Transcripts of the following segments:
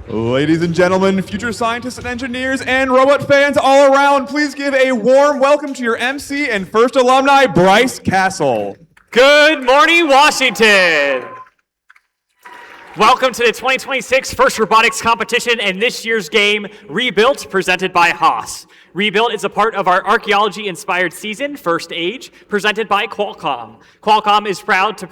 Ladies and gentlemen, future scientists and engineers, and robot fans all around, please give a warm welcome to your MC and first alumni, Bryce Castle. Good morning, Washington. Welcome to the 2026 First Robotics Competition and this year's game, Rebuilt, presented by Haas. Rebuilt is a part of our archaeology-inspired season, First Age, presented by Qualcomm. Qualcomm is proud to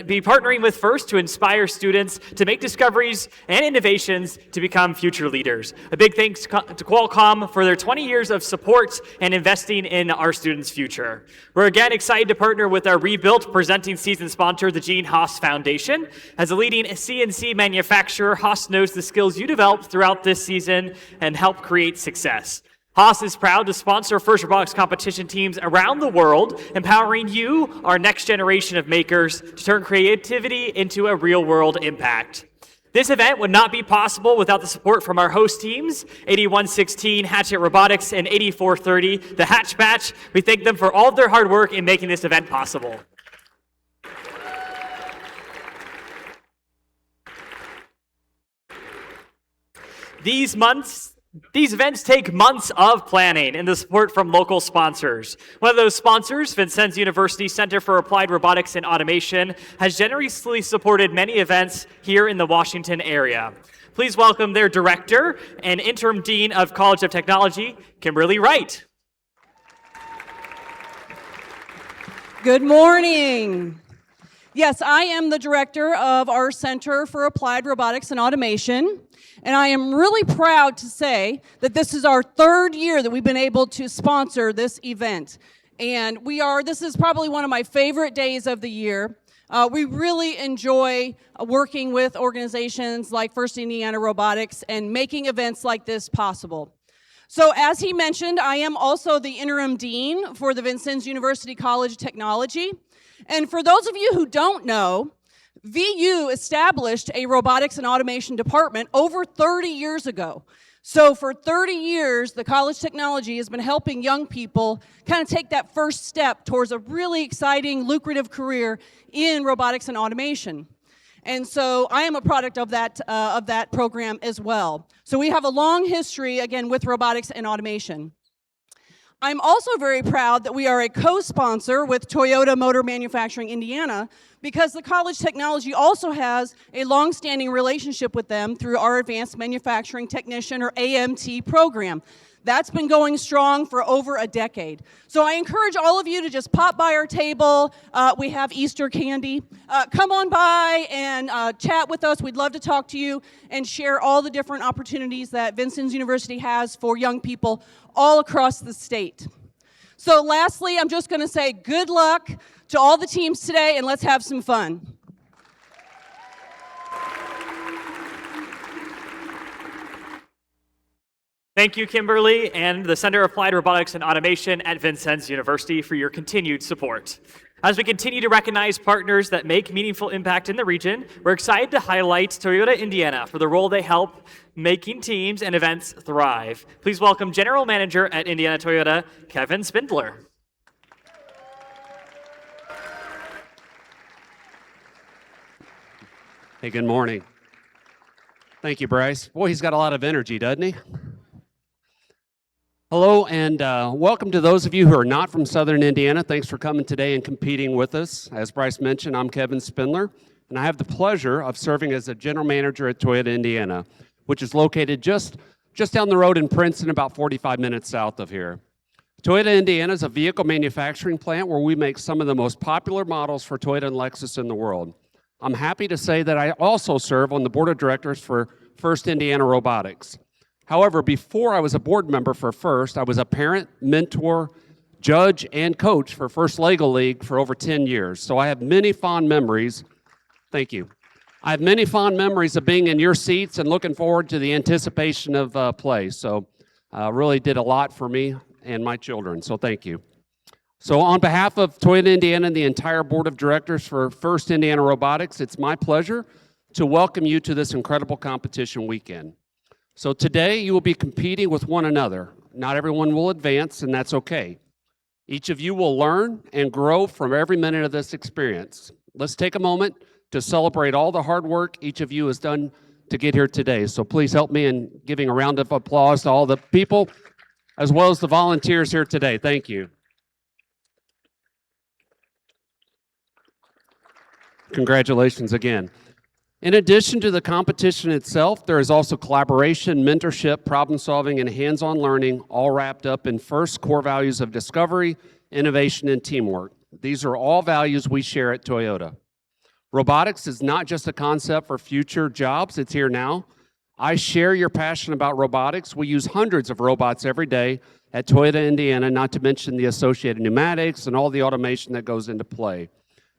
be partnering with FIRST to inspire students to make discoveries and innovations to become future leaders. A big thanks to Qualcomm for their 20 years of support and investing in our students' future. We're again excited to partner with our Rebuilt presenting season sponsor, the Gene Haas Foundation. As a leading CNC manufacturer, Haas knows the skills you developed throughout this season and help create success. Haas is proud to sponsor First Robotics competition teams around the world, empowering you, our next generation of makers, to turn creativity into a real-world impact. This event would not be possible without the support from our host teams, 8116 Hatchet Robotics and 8430 the Hatch Batch. We thank them for all of their hard work in making this event possible. These events take months of planning and the support from local sponsors. One of those sponsors, Vincennes University Center for Applied Robotics and Automation, has generously supported many events here in the Washington area. Please welcome their director and interim dean of College of Technology, Kimberly Wright. Good morning. Yes, I am the director of our Center for Applied Robotics and Automation, and I am really proud to say that this is our third year that we've been able to sponsor this event. And this is probably one of my favorite days of the year. We really enjoy working with organizations like First Indiana Robotics and making events like this possible. So as he mentioned, I am also the interim dean for the Vincennes University College of Technology. And for those of you who don't know, VU established a robotics and automation department over 30 years ago. So for 30 years, the College of Technology has been helping young people kind of take that first step towards a really exciting, lucrative career in robotics and automation. And so I am a product of that program as well. So we have a long history, again, with robotics and automation. I'm also very proud that we are a co-sponsor with Toyota Motor Manufacturing Indiana because the College of Technology also has a long-standing relationship with them through our Advanced Manufacturing Technician, or AMT, program. That's been going strong for over a decade. So I encourage all of you to just pop by our table. We have Easter candy. Come on by and chat with us. We'd love to talk to you and share all the different opportunities that Vincennes University has for young people all across the state. So lastly, I'm just going to say good luck to all the teams today, and let's have some fun. Thank you, Kimberly, and the Center of Applied Robotics and Automation at Vincennes University for your continued support. As we continue to recognize partners that make meaningful impact in the region, we're excited to highlight Toyota Indiana for the role they help making teams and events thrive. Please welcome General Manager at Indiana Toyota, Kevin Spindler. Hey, good morning. Thank you, Bryce. Boy, he's got a lot of energy, doesn't he? Hello, and welcome to those of you who are not from Southern Indiana. Thanks for coming today and competing with us. As Bryce mentioned, I'm Kevin Spindler, and I have the pleasure of serving as a general manager at Toyota Indiana, which is located just down the road in Princeton, about 45 minutes south of here. Toyota Indiana is a vehicle manufacturing plant where we make some of the most popular models for Toyota and Lexus in the world. I'm happy to say that I also serve on the board of directors for First Indiana Robotics. However, before I was a board member for FIRST, I was a parent, mentor, judge, and coach for FIRST Lego League for over 10 years. So I have many fond memories. Thank you. I have many fond memories of being in your seats and looking forward to the anticipation of play. So really did a lot for me and my children, so thank you. So on behalf of Toyota Indiana and the entire board of directors for First Indiana Robotics, it's my pleasure to welcome you to this incredible competition weekend. So today you will be competing with one another. Not everyone will advance, and that's okay. Each of you will learn and grow from every minute of this experience. Let's take a moment to celebrate all the hard work each of you has done to get here today. So please help me in giving a round of applause to all the people as well as the volunteers here today. Thank you. Congratulations again. In addition to the competition itself, there is also collaboration, mentorship, problem solving, and hands-on learning, all wrapped up in FIRST core values of discovery, innovation, and teamwork. These are all values we share at Toyota. Robotics is not just a concept for future jobs, it's here now. I share your passion about robotics. We use hundreds of robots every day at Toyota, Indiana, not to mention the associated pneumatics and all the automation that goes into play.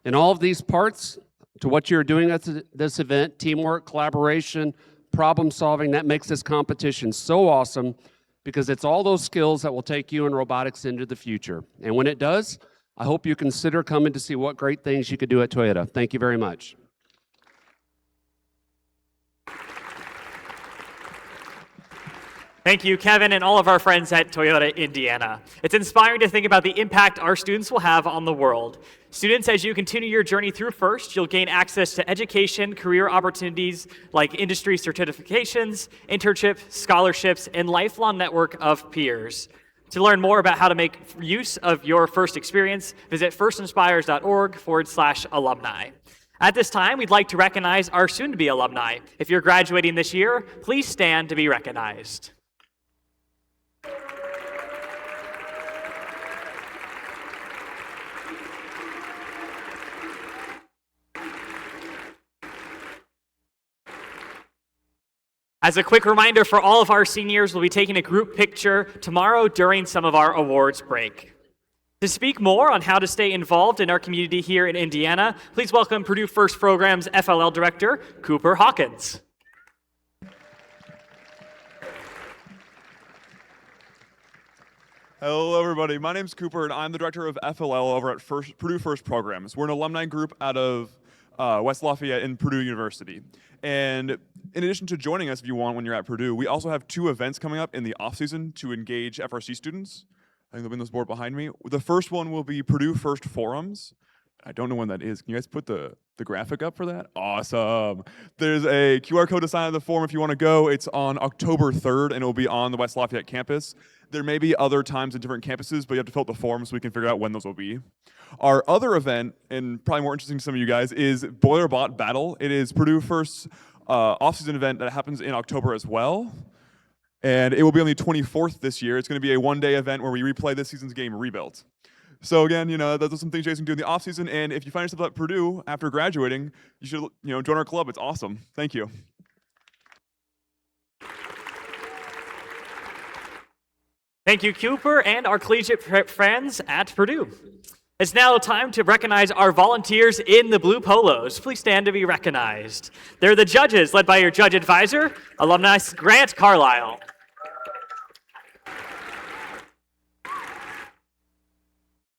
And all of these parts to what you're doing at this event, teamwork, collaboration, problem solving, that makes this competition so awesome because it's all those skills that will take you and robotics into the future. And when it does, I hope you consider coming to see what great things you could do at Toyota. Thank you very much. Thank you, Kevin, and all of our friends at Toyota, Indiana. It's inspiring to think about the impact our students will have on the world. Students, as you continue your journey through FIRST, you'll gain access to education, career opportunities like industry certifications, internships, scholarships, and lifelong network of peers. To learn more about how to make use of your FIRST experience, visit firstinspires.org/alumni. At this time, we'd like to recognize our soon-to-be alumni. If you're graduating this year, please stand to be recognized. As a quick reminder for all of our seniors, we'll be taking a group picture tomorrow during some of our awards break. To speak more on how to stay involved in our community here in Indiana, please welcome Purdue FIRST Program's FLL Director, Cooper Hawkins. Hello, everybody. My name's Cooper, and I'm the director of FLL over at Purdue FIRST Programs. We're an alumni group out of West Lafayette in Purdue University. And in addition to joining us if you want when you're at Purdue, we also have 2 events coming up in the off-season to engage FRC students. I think they'll be on this board behind me. The first one will be Purdue FIRST Forums. I don't know when that is. Can you guys put the graphic up for that? Awesome. There's a QR code to sign up the form if you want to go. It's on October 3rd, and it will be on the West Lafayette campus. There may be other times at different campuses, but you have to fill out the form so we can figure out when those will be. Our other event, and probably more interesting to some of you guys, is Boiler Bot Battle. It is Purdue FIRST's off-season event that happens in October as well. And it will be on the 24th this year. It's going to be a one-day event where we replay this season's game, Rebuilt. So again, those are some things you guys can do in the off-season. And if you find yourself at Purdue after graduating, you should join our club. It's awesome. Thank you. Thank you, Cooper, and our collegiate friends at Purdue. It's now time to recognize our volunteers in the blue polos. Please stand to be recognized. They're the judges, led by your judge advisor, alumnus Grant Carlisle.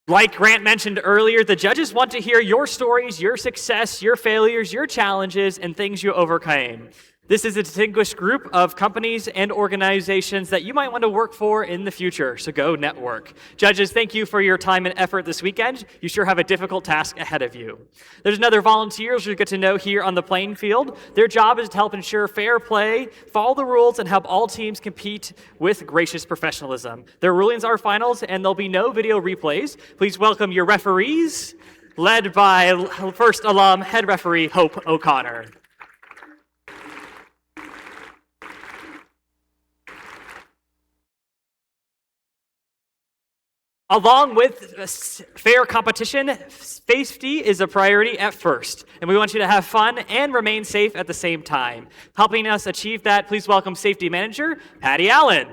Like Grant mentioned earlier, the judges want to hear your stories, your success, your failures, your challenges, and things you overcame. This is a distinguished group of companies and organizations that you might want to work for in the future, so go network. Judges, thank you for your time and effort this weekend. You sure have a difficult task ahead of you. There's another volunteers you get to know here on the playing field. Their job is to help ensure fair play, follow the rules, and help all teams compete with gracious professionalism. Their rulings are finals, and there'll be no video replays. Please welcome your referees, led by first alum head referee Hope O'Connor. Along with fair competition, safety is a priority at FIRST, and we want you to have fun and remain safe at the same time. Helping us achieve that, please welcome Safety Manager Patty Allen.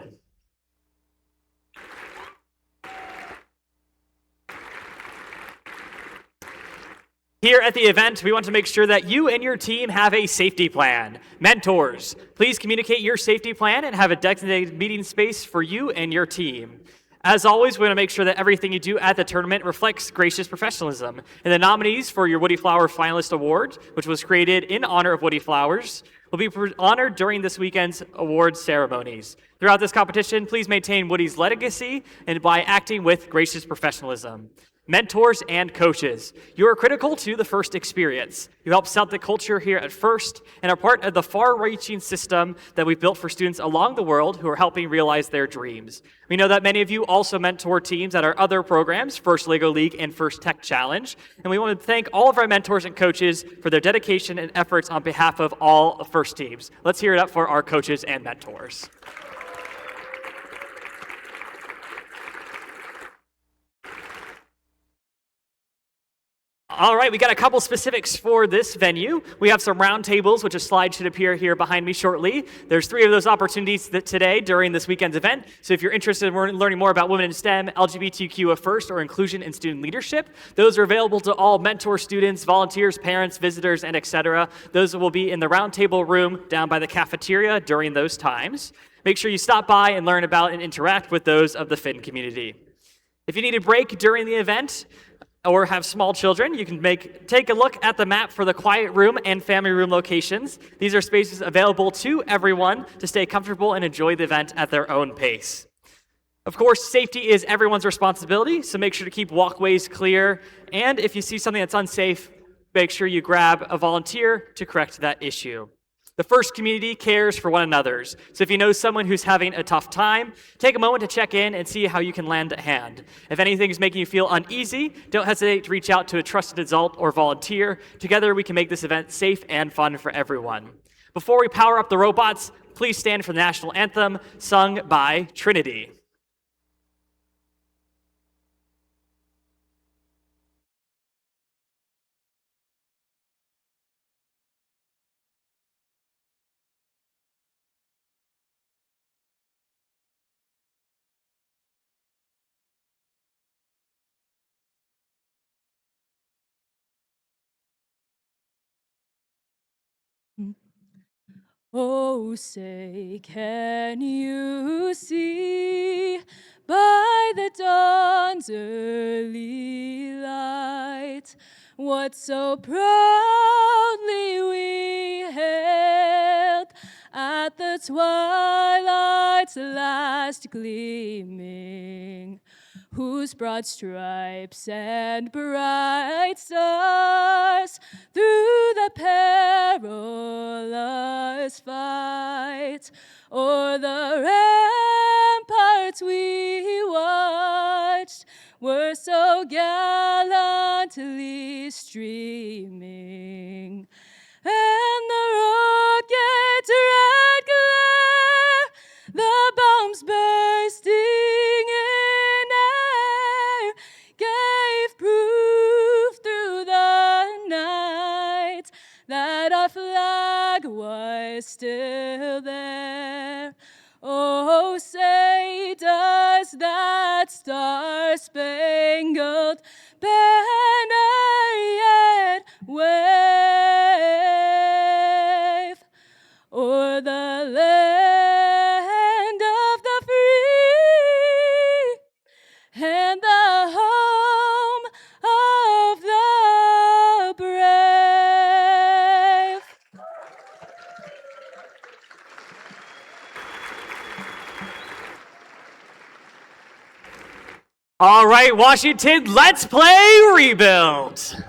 Here at the event, we want to make sure that you and your team have a safety plan. Mentors, please communicate your safety plan and have a designated meeting space for you and your team. As always, we want to make sure that everything you do at the tournament reflects gracious professionalism. And the nominees for your Woody Flower Finalist Award, which was created in honor of Woody Flowers, will be honored during this weekend's awards ceremonies. Throughout this competition, please maintain Woody's legacy and by acting with gracious professionalism. Mentors and coaches. You are critical to the FIRST experience. You help set the culture here at FIRST and are part of the far-reaching system that we've built for students along the world who are helping realize their dreams. We know that many of you also mentor teams at our other programs, FIRST LEGO League and FIRST Tech Challenge, and we want to thank all of our mentors and coaches for their dedication and efforts on behalf of all of FIRST teams. Let's hear it up for our coaches and mentors. All right, we got a couple specifics for this venue. We have some round tables, which a slide should appear here behind me shortly. There's 3 of those opportunities today during this weekend's event. So if you're interested in learning more about women in STEM, LGBTQ at FIRST, or inclusion in student leadership, those are available to all mentor students, volunteers, parents, visitors, and etc. Those will be in the round table room down by the cafeteria during those times. Make sure you stop by and learn about and interact with those of the FIN community. If you need a break during the event, or have small children, you can take a look at the map for the quiet room and family room locations. These are spaces available to everyone to stay comfortable and enjoy the event at their own pace. Of course, safety is everyone's responsibility, so make sure to keep walkways clear. And if you see something that's unsafe, make sure you grab a volunteer to correct that issue. The FIRST community cares for one another. So if you know someone who's having a tough time, take a moment to check in and see how you can lend a hand. If anything is making you feel uneasy, don't hesitate to reach out to a trusted adult or volunteer. Together, we can make this event safe and fun for everyone. Before we power up the robots, please stand for the national anthem sung by Trinity. Oh, say, can you see by the dawn's early light what so proudly we hailed at the twilight's last gleaming, whose broad stripes and bright stars through the perilous fight o'er the ramparts we watched were so gallantly streaming, and the rocket's red glare, the bombs bursting in air, gave proof through the night that our flag was still there. Oh, say, does that star-spangled banner yet wave o'er the land of the free and the home of the brave? All right, Washington, let's play Rebuild.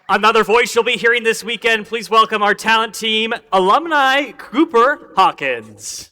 Another voice you'll be hearing this weekend. Please welcome our talent team, alumni Cooper Hawkins.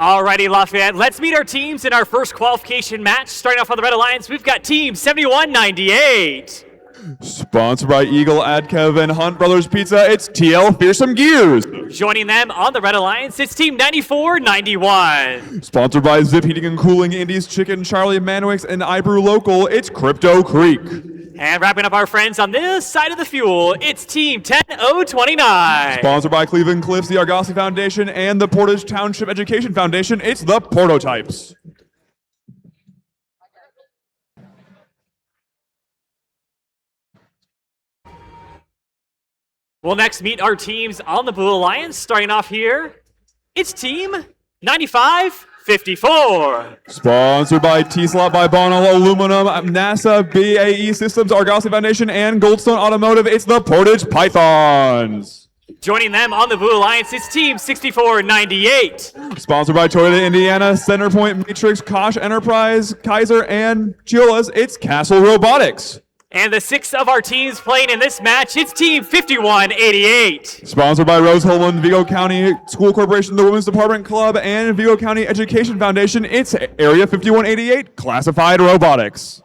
Alrighty, Lafayette, let's meet our teams in our first qualification match. Starting off on the Red Alliance, we've got Team 7198. Sponsored by Eagle, Adkev, and Hunt Brothers Pizza, it's TL Fearsome Gears. Joining them on the Red Alliance, it's Team 9491. Sponsored by Zip Heating and Cooling, Indies Chicken, Charlie Manwix, and iBrew Local, it's Crypto Creek. And wrapping up our friends on this side of the fuel, it's Team 10029. Sponsored by Cleveland Cliffs, the Argosy Foundation, and the Portage Township Education Foundation, it's the Prototypes. We'll next meet our teams on the Blue Alliance. Starting off here, it's Team 9554. Sponsored by T-Slot by Bono Aluminum, NASA, BAE Systems, Argosy Foundation, and Goldstone Automotive, it's the Portage Pythons. Joining them on the Blue Alliance is Team 6498. Sponsored by Toyota Indiana, Centerpoint Matrix, Kosh Enterprise, Kaiser, and Chiolas, it's Castle Robotics. And the 6 of our teams playing in this match, it's Team 5188. Sponsored by Rose Holman, Vigo County School Corporation, the Women's Department Club, and Vigo County Education Foundation, it's Area 5188, Classified Robotics.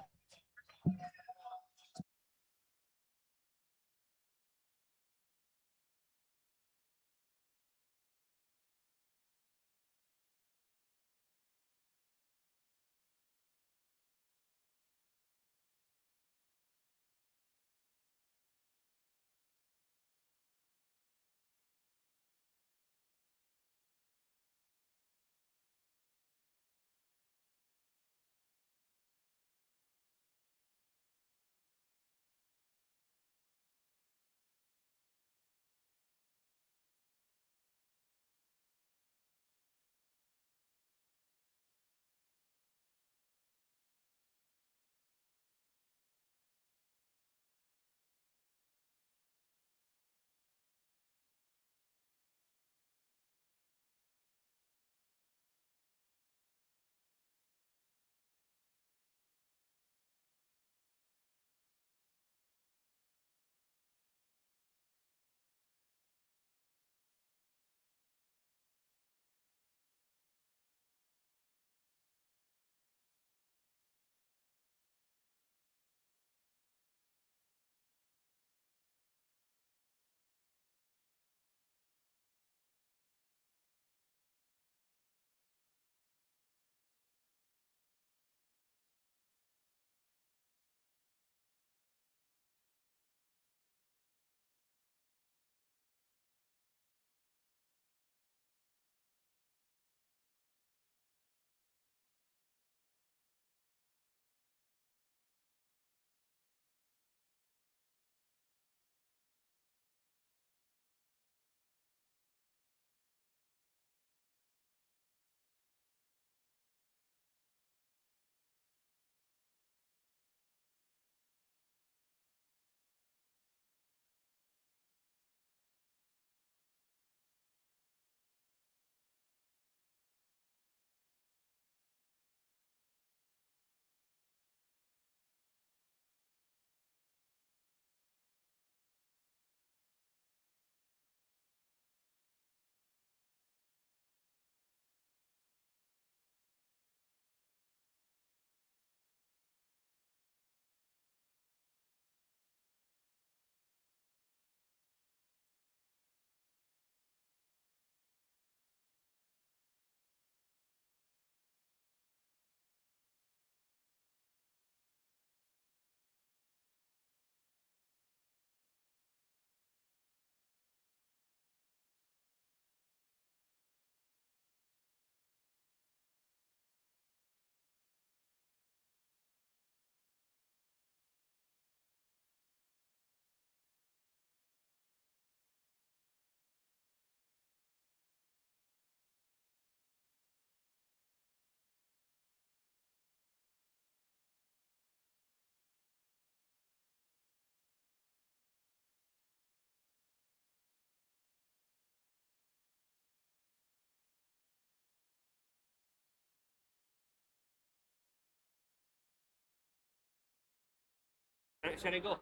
Should I go?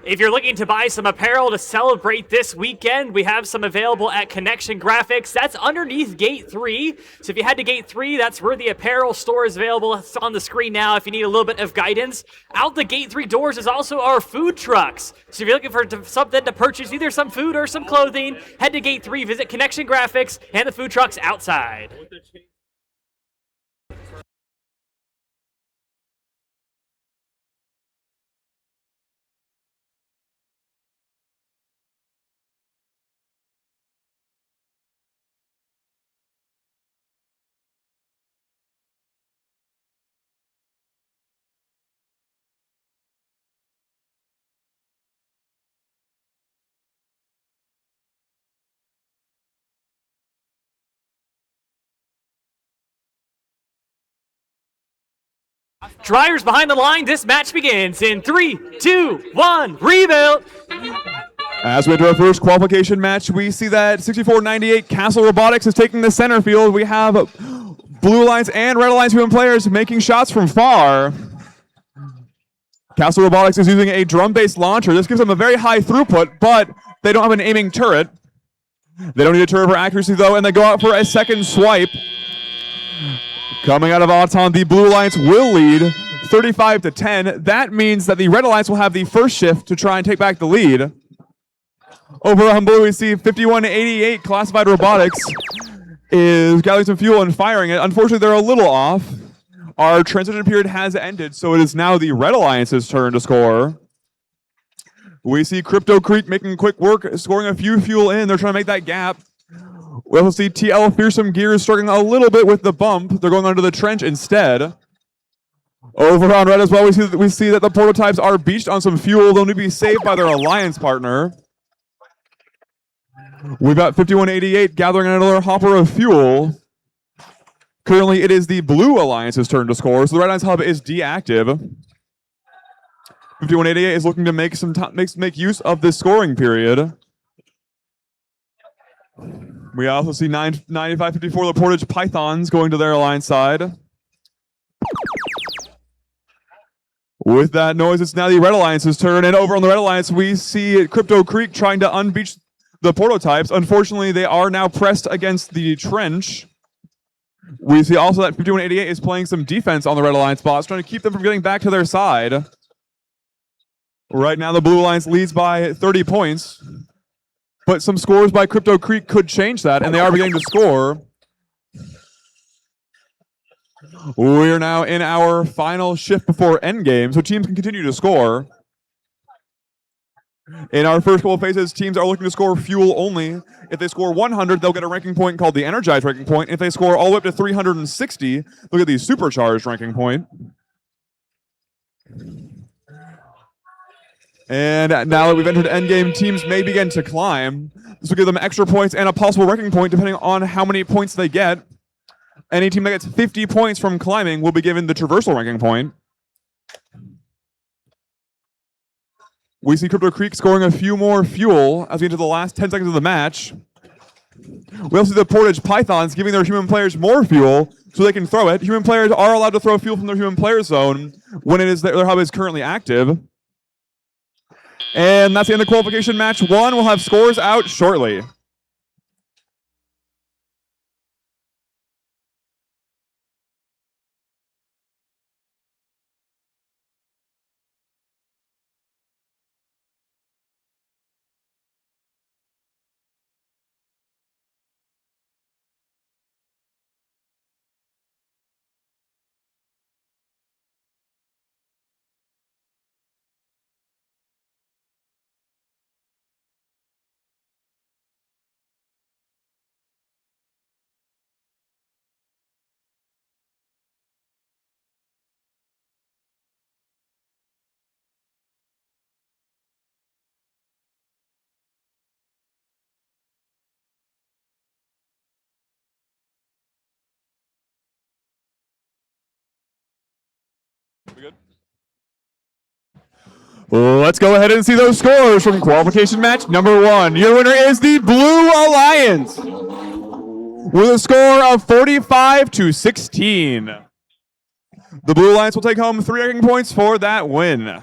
If you're looking to buy some apparel to celebrate this weekend, we have some available at Connection Graphics. That's underneath Gate 3. So if you head to Gate 3, that's where the apparel store is available. It's on the screen now if you need a little bit of guidance. Out the Gate 3 doors is also our food trucks. So if you're looking for something to purchase, either some food or some clothing, head to Gate 3, visit Connection Graphics and the food trucks outside. Drivers behind the line, this match begins in 3, 2, 1, rebuild. As we enter our first qualification match, we see that 6498 Castle Robotics is taking the center field. We have Blue Alliance and Red Alliance human players making shots from far. Castle Robotics is using a drum-based launcher. This gives them a very high throughput, but they don't have an aiming turret. They don't need a turret for accuracy, though, and they go out for a second swipe. Coming out of Auton, the Blue Alliance will lead 35-10. That means that the Red Alliance will have the first shift to try and take back the lead. Over on blue, we see 5188 Classified Robotics is gathering some fuel and firing it. Unfortunately, they're a little off. Our transition period has ended, so it is now the Red Alliance's turn to score. We see Crypto Creek making quick work, scoring a few fuel in. They're trying to make that gap. We also see TL Fearsome Gears struggling a little bit with the bump. They're going under the trench instead. Over on red as well, we see that the prototypes are beached on some fuel. They'll need to be saved by their alliance partner. We've got 5188 gathering another hopper of fuel. Currently, it is the Blue Alliance's turn to score, so the Red Alliance hub is deactive. 5188 is looking to make use of this scoring period. We also see 9554, the Portage Pythons, going to their alliance side. With that noise, it's now the Red Alliance's turn, and over on the Red Alliance, we see Crypto Creek trying to unbeach the prototypes. Unfortunately, they are now pressed against the trench. We see also that 5188 is playing some defense on the Red Alliance bots, trying to keep them from getting back to their side. Right now, the Blue Alliance leads by 30 points. But some scores by Crypto Creek could change that, and they are beginning to score. We're now in our final shift before endgame, so teams can continue to score. In our first couple of phases, teams are looking to score fuel only. If they score 100, they'll get a ranking point called the Energized ranking point. If they score all the way up to 360, they'll get the Supercharged ranking point. And now that we've entered endgame, teams may begin to climb. This will give them extra points and a possible ranking point depending on how many points they get. Any team that gets 50 points from climbing will be given the traversal ranking point. We see Crypto Creek scoring a few more fuel as we get to the last 10 seconds of the match. We also see the Portage Pythons giving their human players more fuel so they can throw it. Human players are allowed to throw fuel from their human player zone when it is their hub is currently active. And that's the end of qualification match 1. We'll have scores out shortly. We good? Let's go ahead and see those scores from qualification match number 1. Your winner is the Blue Alliance with a score of 45-16. The Blue Alliance will take home 3 ranking points for that win.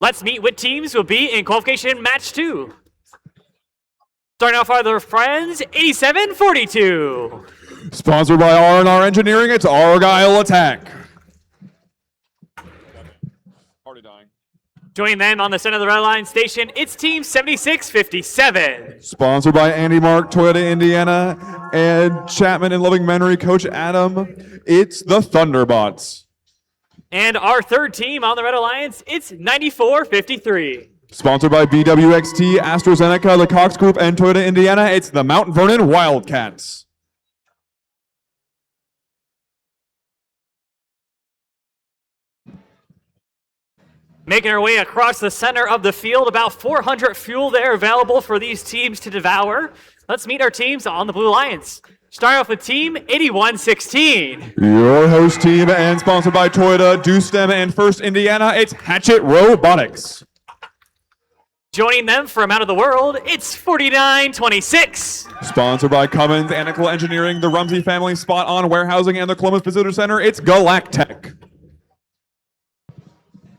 Let's meet what teams will be in qualification match 2. Starting off our friends, 8742. Sponsored by R&R Engineering, it's Argyle Attack. Already dying. Joining them on the center of the red line station, it's team 7657. Sponsored by Andy Mark, Toyota Indiana, and Chapman and Loving Memory Coach Adam, it's the Thunderbots. And our third team on the Red Alliance, it's 9453. Sponsored by BWXT, AstraZeneca, the Cox Group, and Toyota Indiana, it's the Mount Vernon Wildcats. Making our way across the center of the field, about 400 fuel there available for these teams to devour. Let's meet our teams on the Blue Alliance. Starting off with team 8116. Your host team and sponsored by Toyota, Dewstem, and First Indiana, it's Hatchet Robotics. Joining them from out of the world, it's 4926. Sponsored by Cummins, Anical Engineering, the Rumsey Family, Spot On Warehousing, and the Columbus Visitor Center, it's Galactech.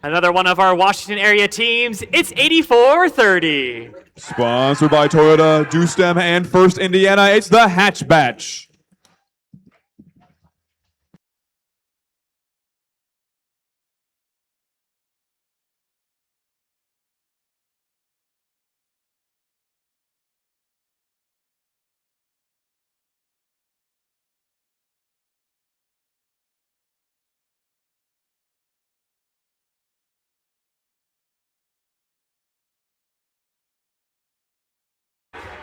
Another one of our Washington area teams, it's 8430. Sponsored by Toyota, Dewstem, and First Indiana, it's the Hatch Batch.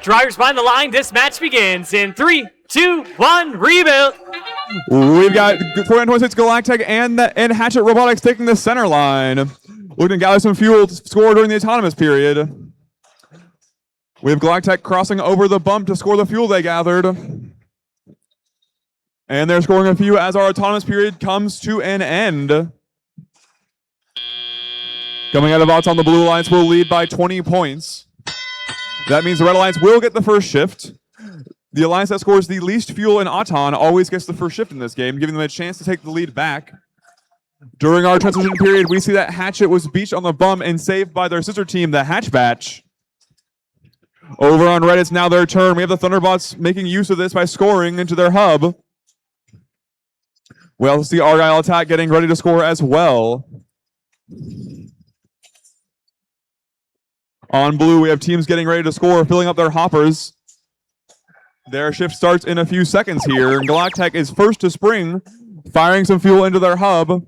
Drivers behind the line, this match begins in 3, 2, 1, rebuild. We've got 4926 Galactech and Hatchet Robotics taking the center line. Looking to gather some fuel to score during the autonomous period. We have Galactech crossing over the bump to score the fuel they gathered. And they're scoring a few as our autonomous period comes to an end. Coming out of outs on the Blue Alliance will lead by 20 points. That means the Red Alliance will get the first shift. The Alliance that scores the least fuel in Auton always gets the first shift in this game, giving them a chance to take the lead back. During our transition period, we see that Hatchet was beached on the bum and saved by their sister team, the Hatch Batch. Over on red, it's now their turn. We have the Thunderbots making use of this by scoring into their hub. We also see Argyle Attack getting ready to score as well. On blue, we have teams getting ready to score, filling up their hoppers. Their shift starts in a few seconds here. Galactech is first to spring, firing some fuel into their hub.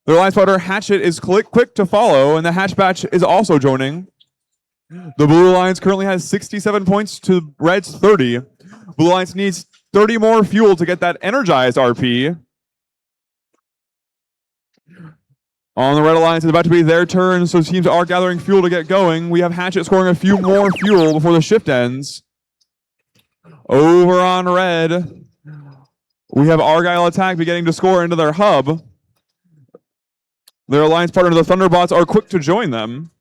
Their line spotter, Hatchet, is quick to follow, and the Hatch Batch is also joining. The Blue Alliance currently has 67 points to Red's 30. Blue Alliance needs 30 more fuel to get that energized RP. On the Red Alliance, it's about to be their turn, so teams are gathering fuel to get going. We have Hatchet scoring a few more fuel before the shift ends. Over on red, we have Argyle Attack beginning to score into their hub. Their alliance partner, the Thunderbots, are quick to join them.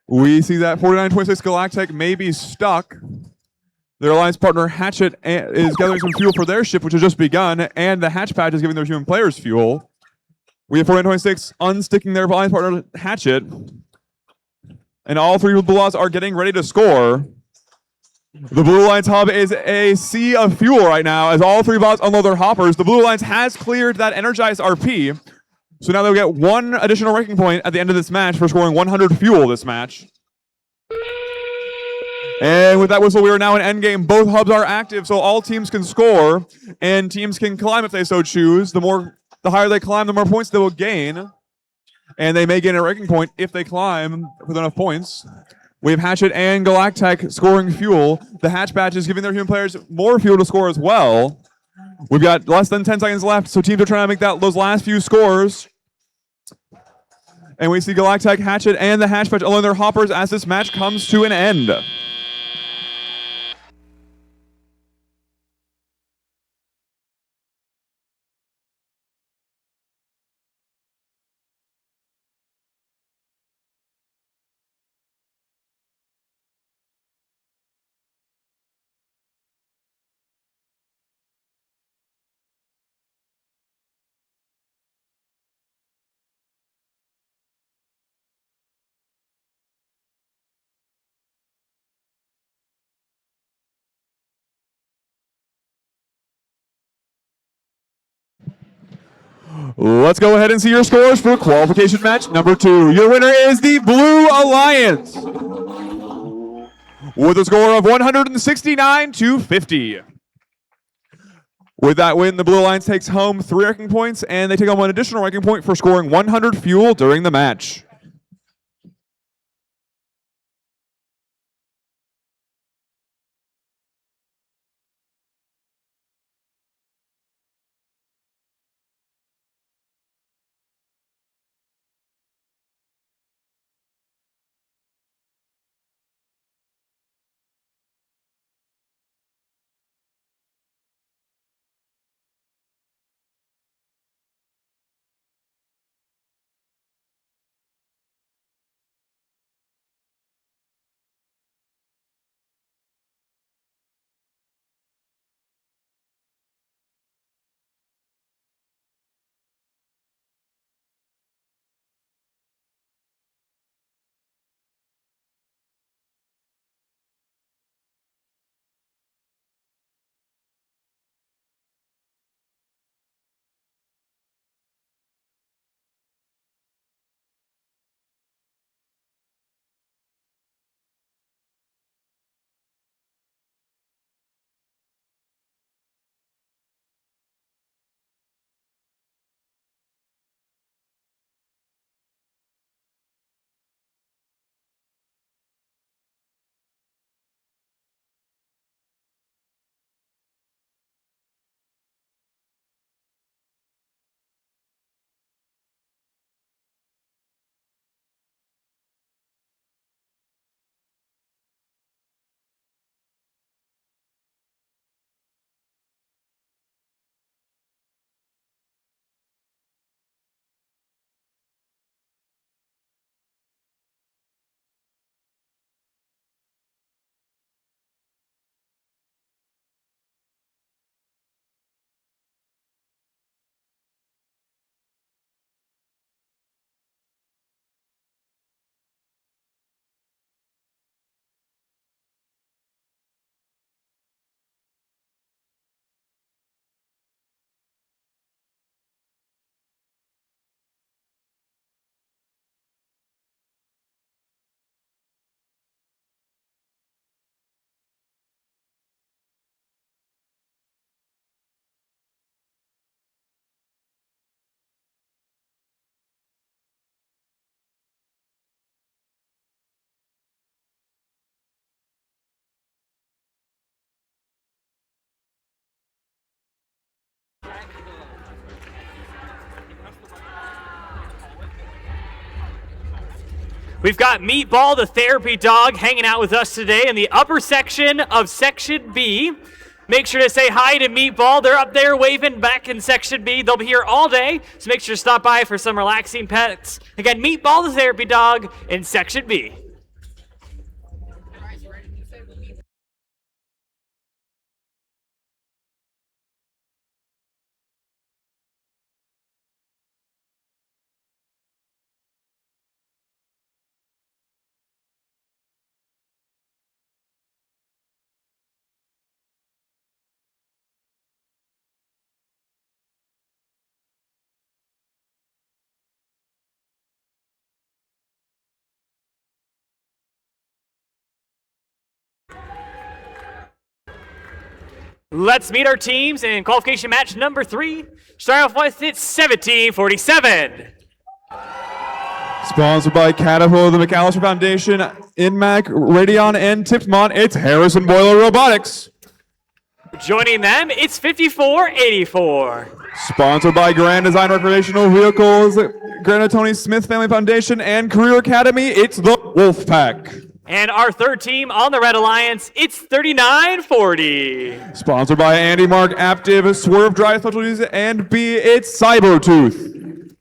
We see that 4926 Galactech may be stuck. Their alliance partner, Hatchet, is gathering some fuel for their ship, which has just begun, and the Hatch Patch is giving their human players fuel. We have 4926 unsticking their alliance partner, Hatchet, and all three Blue Alliance are getting ready to score. The Blue Alliance hub is a sea of fuel right now as all three bots unload their hoppers. The Blue Alliance has cleared that energized RP, so now they'll get one additional ranking point at the end of this match for scoring 100 fuel this match. And with that whistle, we are now in endgame. Both hubs are active, so all teams can score, and teams can climb if they so choose. The higher they climb, the more points they will gain. And they may gain a ranking point if they climb with enough points. We have Hatchet and Galactech scoring fuel. The Hatch Batch is giving their human players more fuel to score as well. We've got less than 10 seconds left, so teams are trying to make those last few scores. And we see Galactech, Hatchet, and the Hatch Batch unloading their hoppers as this match comes to an end. Let's go ahead and see your scores for qualification match number 2. Your winner is the Blue Alliance with a score of 169-50. With that win, the Blue Alliance takes home 3 ranking points, and they take home one additional ranking point for scoring 100 fuel during the match. We've got Meatball, the therapy dog, hanging out with us today in the upper section of Section B. Make sure to say hi to Meatball. They're up there waving back in Section B. They'll be here all day, so make sure to stop by for some relaxing pets. Again, Meatball, the therapy dog, in Section B. Let's meet our teams in qualification match number 3. Starting off with it's 1747. Sponsored by Caterpillar, the McAllister Foundation, InMac, Radeon, and Tipmont, it's Harrison Boiler Robotics. Joining them, it's 5484. Sponsored by Grand Design Recreational Vehicles, Grand Tony Smith Family Foundation, and Career Academy, it's the Wolfpack. And our third team on the Red Alliance, it's 3940. Sponsored by Andy Mark, Aptiv, Swerve Drive Specialties, and B, it's Cybertooth.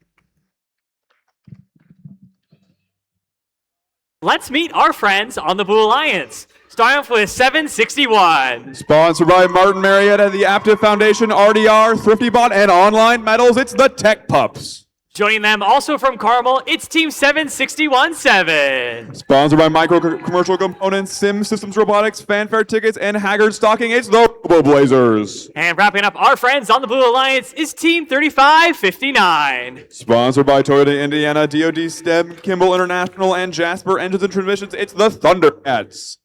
Let's meet our friends on the Blue Alliance. Starting off with 761. Sponsored by Martin Marietta, the Aptiv Foundation, RDR, ThriftyBot, and Online Metals, it's the Tech Pups. Joining them also from Carmel, it's Team 761-7. Sponsored by Micro Commercial Components, Sim Systems Robotics, Fanfare Tickets, and Haggard Stocking, it's the Robo Blazers. And wrapping up our friends on the Blue Alliance is Team 3559. Sponsored by Toyota Indiana, DoD STEM, Kimball International, and Jasper Engines and Transmissions, it's the Thundercats.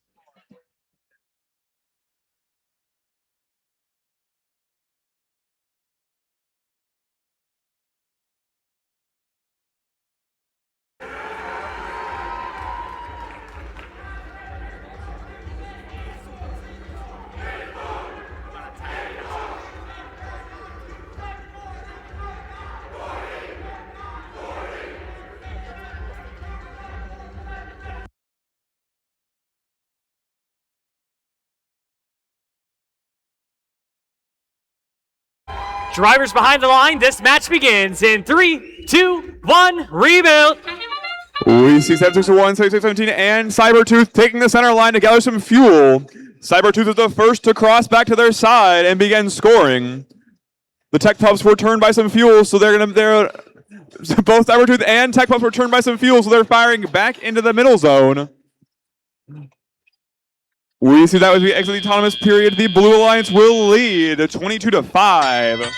Drivers behind the line, this match begins in 3, 2, 1, rebuild. We see 761, 7617, and Cybertooth taking the center line to gather some fuel. Cybertooth is the first to cross back to their side and begin scoring. The Tech Pups were turned by some fuel, so they're both Cybertooth and Tech Pups were turned by some fuel, so they're firing back into the middle zone. We see that as we exit the autonomous period, the Blue Alliance will lead 22-5.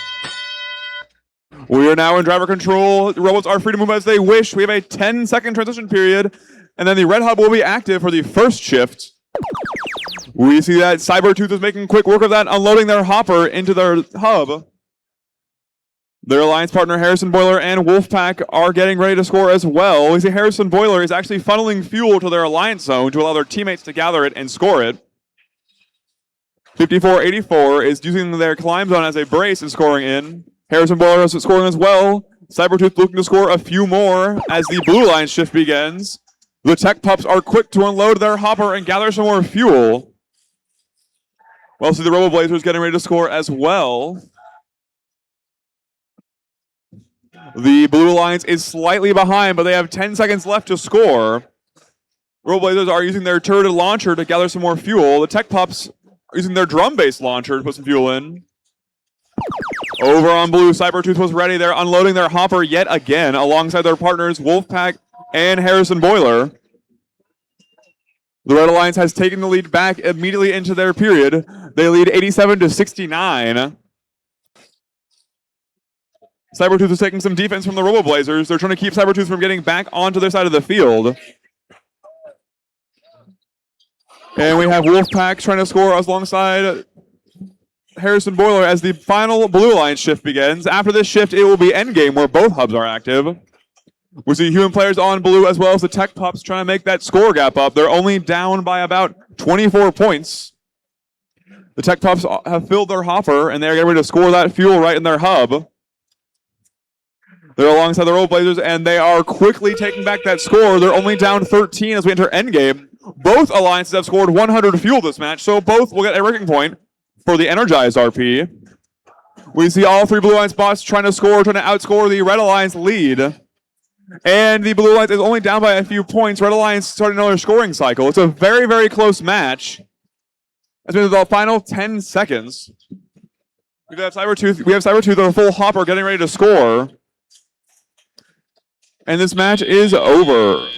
We are now in driver control. The robots are free to move as they wish. We have a 10-second transition period, and then the red hub will be active for the first shift. We see that Cybertooth is making quick work of that, unloading their hopper into their hub. Their alliance partner Harrison Boiler and Wolfpack are getting ready to score as well. We see Harrison Boiler is actually funneling fuel to their alliance zone to allow their teammates to gather it and score it. 5484 is using their climb zone as a brace and scoring in. Harrison Boiler is scoring as well. Cybertooth looking to score a few more as the Blue Alliance shift begins. The Tech Pups are quick to unload their hopper and gather some more fuel. Well, see the Robo Blazers getting ready to score as well. The Blue Alliance is slightly behind, but they have 10 seconds left to score. Robo Blazers are using their turreted launcher to gather some more fuel. The Tech Pups are using their drum-based launcher to put some fuel in. Over on Blue, Cybertooth was ready. They're unloading their hopper yet again alongside their partners Wolfpack and Harrison Boiler. The Red Alliance has taken the lead back immediately into their period. They lead 87-69. Cybertooth is taking some defense from the Robo Blazers. They're trying to keep Cybertooth from getting back onto their side of the field. And we have Wolfpack trying to score alongside Harrison Boiler as the final Blue Alliance shift begins. After this shift, it will be endgame where both hubs are active. We see human players on Blue as well as the Tech Pups trying to make that score gap up. They're only down by about 24 points. The Tech Pups have filled their hopper and they're getting ready to score that fuel right in their hub. They're alongside the Robo Blazers, and they are quickly taking back that score. They're only down 13 as we enter endgame. Both alliances have scored 100 fuel this match, so both will get a ranking point for the Energized RP. We see all three Blue Alliance bots trying to outscore the Red Alliance lead. And the Blue Alliance is only down by a few points. Red Alliance starting another scoring cycle. It's a very, very close match. As we have the final 10 seconds. We have Cybertooth on a full hopper getting ready to score. And this match is over.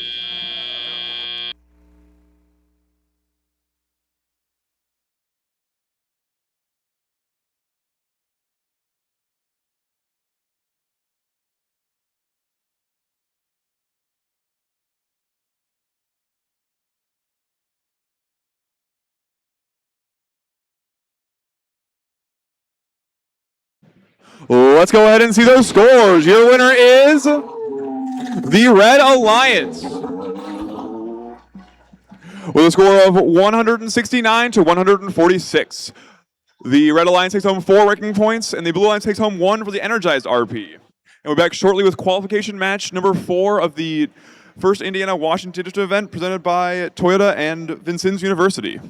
Let's go ahead and see those scores. Your winner is the Red Alliance with a score of 169 to 146. The Red Alliance takes home 4 ranking points, and the Blue Alliance takes home 1 for the Energized RP. And we're back shortly with qualification match number 4 of the first Indiana Washington District event presented by Toyota and Vincennes University.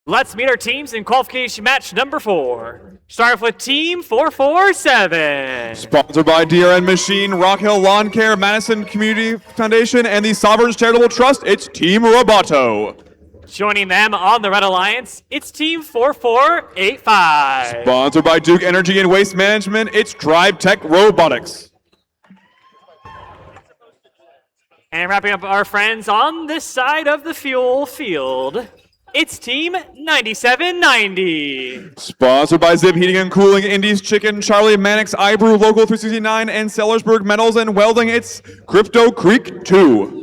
Let's meet our teams in qualification match number 4. Start off with Team 447. Sponsored by DRN Machine, Rock Hill Lawn Care, Madison Community Foundation, and the Sovereigns Charitable Trust, it's Team Roboto. Joining them on the Red Alliance, it's Team 4485. Sponsored by Duke Energy and Waste Management, it's Drive Tech Robotics. And wrapping up our friends on this side of the fuel field, it's Team 9790. Sponsored by Zip Heating and Cooling, Indies Chicken, Charlie Mannix, iBrew, Local 369, and Sellersburg Metals and Welding, it's Crypto Creek 2.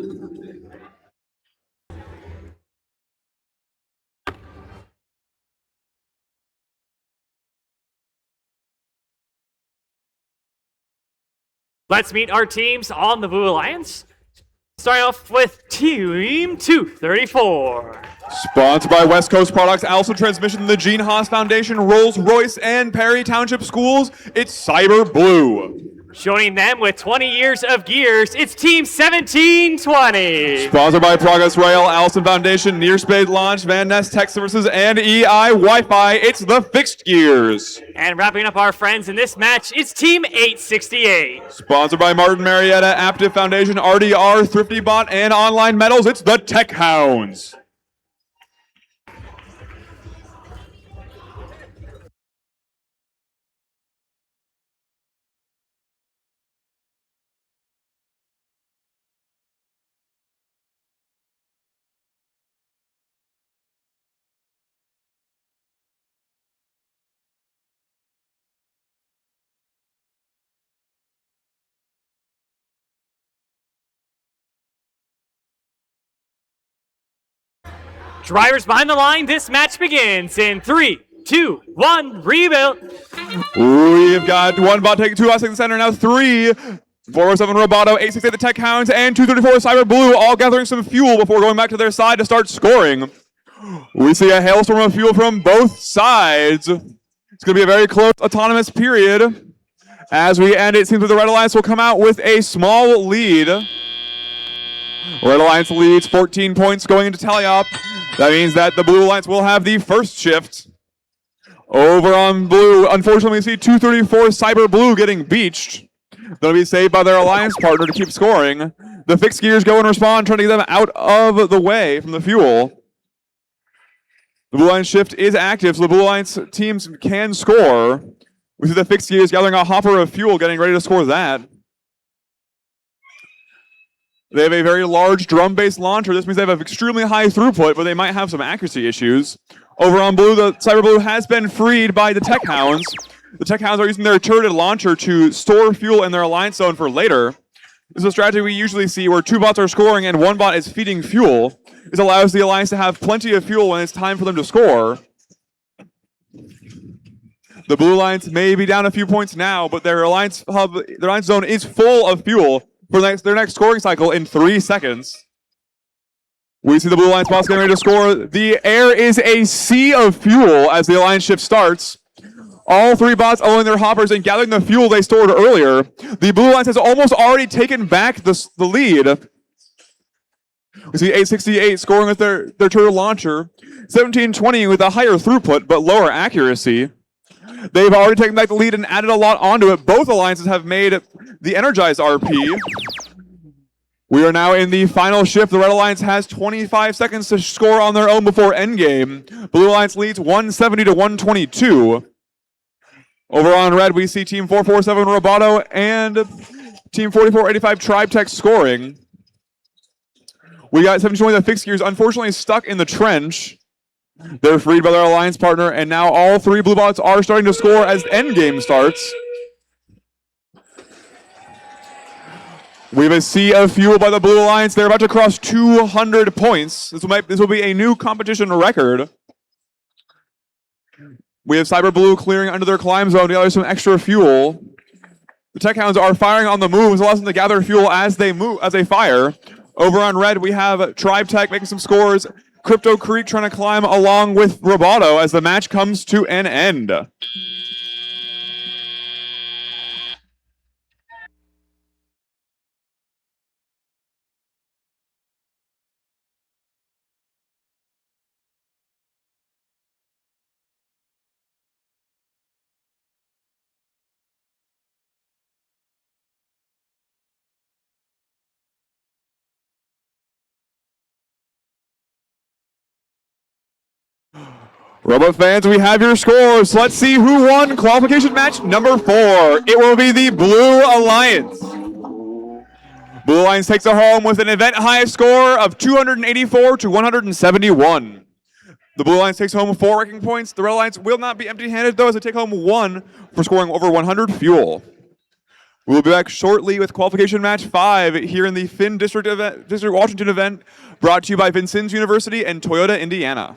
Let's meet our teams on the Blue Alliance. Starting off with Team 234. Sponsored by West Coast Products, Allison Transmission, the Gene Haas Foundation, Rolls-Royce, and Perry Township Schools, it's Cyber Blue. Joining them with 20 years of gears, it's Team 1720. Sponsored by Progress Rail, Allison Foundation, Nearspace Launch, Van Ness Tech Services, and EI Wi-Fi, it's the Fixed Gears. And wrapping up our friends in this match, it's Team 868. Sponsored by Martin Marietta, Aptiv Foundation, RDR, Thrifty Bot, and Online Metals, it's the Tech Hounds. Drivers behind the line, this match begins in 3, 2, 1, rebuild. We've got one bot taking 2 last in the center, now 3. 407 Roboto, 868 the Tech Hounds, and 234 Cyber Blue all gathering some fuel before going back to their side to start scoring. We see a hailstorm of fuel from both sides. It's going to be a very close autonomous period. As we end, it seems that the Red Alliance will come out with a small lead. Red Alliance leads 14 points going into tally-up. That means that the Blue Alliance will have the first shift. Over on Blue, unfortunately, we see 234 Cyber Blue getting beached. They'll be saved by their Alliance partner to keep scoring. The Fixed Gears go and respond, trying to get them out of the way from the fuel. The Blue Alliance shift is active, so the Blue Alliance teams can score. We see the Fixed Gears gathering a hopper of fuel, getting ready to score that. They have a very large drum-based launcher. This means they have an extremely high throughput, but they might have some accuracy issues. Over on Blue, the Cyber Blue has been freed by the Tech Hounds. The Tech Hounds are using their turreted launcher to store fuel in their Alliance zone for later. This is a strategy we usually see where 2 bots are scoring and 1 bot is feeding fuel. This allows the Alliance to have plenty of fuel when it's time for them to score. The Blue Alliance may be down a few points now, but their Alliance hub, their Alliance zone is full of fuel for their next scoring cycle in 3 seconds. We see the Blue Alliance bots getting ready to score. The air is a sea of fuel as the Alliance shift starts. All 3 bots owning their hoppers and gathering the fuel they stored earlier. The Blue Alliance has almost already taken back the lead. We see 868 scoring with their turret launcher. 1720 with a higher throughput but lower accuracy. They've already taken back the lead and added a lot onto it. Both alliances have made the energized RP. We are now in the final shift. The Red Alliance has 25 seconds to score on their own before endgame. Blue Alliance leads 170 to 122. Over on Red, we see Team 447 Roboto and Team 4485 Tribe Tech scoring. We got 1720 the Fixed Gears, unfortunately stuck in the trench. They're freed by their Alliance partner, and now all 3 blue bots are starting to score as endgame starts. We have a sea of fuel by the Blue Alliance. They're about to cross 200 points. This will be a new competition record. We have Cyber Blue clearing under their climb zone to gather some extra fuel. The Tech Hounds are firing on the move, so allows them to gather fuel as they fire. Over on Red, we have Tribe Tech making some scores. Crypto Creek trying to climb along with Roboto as the match comes to an end. Robot fans, we have your scores. Let's see who won qualification match number 4. It will be the Blue Alliance. Blue Alliance takes it home with an event high score of 284 to 171. The Blue Alliance takes home 4 ranking points. The Red Alliance will not be empty-handed, though, as they take home 1 for scoring over 100 fuel. We will be back shortly with qualification match 5 here in the FIN District Washington event, brought to you by Vincennes University and Toyota, Indiana.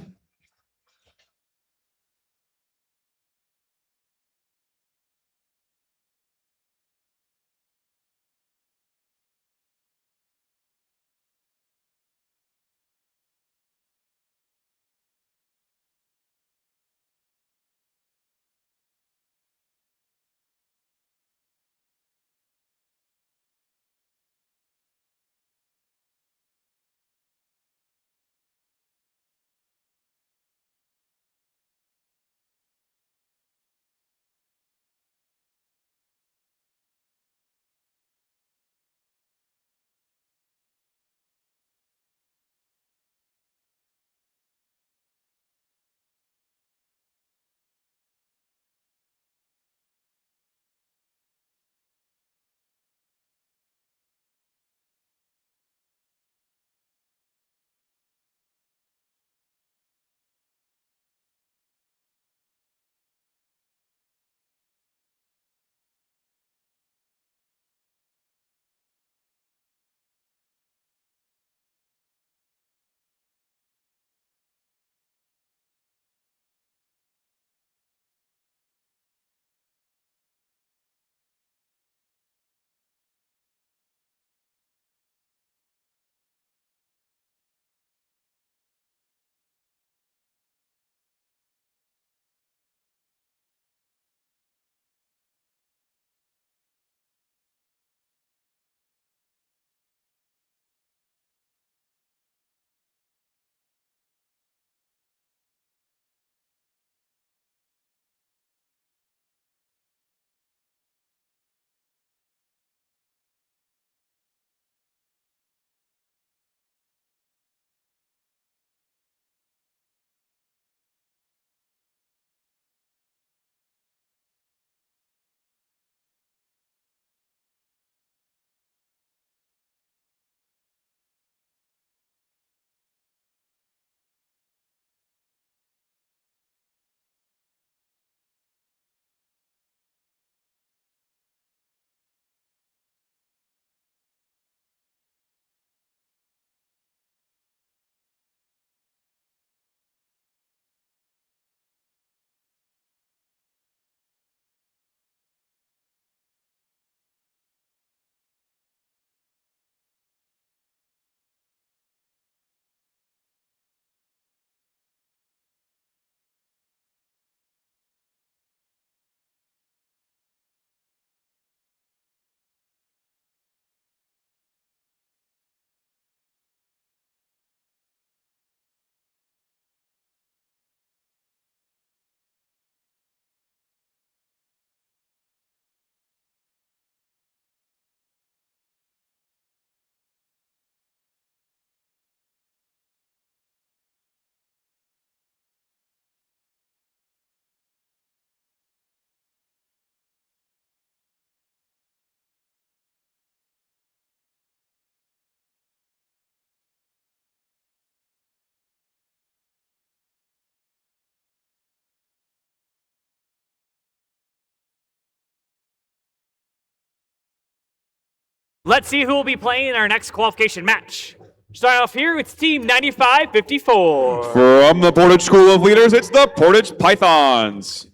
Let's see who will be playing in our next qualification match. Starting off here, it's Team 9554. From the Portage School of Leaders, it's the Portage Pythons.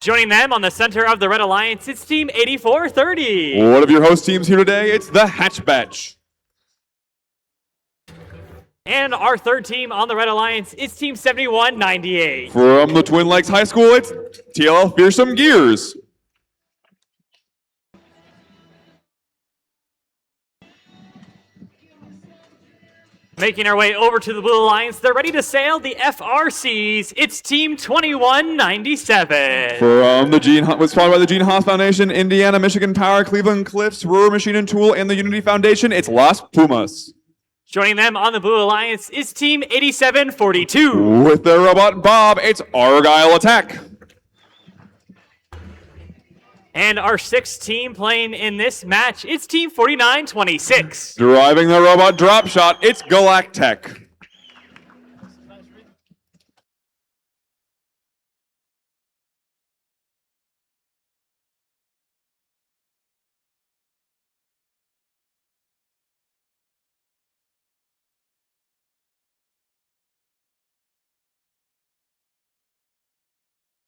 Joining them on the center of the Red Alliance, it's Team 8430. One of your host teams here today, it's the Hatchbatch. And our third team on the Red Alliance is Team 7198. From the Twin Lakes High School, it's TLL Fearsome Gears. Making our way over to the Blue Alliance, they're ready to sail the FRCs. It's Team 2197. From the was followed by the Gene Haas Foundation, Indiana, Michigan Power, Cleveland Cliffs, Ruhr Machine and Tool, and the Unity Foundation, it's Las Pumas. Joining them on the Blue Alliance is Team 8742. With their robot Bob, it's Argyle Attack. And our sixth team playing in this match, it's Team 4926. Driving the robot Drop Shot, it's Galactech.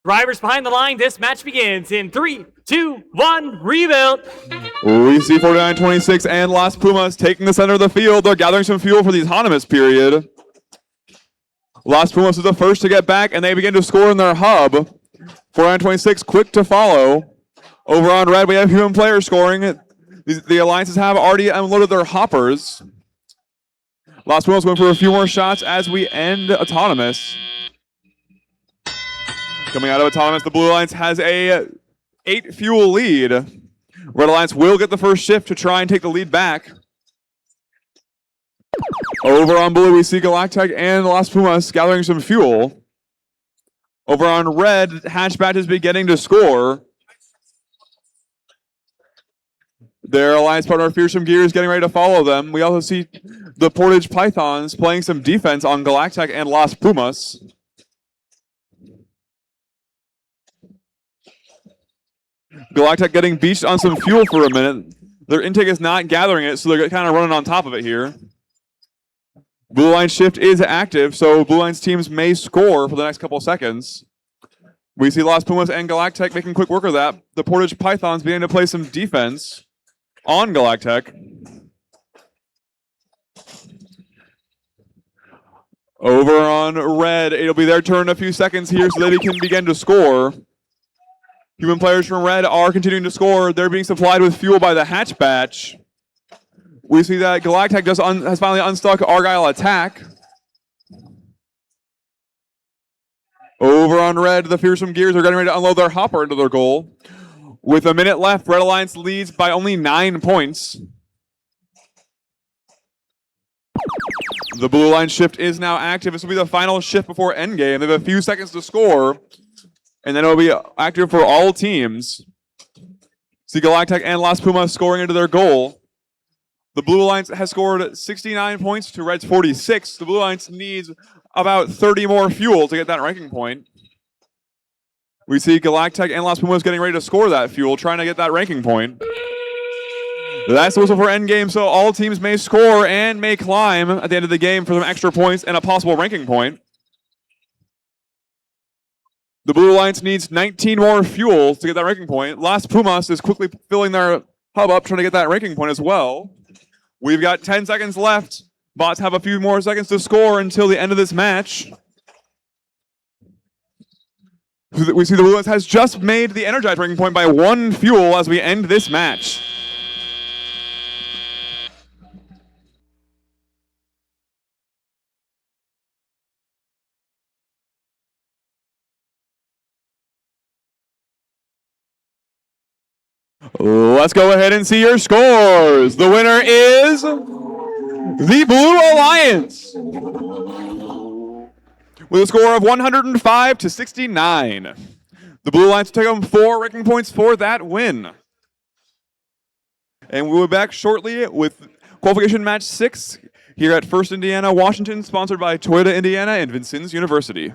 Drivers behind the line, this match begins in 3, 2, 1, rebuild. We see 4926 and Las Pumas taking the center of the field. They're gathering some fuel for the autonomous period. Las Pumas is the first to get back, and they begin to score in their hub. 4926 quick to follow. Over on red, we have human players scoring. The alliances have already unloaded their hoppers. Las Pumas going for a few more shots as we end autonomous. Coming out of autonomous, the Blue Alliance has a 8 fuel lead. Red Alliance will get the first shift to try and take the lead back. Over on blue, we see Galactech and Las Pumas gathering some fuel. Over on red, Hatchbat is beginning to score. Their alliance partner, Fearsome Gear, is getting ready to follow them. We also see the Portage Pythons playing some defense on Galactech and Las Pumas. Galactech getting beached on some fuel for a minute. Their intake is not gathering it, so they're kind of running on top of it here. Blue Line shift is active, so Blue Line's teams may score for the next couple seconds. We see Las Pumas and Galactech making quick work of that. The Portage Pythons beginning to play some defense on Galactech. Over on red, it'll be their turn in a few seconds here so that they can begin to score. Human players from red are continuing to score. They're being supplied with fuel by the Hatch Batch. We see that Galactech has finally unstuck Argyle Attack. Over on red, the Fearsome Gears are getting ready to unload their hopper into their goal. With a minute left, Red Alliance leads by only 9 points. The Blue Line shift is now active. This will be the final shift before endgame. They have a few seconds to score. And then it'll be active for all teams. See Galactech and Las Pumas scoring into their goal. The Blue Alliance has scored 69 points to Red's 46. The Blue Alliance needs about 30 more fuel to get that ranking point. We see Galactech and Las Pumas getting ready to score that fuel, trying to get that ranking point. That's the whistle for endgame, so all teams may score and may climb at the end of the game for some extra points and a possible ranking point. The Blue Alliance needs 19 more fuel to get that ranking point. Las Pumas is quickly filling their hub up, trying to get that ranking point as well. We've got 10 seconds left. Bots have a few more seconds to score until the end of this match. We see the Blue Alliance has just made the energized ranking point by 1 fuel as we end this match. Let's go ahead and see your scores. The winner is the Blue Alliance with a score of 105 to 69. The Blue Alliance take home 4 ranking points for that win. And we'll be back shortly with qualification match 6 here at First Indiana, Washington, sponsored by Toyota Indiana and Vincennes University.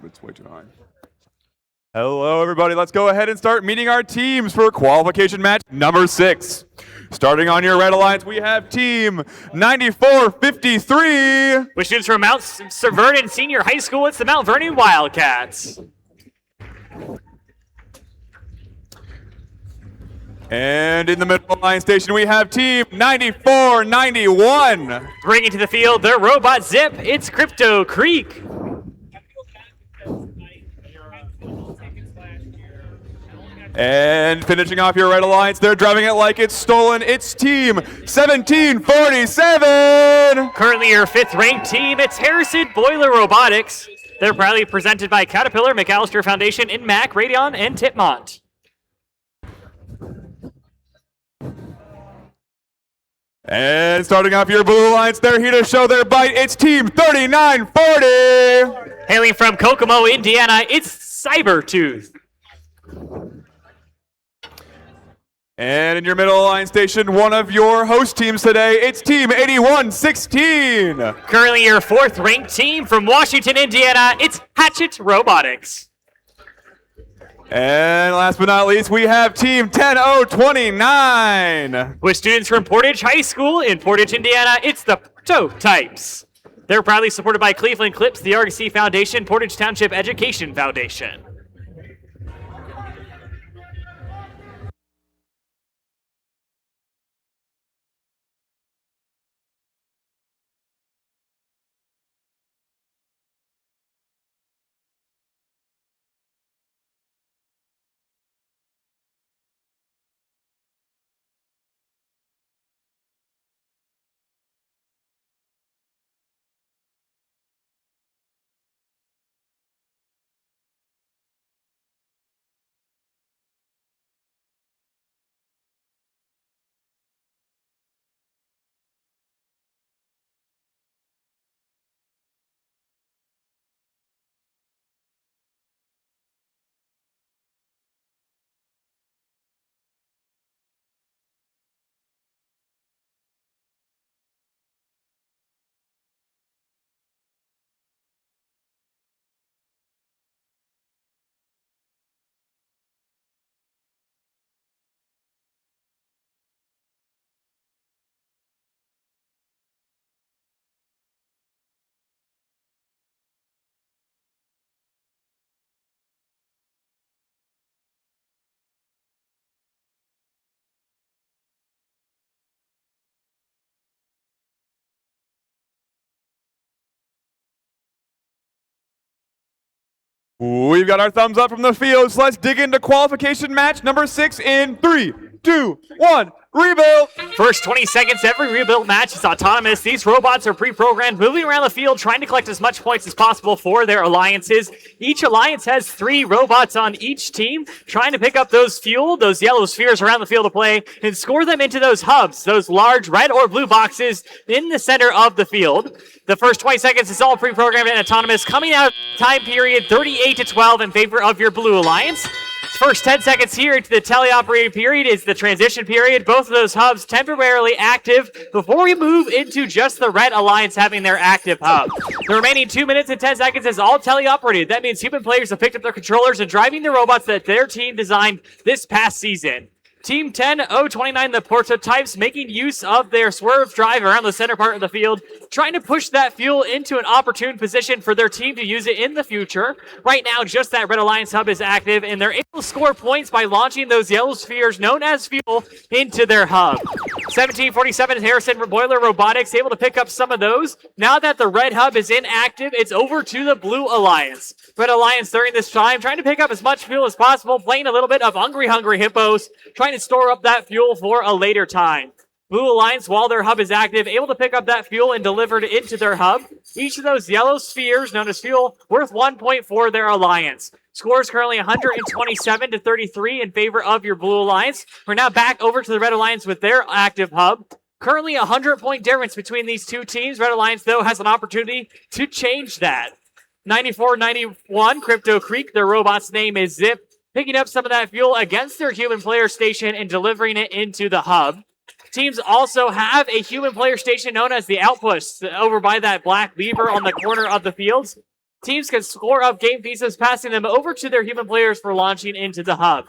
It's way too high. Hello, everybody. Let's go ahead and start meeting our teams for qualification match number 6. Starting on your red alliance, we have team 9453. With students from Mount Vernon Senior High School, it's the Mount Vernon Wildcats. And in the middle alliance station, we have team 9491. Bringing to the field their robot zip, it's Crypto Creek. And finishing off your red alliance, they're driving it like it's stolen. It's team 1747. Currently your 5th ranked team, it's Harrison Boiler Robotics. They're proudly presented by Caterpillar, McAllister Foundation, InMac, Radeon, and Tipmont. And starting off your blue alliance, they're here to show their bite. It's team 3940. Hailing from Kokomo, Indiana, it's Cybertooth. And in your middle alliance station, one of your host teams today, it's team 8116. Currently your 4th ranked team from Washington, Indiana, it's Hatchet Robotics. And last but not least, we have team 10029. With students from Portage High School in Portage, Indiana, it's the Prototypes. They're proudly supported by Cleveland Clips, the Argosy Foundation, Portage Township Education Foundation. We've got our thumbs up from the field, so let's dig into qualification match number 6 in 3, 2, 1, rebuild! First 20 seconds, every rebuild match is autonomous. These robots are pre-programmed, moving around the field, trying to collect as much points as possible for their alliances. Each alliance has 3 robots on each team, trying to pick up those fuel, those yellow spheres around the field of play, and score them into those hubs, those large red or blue boxes in the center of the field. The first 20 seconds is all pre-programmed and autonomous, coming out of time period 38-12 in favor of your blue alliance. First 10 seconds here into the teleoperated period is the transition period. Both of those hubs temporarily active before we move into just the red alliance having their active hub. The remaining 2 minutes and 10 seconds is all teleoperated. That means human players have picked up their controllers and driving the robots that their team designed this past season. Team 10029, the Prototypes, making use of their swerve drive around the center part of the field, trying to push that fuel into an opportune position for their team to use it in the future. Right now, just that Red Alliance hub is active, and they're able to score points by launching those yellow spheres known as fuel into their hub. 1747 Harrison Boiler Robotics able to pick up some of those. Now that the red hub is inactive, it's over to the Blue Alliance. Red Alliance during this time trying to pick up as much fuel as possible, playing a little bit of Hungry Hippos, trying to store up that fuel for a later time. Blue Alliance, while their hub is active, able to pick up that fuel and deliver it into their hub. Each of those yellow spheres, known as fuel, worth 1 point for their alliance. Scores currently 127-33 in favor of your Blue Alliance. We're now back over to the Red Alliance with their active hub. Currently a 100-point difference between these two teams. Red Alliance, though, has an opportunity to change that. 9491, Crypto Creek, their robot's name is Zip, picking up some of that fuel against their human player station and delivering it into the hub. Teams also have a human player station known as the Outpost over by that black lever on the corner of the fields. Teams can score up game pieces, passing them over to their human players for launching into the hub.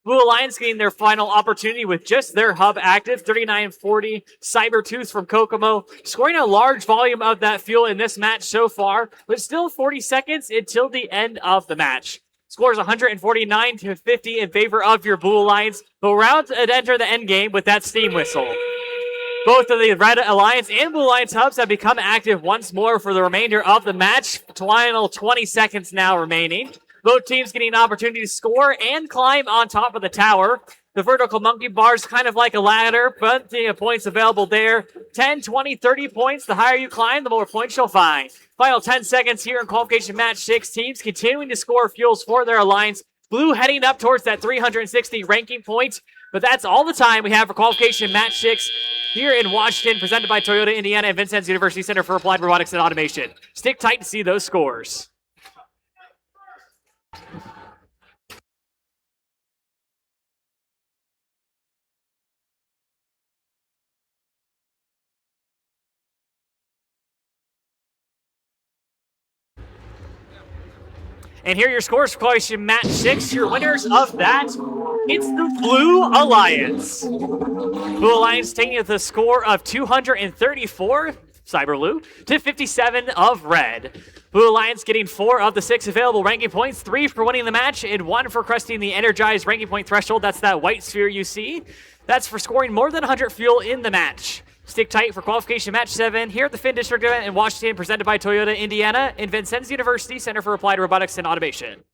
Blue Alliance getting their final opportunity with just their hub active, 3940 Cybertooth from Kokomo, scoring a large volume of that fuel in this match so far, but still 40 seconds until the end of the match. Scores 149 to 50 in favor of your Blue Alliance, but we're about to enter the end game with that steam whistle. Both of the Red Alliance and Blue Alliance hubs have become active once more for the remainder of the match. Final 20 seconds now remaining. Both teams getting an opportunity to score and climb on top of the tower. The vertical monkey bar is kind of like a ladder, plenty of points available there. 10, 20, 30 points. The higher you climb, the more points you'll find. Final 10 seconds here in qualification match 6. Teams continuing to score fuels for their alliance. Blue heading up towards that 360 ranking point. But that's all the time we have for qualification match 6 here in Washington, presented by Toyota Indiana and Vincennes University Center for Applied Robotics and Automation. Stick tight to see those scores. And here are your scores for qualification match 6. Your winners of that, it's the Blue Alliance. Blue Alliance taking the score of 234, Cyberblue, to 57 of Red. Blue Alliance getting 4 of the 6 available ranking points, 3 for winning the match, and 1 for cresting the energized ranking point threshold. That's that white sphere you see. That's for scoring more than 100 fuel in the match. Stick tight for qualification match 7 here at the FIN District event in Washington, presented by Toyota Indiana and Vincennes University Center for Applied Robotics and Automation.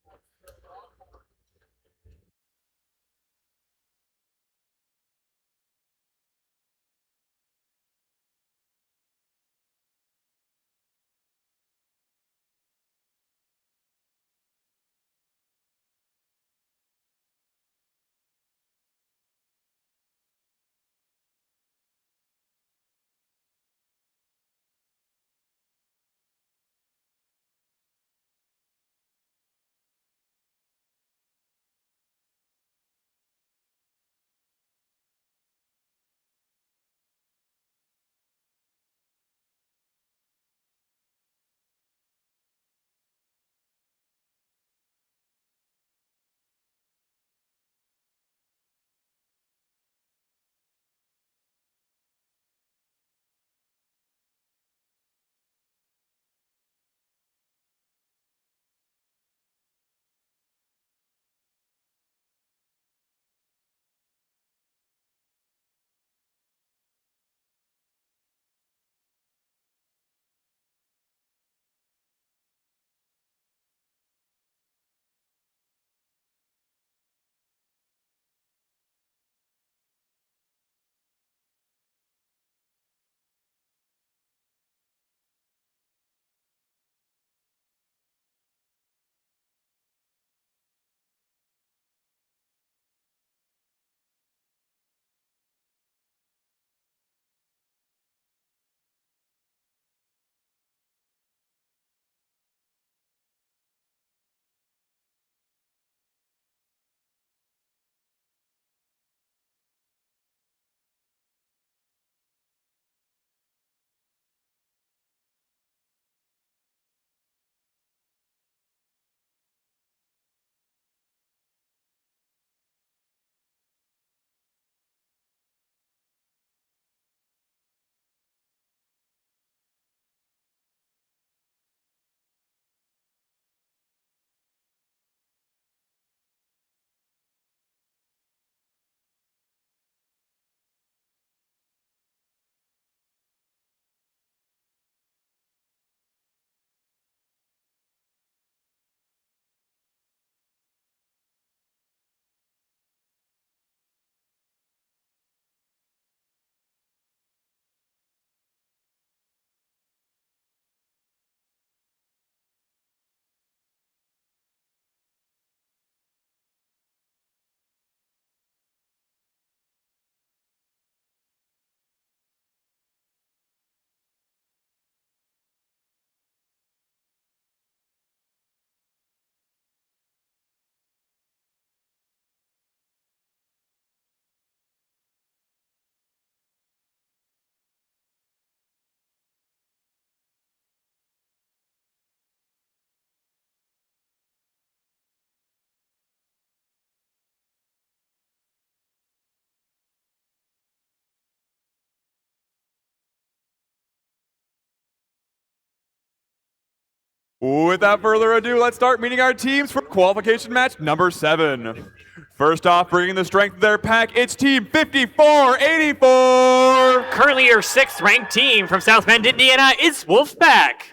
Without further ado, let's start meeting our teams for qualification match number 7. First off, bringing the strength of their pack, it's Team 5484. Currently your 6th ranked team from South Bend, Indiana is Wolfpack.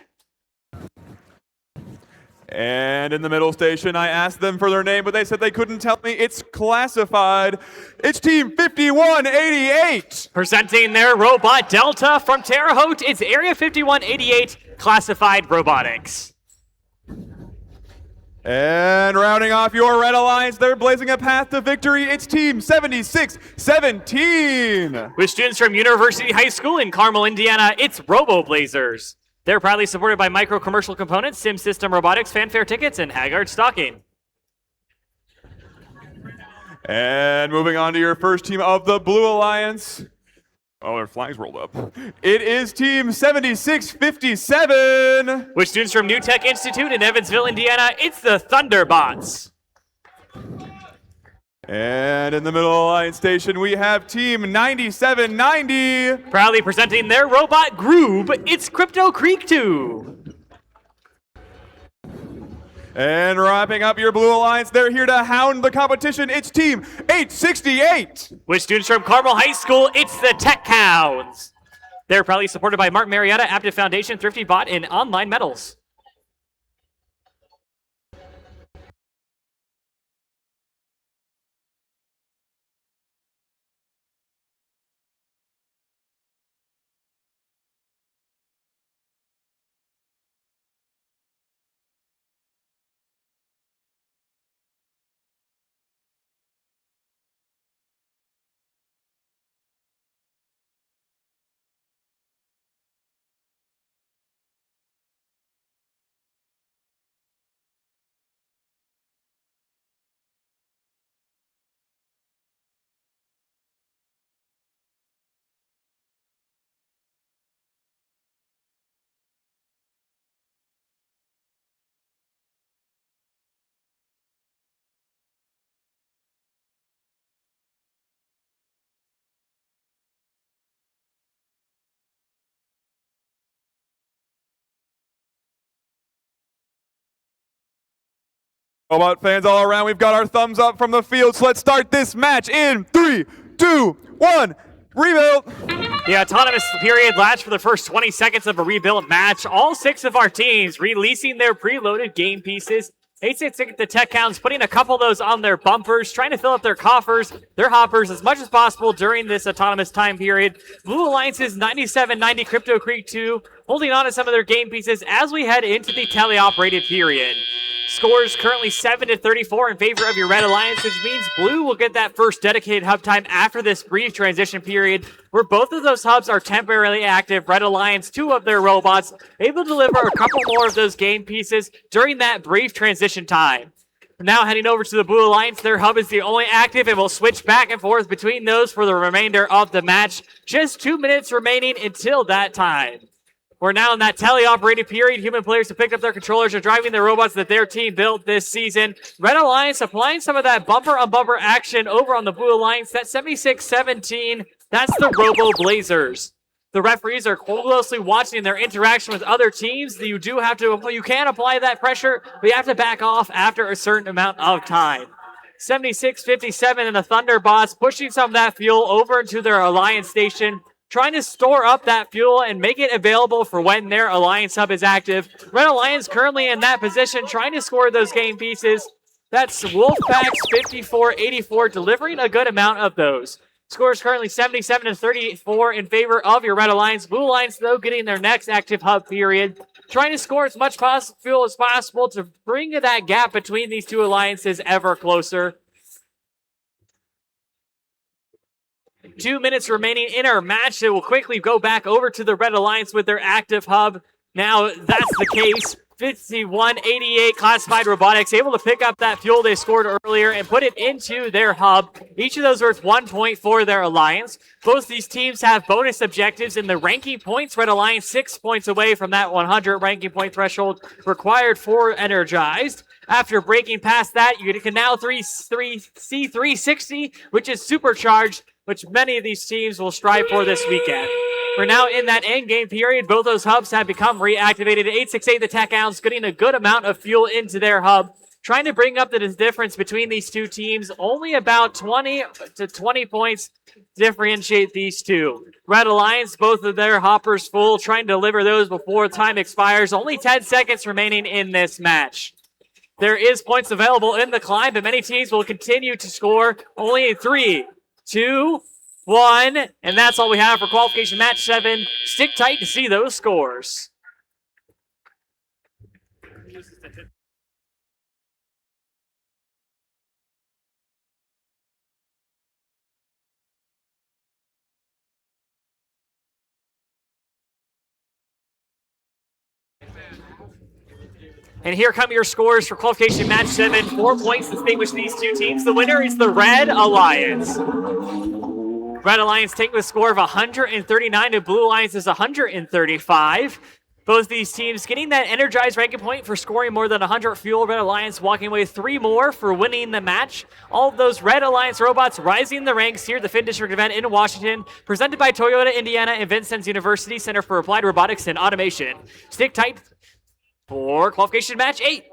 And in the middle station, I asked them for their name, but they said they couldn't tell me. It's classified. It's Team 5188. Presenting their robot Delta from Terre Haute, it's Area 5188 Classified Robotics. And rounding off your Red Alliance, they're blazing a path to victory. It's Team 7617. With students from University High School in Carmel, Indiana, it's Robo Blazers. They're proudly supported by Micro Commercial Components, Sim System Robotics, Fanfare Tickets, and Haggard Stocking. And moving on to your first team of the Blue Alliance. Oh, their flags rolled up. It is Team 7657. With students from New Tech Institute in Evansville, Indiana, it's the Thunderbots. And in the Middle Alliance station, we have Team 9790. Proudly presenting their robot Groob, it's Crypto Creek 2. And wrapping up your Blue Alliance, they're here to hound the competition. It's Team 868. With students from Carmel High School, it's the Tech Hounds. They're proudly supported by Martin Marietta, Aptive Foundation, Thrifty Bot, and Online Metals. Robot fans all around, we've got our thumbs up from the field, so let's start this match in 3, 2, 1, rebuild. The autonomous period lasts for the first 20 seconds of a rebuild match. All 6 of our teams releasing their preloaded game pieces. 866 the Tech Hounds putting a couple of those on their bumpers, trying to fill up their coffers, their hoppers as much as possible during this autonomous time period. Blue Alliance's 9790 Crypto Creek 2 holding on to some of their game pieces as we head into the teleoperated period. Scores currently 7-34 in favor of your Red Alliance, which means Blue will get that first dedicated hub time after this brief transition period, where both of those hubs are temporarily active. Red Alliance, 2 of their robots, able to deliver a couple more of those game pieces during that brief transition time. Now heading over to the Blue Alliance, their hub is the only active, and we'll switch back and forth between those for the remainder of the match. Just 2 minutes remaining until that time. We're now in that teleoperated period. Human players have picked up their controllers, are driving the robots that their team built this season. Red Alliance applying some of that bumper-on-bumper action over on the Blue Alliance. That's 76-17. That's the Robo Blazers. The referees are closely watching their interaction with other teams. You can apply that pressure, but you have to back off after a certain amount of time. 76-57 and the Thunderbots pushing some of that fuel over into their Alliance station, trying to store up that fuel and make it available for when their Alliance hub is active. Red Alliance currently in that position, trying to score those game pieces. That's Wolfpack's 54-84, delivering a good amount of those. Scores currently 77-34 in favor of your Red Alliance. Blue Alliance, though, getting their next active hub period, trying to score as much fuel as possible to bring that gap between these two alliances ever closer. 2 minutes remaining in our match. It will quickly go back over to the Red Alliance with their active hub. Now, that's the case. 51-88 Classified Robotics able to pick up that fuel they scored earlier and put it into their hub. Each of those worth 1 point for their alliance. Both these teams have bonus objectives in the ranking points. Red Alliance 6 points away from that 100 ranking point threshold required for Energized. After breaking past that, you can now see 360, which is supercharged, which many of these teams will strive for this weekend. We're now in that end game period. Both those hubs have become reactivated. 868, the Tech Hounds, getting a good amount of fuel into their hub, trying to bring up the difference between these two teams. Only about 20 to 20 points differentiate these two. Red Alliance, both of their hoppers full, trying to deliver those before time expires. Only 10 seconds remaining in this match. There is points available in the climb, but many teams will continue to score. Only in 3, 2, 1, and that's all we have for qualification match 7. Stick tight to see those scores. And here come your scores for qualification match 7. 4 points distinguish these two teams. The winner is the Red Alliance. Red Alliance taking the score of 139 to Blue Alliance is 135. Both these teams getting that energized ranking point for scoring more than 100 fuel. Red Alliance walking away 3 more for winning the match. All of those Red Alliance robots rising the ranks here at the FIN District event in Washington, presented by Toyota Indiana and Vincennes University Center for Applied Robotics and Automation. Stick tight for qualification match 8.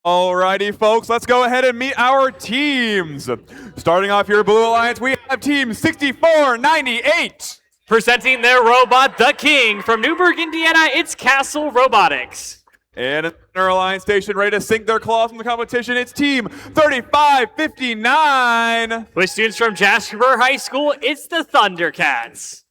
Alrighty, folks, let's go ahead and meet our teams. Starting off here, Blue Alliance, we have Team 6498. Presenting their robot, the King, from Newburgh, Indiana, it's Castle Robotics. And in our Alliance station, ready to sink their claws in the competition, it's Team 3559. With students from Jasper High School, it's the Thundercats.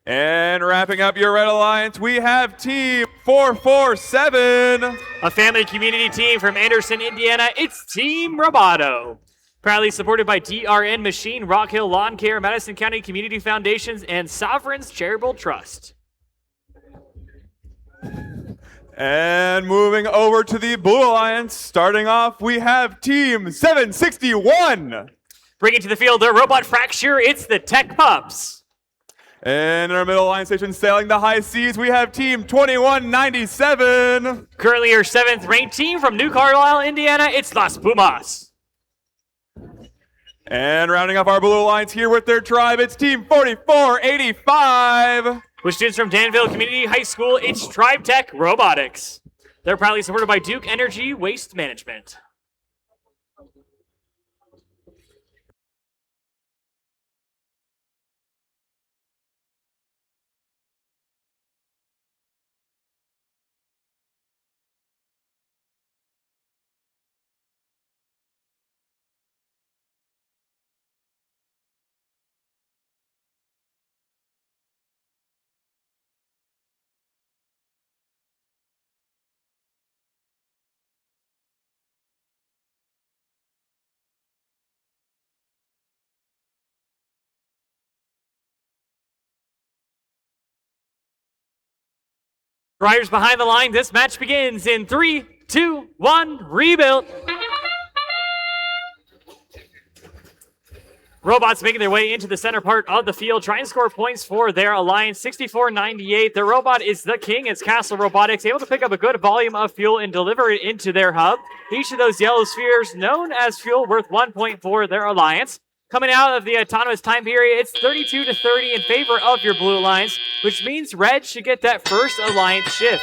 And wrapping up your Red Alliance, we have Team 447. A family community team from Anderson, Indiana, it's Team Roboto. Proudly supported by DRN Machine, Rock Hill Lawn Care, Madison County Community Foundations, and Sovereign's Charitable Trust. And moving over to the Blue Alliance, starting off, we have Team 761. Bringing to the field their robot fracture, it's the Tech Pups. And in our middle line station, sailing the high seas, we have Team 2197. Currently your 7th ranked team from New Carlisle, Indiana, it's Las Pumas. And rounding up our Blue Alliance here with their tribe, it's Team 4485. With students from Danville Community High School, it's Tribe Tech Robotics. They're proudly supported by Duke Energy Waste Management. Riders behind the line, this match begins in 3, 2, 1, rebuild. Robots making their way into the center part of the field, trying to score points for their alliance. 6498. The robot is the King. It's Castle Robotics, able to pick up a good volume of fuel and deliver it into their hub. Each of those yellow spheres known as fuel, worth 1 point for their alliance. Coming out of the autonomous time period, it's 32 to 30 in favor of your Blue Alliance, which means Red should get that first alliance shift.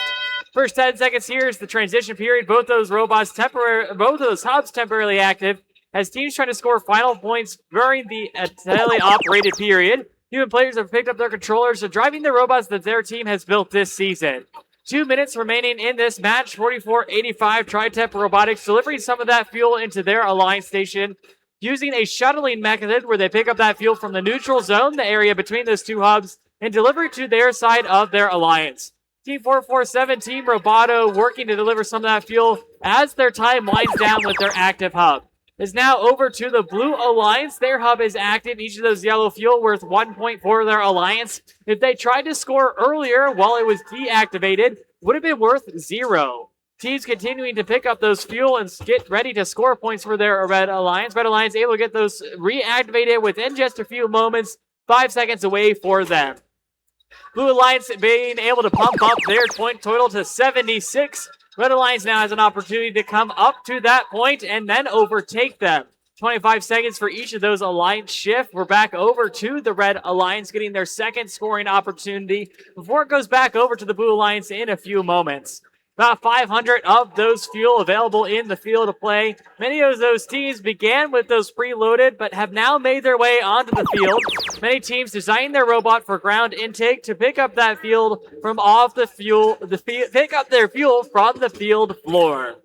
First 10 seconds here is the transition period. Both those hubs temporarily active as teams trying to score final points during the tele-operated period. Human players have picked up their controllers, so driving the robots that their team has built this season. 2 minutes remaining in this match. 4485 Tri-Tech Robotics delivering some of that fuel into their alliance station, using a shuttling method where they pick up that fuel from the neutral zone, the area between those two hubs, and deliver it to their side of their alliance. Team 447, Team Roboto, working to deliver some of that fuel as their time winds down with their active hub. Is now over to the Blue Alliance. Their hub is active. Each of those yellow fuel worth 1 point for their alliance. If they tried to score earlier while it was deactivated, would have been worth 0. Teams continuing to pick up those fuel and get ready to score points for their Red Alliance. Red Alliance able to get those reactivated within just a few moments, 5 seconds away for them. Blue Alliance being able to pump up their point total to 76. Red Alliance now has an opportunity to come up to that point and then overtake them. 25 seconds for each of those alliance shift. We're back over to the Red Alliance getting their second scoring opportunity before it goes back over to the Blue Alliance in a few moments. About 500 of those fuel available in the field of play. Many of those teams began with those preloaded, but have now made their way onto the field. Many teams designed their robot for ground intake to pick up that fuel from off the fuel, pick up their fuel from the field floor.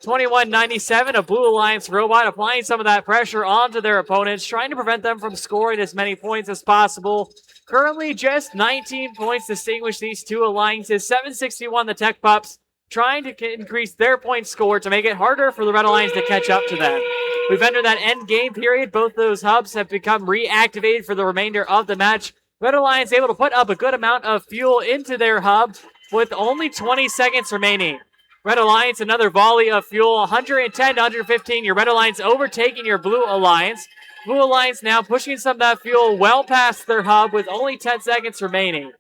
2197, a Blue Alliance robot applying some of that pressure onto their opponents, trying to prevent them from scoring as many points as possible. Currently, just 19 points distinguish these two alliances. 761, the Tech Pups, trying to increase their point score to make it harder for the Red Alliance to catch up to them. We've entered that end game period. Both those hubs have become reactivated for the remainder of the match. Red Alliance able to put up a good amount of fuel into their hub with only 20 seconds remaining. Red Alliance, another volley of fuel, 110 to 115. Your Red Alliance overtaking your Blue Alliance. Blue Alliance now pushing some of that fuel well past their hub with only 10 seconds remaining.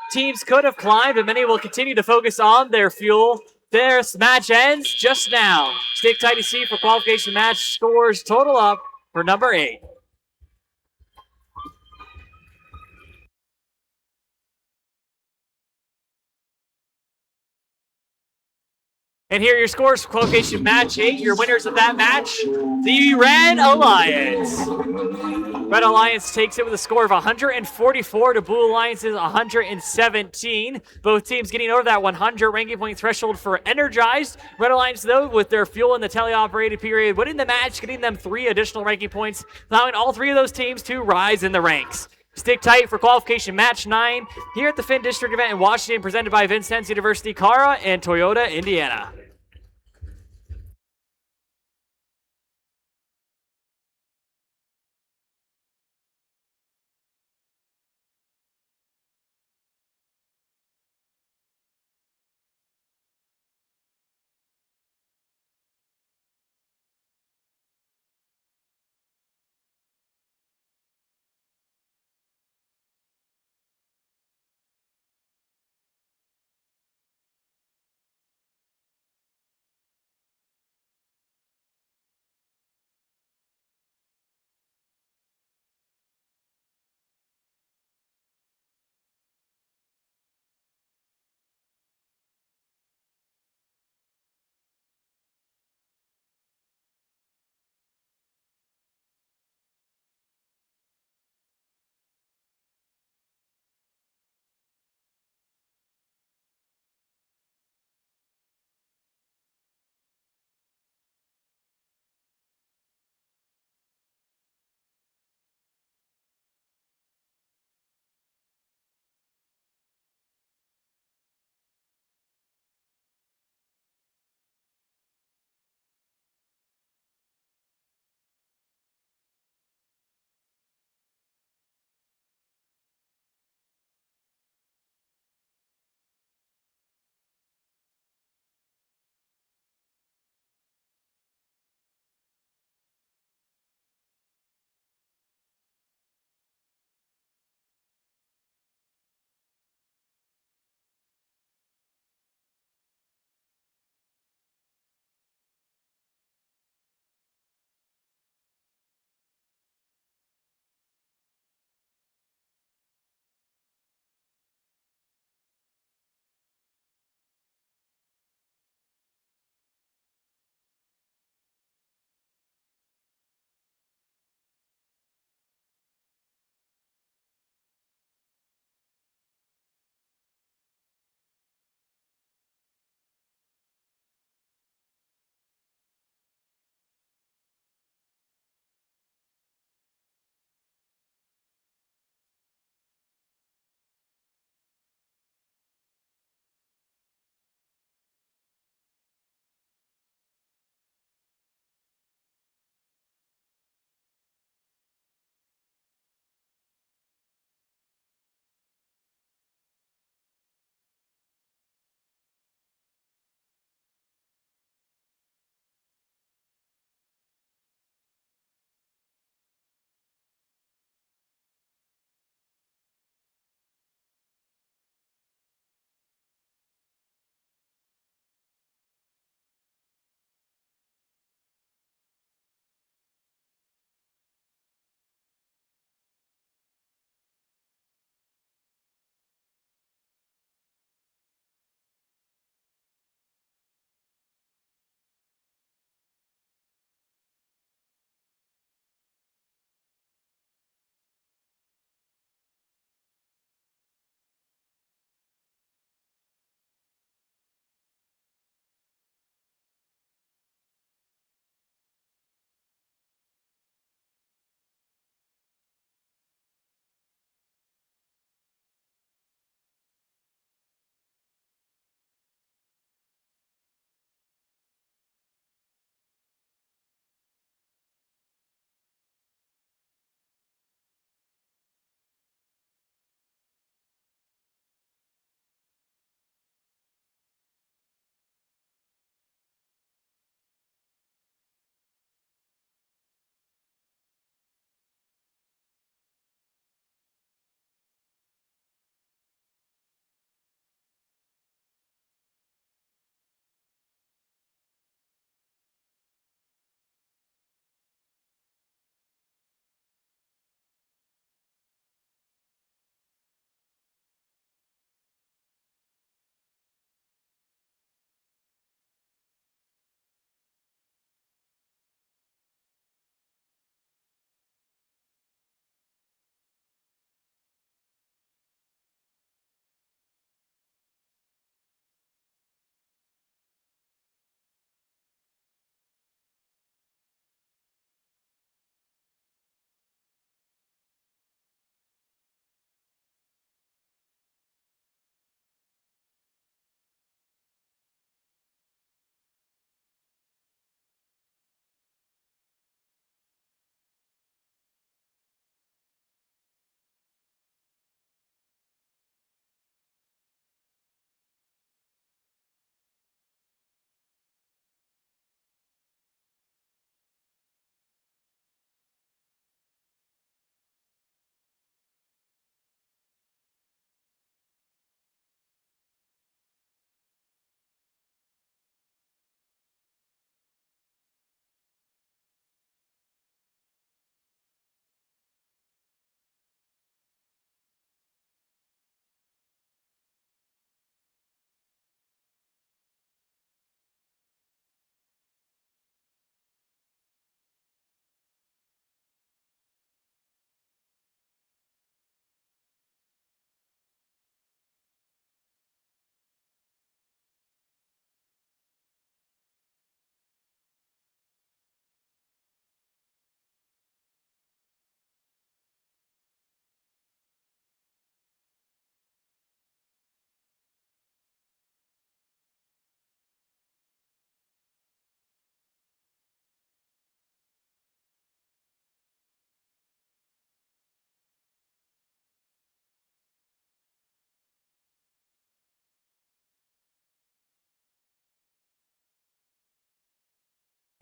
Teams could have climbed, but many will continue to focus on their fuel. This match ends just now. Stick tight to see for qualification match scores total up for number 8. And here are your scores for qualification match 8. Your winners of that match, the Red Alliance. Red Alliance takes it with a score of 144 to Blue Alliance's 117. Both teams getting over that 100 ranking point threshold for Energized. Red Alliance, though, with their fuel in the teleoperated period, winning the match, getting them 3 additional ranking points, allowing all 3 of those teams to rise in the ranks. Stick tight for qualification match 9 here at the FIN District event in Washington, presented by Vincennes University, Cara, and Toyota, Indiana.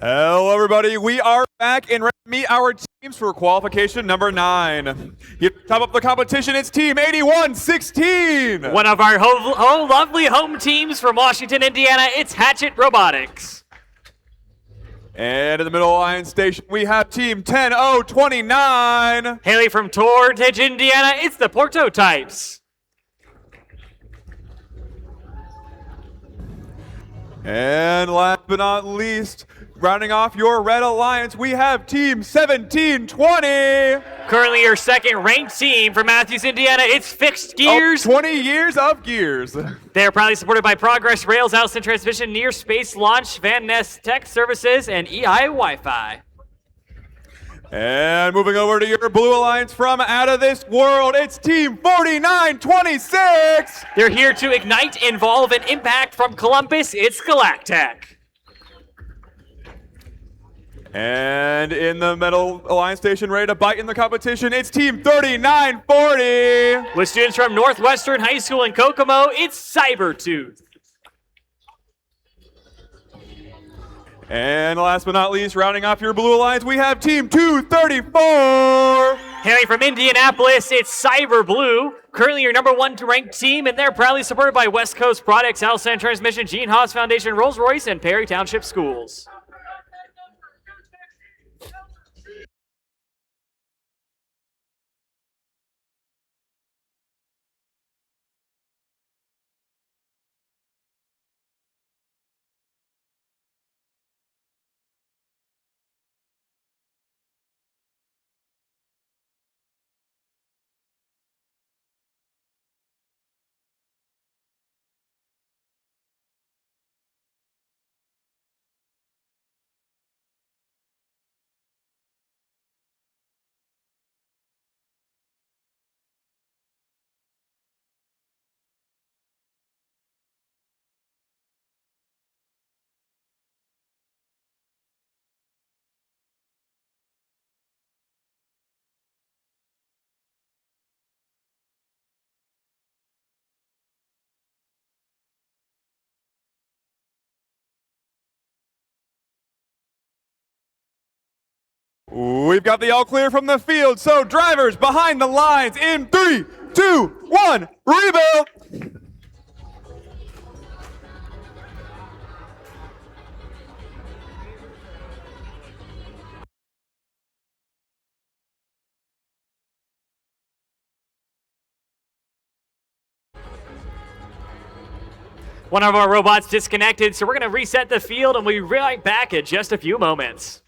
Hello, everybody. We are back and ready to meet our teams for qualification number 9. Here to top up the competition, it's Team 8116. One of our lovely home teams from Washington, Indiana, it's Hatchet Robotics. And in the middle line station, we have Team 10029. Hailing from Torridge, Indiana, it's the Prototypes. And last but not least, rounding off your red alliance, we have Team 1720. Currently your second ranked team from Matthews, Indiana, it's Fixed Gears. 20 years of gears. They are proudly supported by Progress Rails, Allison Transmission, Near Space Launch, Van Ness Tech Services, and EI Wi-Fi. And moving over to your blue alliance from out of this world, it's Team 4926. They're here to ignite, involve, and impact from Columbus, it's Galactech. And in the middle alliance station, ready to bite in the competition, it's Team 3940. With students from Northwestern High School in Kokomo, it's Cybertooth. And last but not least, rounding off your blue alliance, we have Team 234. Hailing from Indianapolis, it's Cyber Blue. Currently your number 1 ranked team, and they're proudly supported by West Coast Products, Allison Transmission, Gene Haas Foundation, Rolls-Royce, and Perry Township Schools. We've got the all clear from the field, so drivers behind the lines in 3, 2, 1, rebuild! One of our robots disconnected, so we're going to reset the field, and we'll be right back in just a few moments.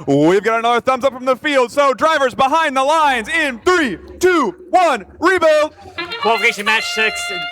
We've got another thumbs up from the field, so drivers behind the lines in 3, 2, 1, rebuild! Qualification match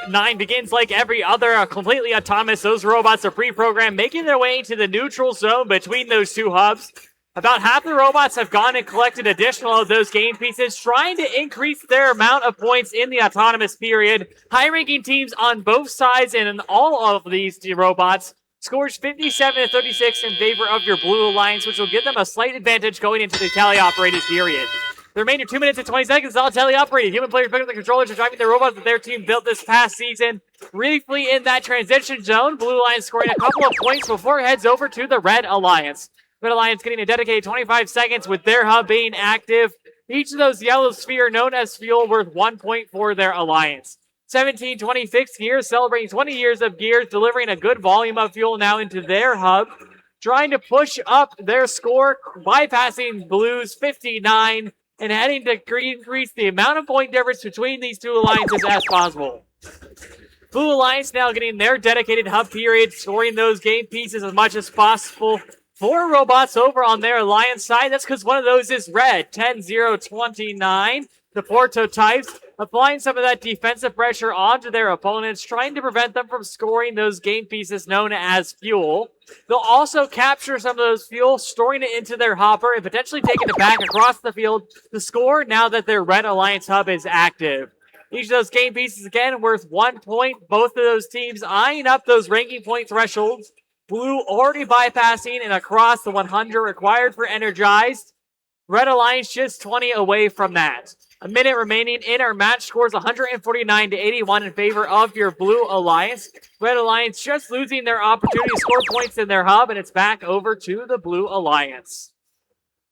9 begins like every other, completely autonomous. Those robots are pre-programmed, making their way into the neutral zone between those two hubs. About half the robots have gone and collected additional of those game pieces, trying to increase their amount of points in the autonomous period. High-ranking teams on both sides and in all of these robots scores 57-36 in favor of your Blue Alliance, which will give them a slight advantage going into the tele-operated period. The remainder 2 minutes and 20 seconds is all tele-operated. Human players pick up the controllers and driving the robots that their team built this past season. Briefly in that transition zone, Blue Alliance scoring a couple of points before it heads over to the Red Alliance. Red Alliance getting a dedicated 25 seconds with their hub being active. Each of those yellow sphere known as fuel worth 1 point for their alliance. 1726 Gears celebrating 20 years of Gears, delivering a good volume of fuel now into their hub. Trying to push up their score, bypassing Blue's 59 and heading to increase the amount of point difference between these two alliances as possible. Blue Alliance now getting their dedicated hub period, scoring those game pieces as much as possible. 4 robots over on their alliance side. That's because one of those is red. 10-0-29. The prototypes applying some of that defensive pressure onto their opponents, trying to prevent them from scoring those game pieces known as fuel. They'll also capture some of those fuel, storing it into their hopper, and potentially taking it back across the field to score now that their Red Alliance hub is active. Each of those game pieces, again, worth 1 point. Both of those teams eyeing up those ranking point thresholds. Blue already bypassing and across the 100 required for Energized. Red Alliance just 20 away from that. A minute remaining in our match, scores 149-81 in favor of your Blue Alliance. Red Alliance just losing their opportunity to score points in their hub, and it's back over to the Blue Alliance.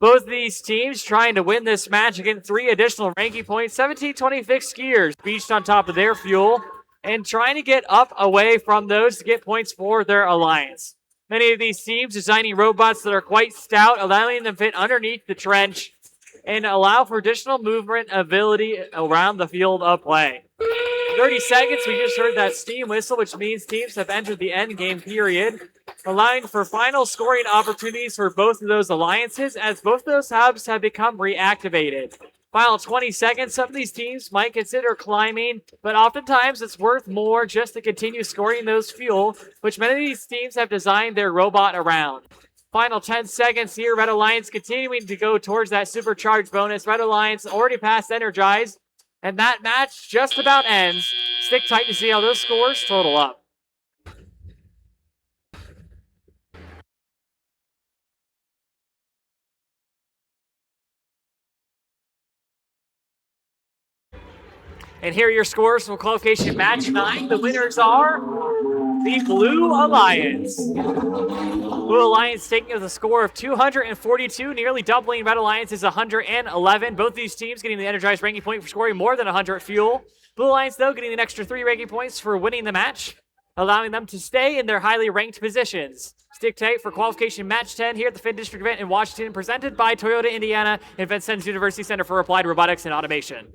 Both of these teams trying to win this match against 3 additional ranking points. 17-26 Skiers beached on top of their fuel and trying to get up away from those to get points for their alliance. Many of these teams designing robots that are quite stout, allowing them to fit underneath the trench and allow for additional movement ability around the field of play. 30 seconds, we just heard that steam whistle, which means teams have entered the end game period, allowing for final scoring opportunities for both of those alliances as both of those hubs have become reactivated. Final 20 seconds, some of these teams might consider climbing, but oftentimes it's worth more just to continue scoring those fuel, which many of these teams have designed their robot around. Final 10 seconds here, Red Alliance continuing to go towards that supercharged bonus. Red Alliance already past Energized, and that match just about ends. Stick tight to see how those scores total up. And here are your scores from qualification match 9. The winners are the Blue Alliance. Blue Alliance taking with a score of 242, nearly doubling Red Alliance's 111. Both these teams getting the Energized ranking point for scoring more than 100 fuel. Blue Alliance, though, getting an extra 3 ranking points for winning the match, allowing them to stay in their highly ranked positions. Stick tight for qualification match 10 here at the FIN District event in Washington, presented by Toyota Indiana and Vincennes University Center for Applied Robotics and Automation.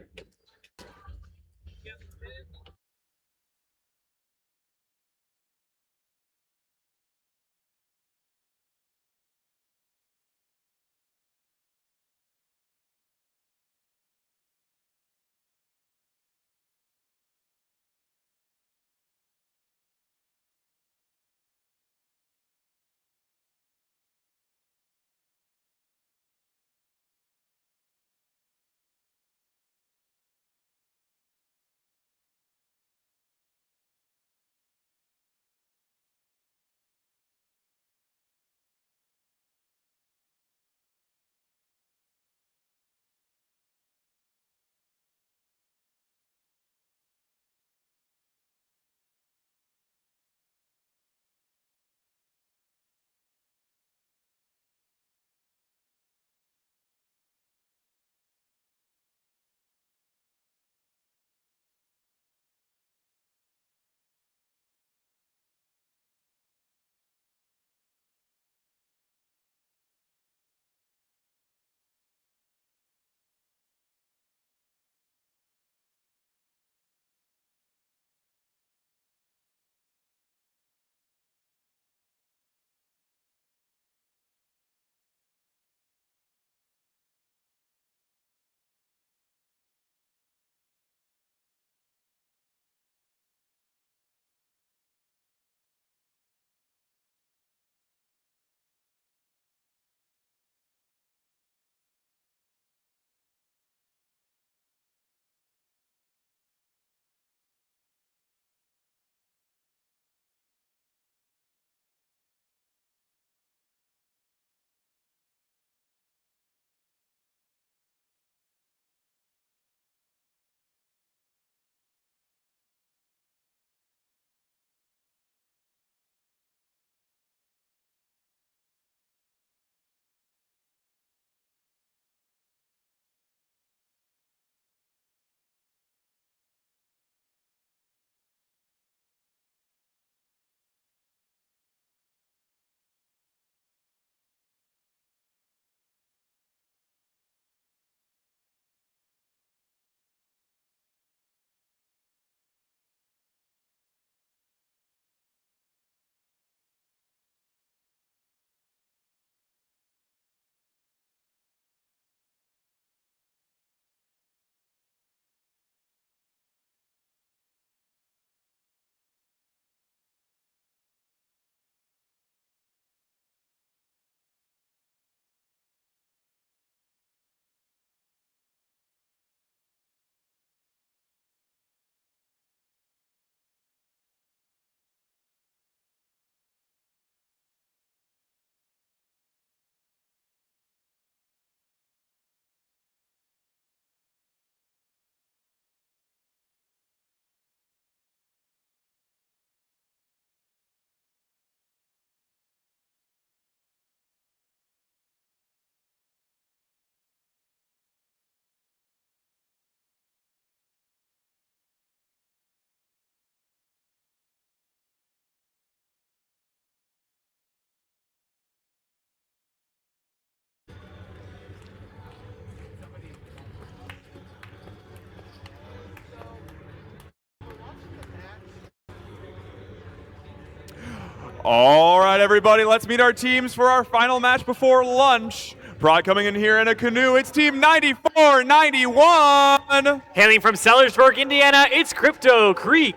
All right, everybody, let's meet our teams for our final match before lunch. Probably coming in here in a canoe, it's Team 9491. Hailing from Sellersburg, Indiana, it's Crypto Creek.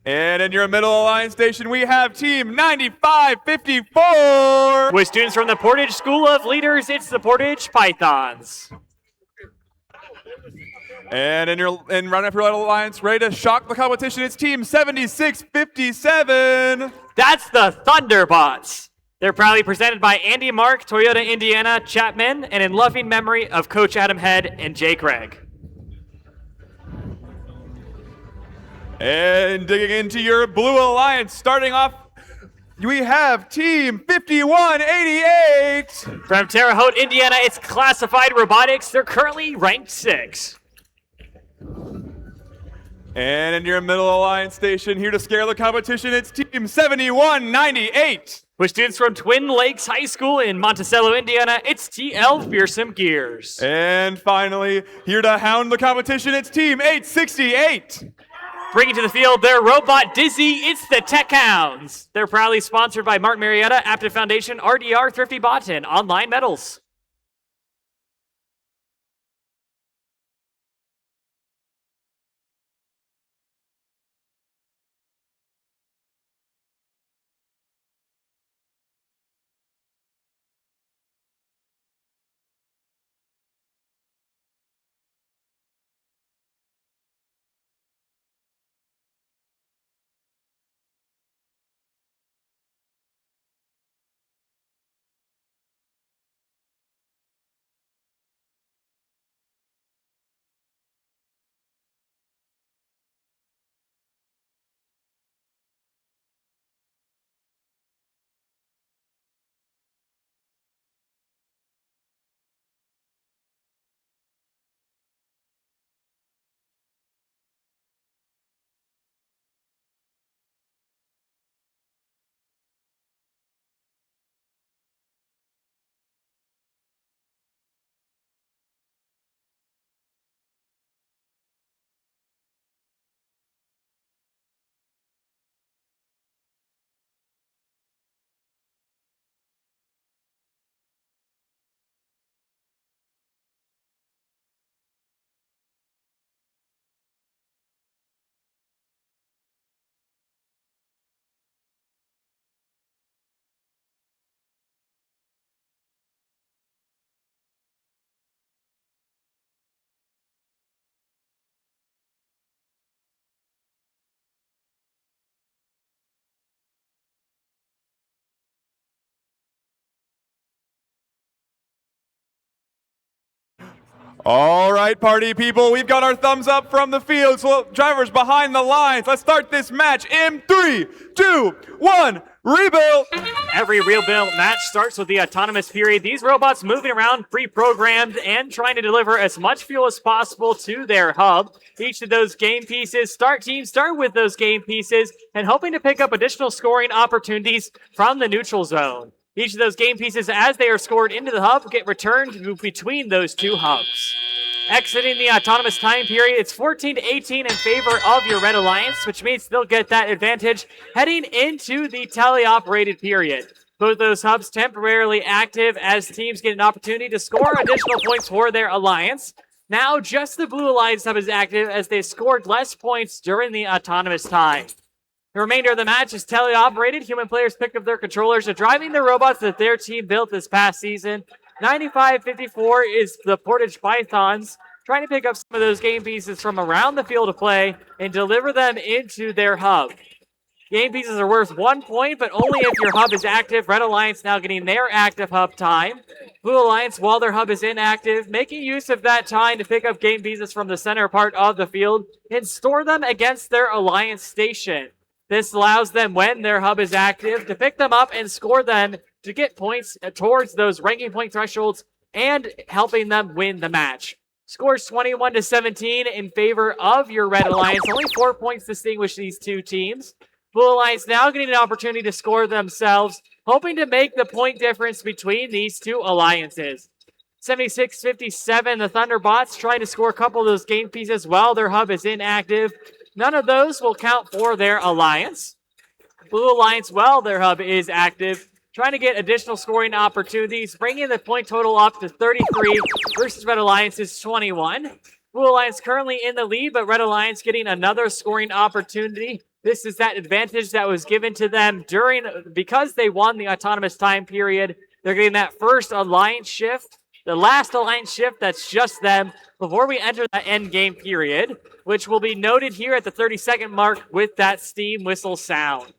And in your middle alliance station, we have Team 9554. With students from the Portage School of Leaders, it's the Portage Pythons. And in round up your alliance, ready to shock the competition, it's Team 7657. That's the Thunderbots. They're proudly presented by Andy Mark, Toyota Indiana, Chapman, and in loving memory of Coach Adam Head and Jay Craig. And digging into your blue alliance, starting off, we have Team 5188. From Terre Haute, Indiana, it's Classified Robotics. They're currently ranked 6. And in your middle alliance station, here to scare the competition, it's Team 7198. With students from Twin Lakes High School in Monticello, Indiana, it's TL Fearsome Gears. And finally, here to hound the competition, it's Team 868. Bringing to the field their robot Dizzy, it's the Tech Hounds. They're proudly sponsored by Martin Marietta, Aptiv Foundation, RDR, Thrifty Bot, and Online Metals. All right, party people, we've got our thumbs up from the field, so drivers behind the lines, let's start this match in 3, 2, 1, rebuild! Every rebuild match starts with the autonomous period. These robots moving around, pre-programmed, and trying to deliver as much fuel as possible to their hub. Each of those game pieces, teams start with those game pieces and hoping to pick up additional scoring opportunities from the neutral zone. Each of those game pieces, as they are scored into the hub, get returned between those two hubs. Exiting the autonomous time period, it's 14-18 in favor of your Red Alliance, which means they'll get that advantage heading into the teleoperated period. Both those hubs temporarily active as teams get an opportunity to score additional points for their alliance. Now just the Blue Alliance hub is active as they scored less points during the autonomous time. The remainder of the match is teleoperated. Human players pick up their controllers, driving the robots that their team built this past season. 95-54 is the Portage Pythons, trying to pick up some of those game pieces from around the field of play and deliver them into their hub. Game pieces are worth 1 point, but only if your hub is active. Red Alliance now getting their active hub time. Blue Alliance, while their hub is inactive, making use of that time to pick up game pieces from the center part of the field and store them against their Alliance station. This allows them, when their hub is active, to pick them up and score them to get points towards those ranking point thresholds and helping them win the match. Scores 21-17 in favor of your Red Alliance. Only 4 points distinguish these two teams. Blue Alliance now getting an opportunity to score themselves, hoping to make the point difference between these two alliances. 76-57, the Thunderbots trying to score a couple of those game pieces while their hub is inactive. None of those will count for their alliance. Blue Alliance, well, their hub is active, trying to get additional scoring opportunities, bringing the point total up to 33 versus Red Alliance's 21. Blue Alliance currently in the lead, but Red Alliance getting another scoring opportunity. This is that advantage that was given to them because they won the autonomous time period. They're getting that first alliance shift, the last alliance shift that's just them before we enter the end game period, which will be noted here at the 30-second mark with that steam whistle sound.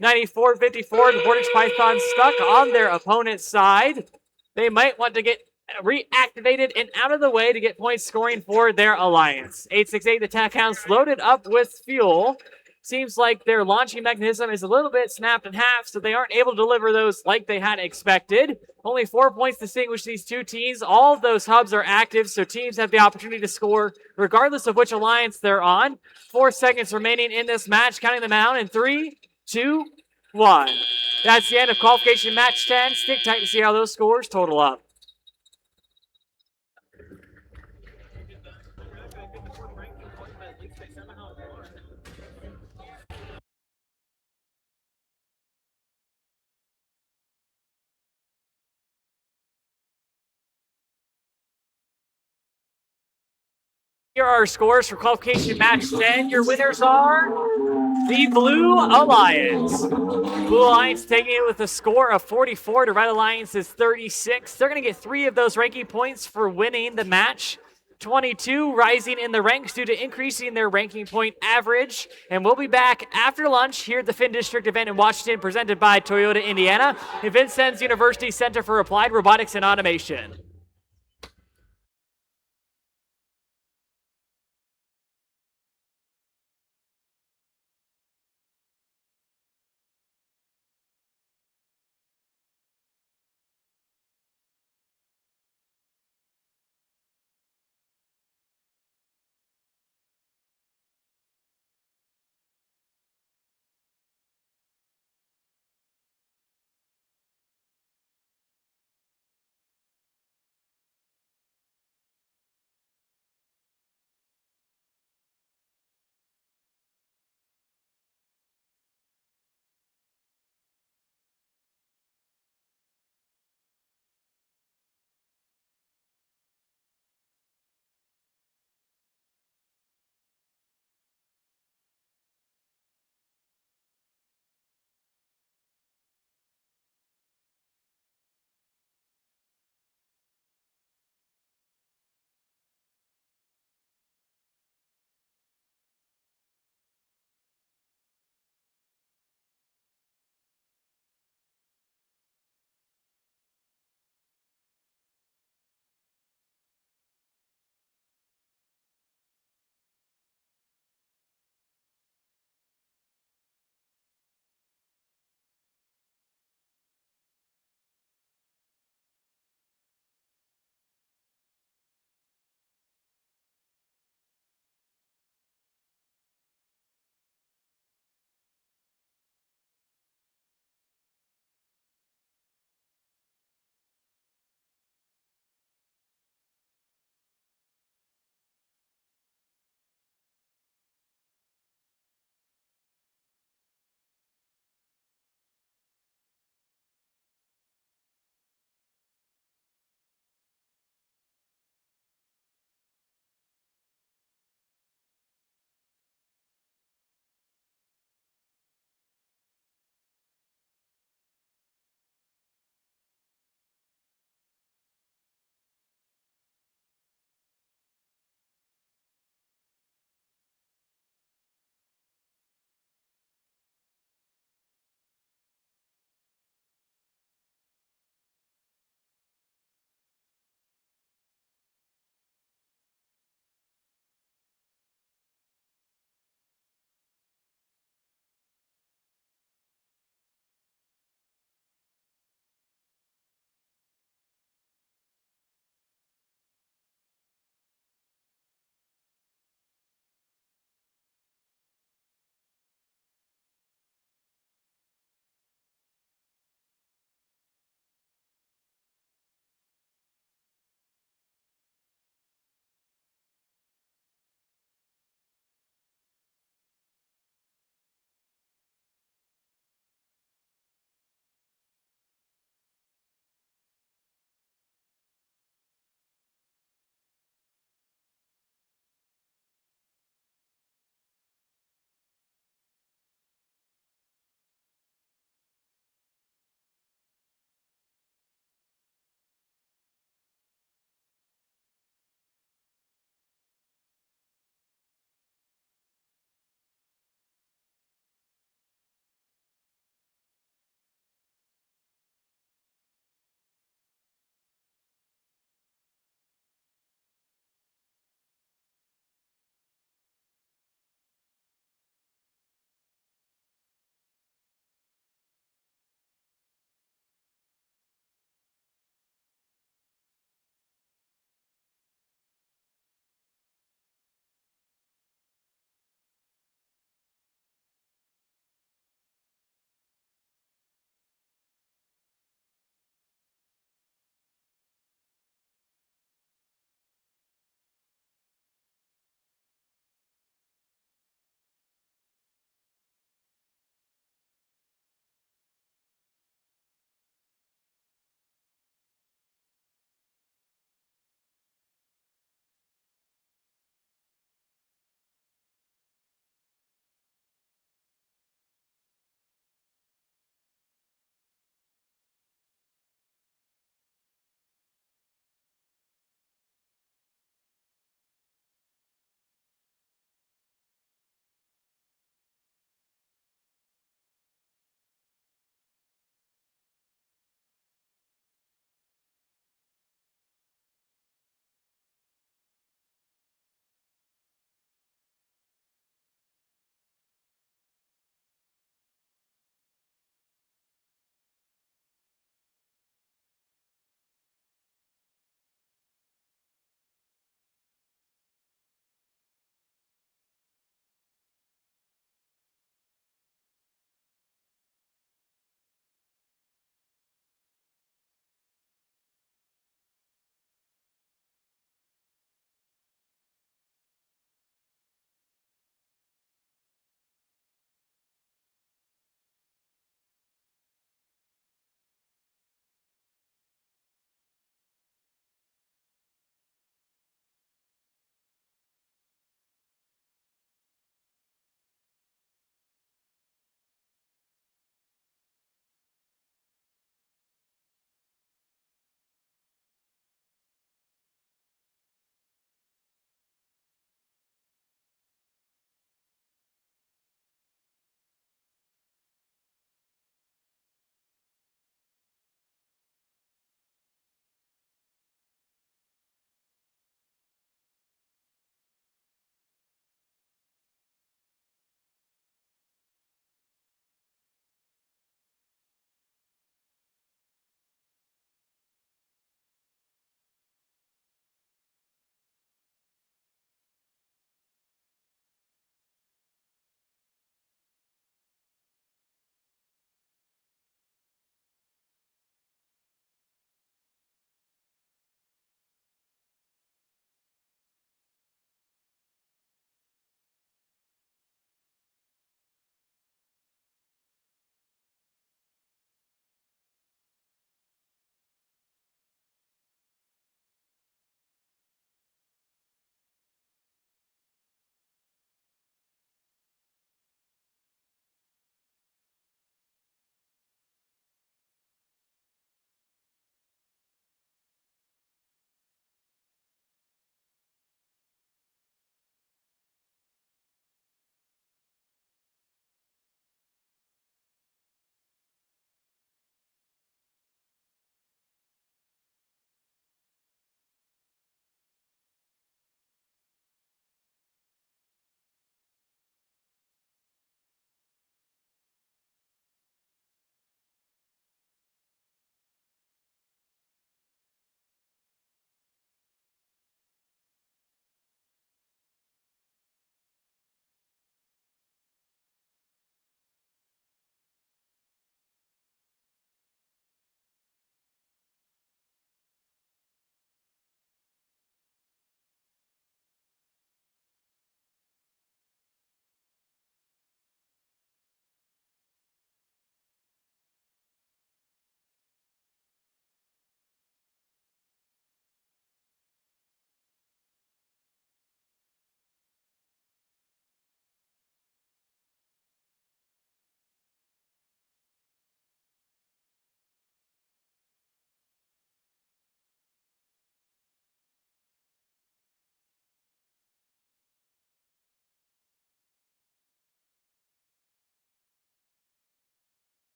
94-54, the Vortex Python stuck on their opponent's side. They might want to get reactivated and out of the way to get points scoring for their alliance. 868, the attack hounds loaded up with fuel. Seems like their launching mechanism is a little bit snapped in half, so they aren't able to deliver those like they had expected. Only 4 points distinguish these two teams. All of those hubs are active, so teams have the opportunity to score regardless of which alliance they're on. 4 seconds remaining in this match, counting them out in 3, 2, 1. That's the end of qualification match 10. Stick tight to see how those scores total up. Here are our scores for qualification match 10. Your winners are the Blue Alliance. Blue Alliance taking it with a score of 44 to Red Alliance's 36. They're going to get 3 of those ranking points for winning the match. 22 rising in the ranks due to increasing their ranking point average. And we'll be back after lunch here at the FIN District event in Washington presented by Toyota Indiana and Vincennes University Center for Applied Robotics and Automation.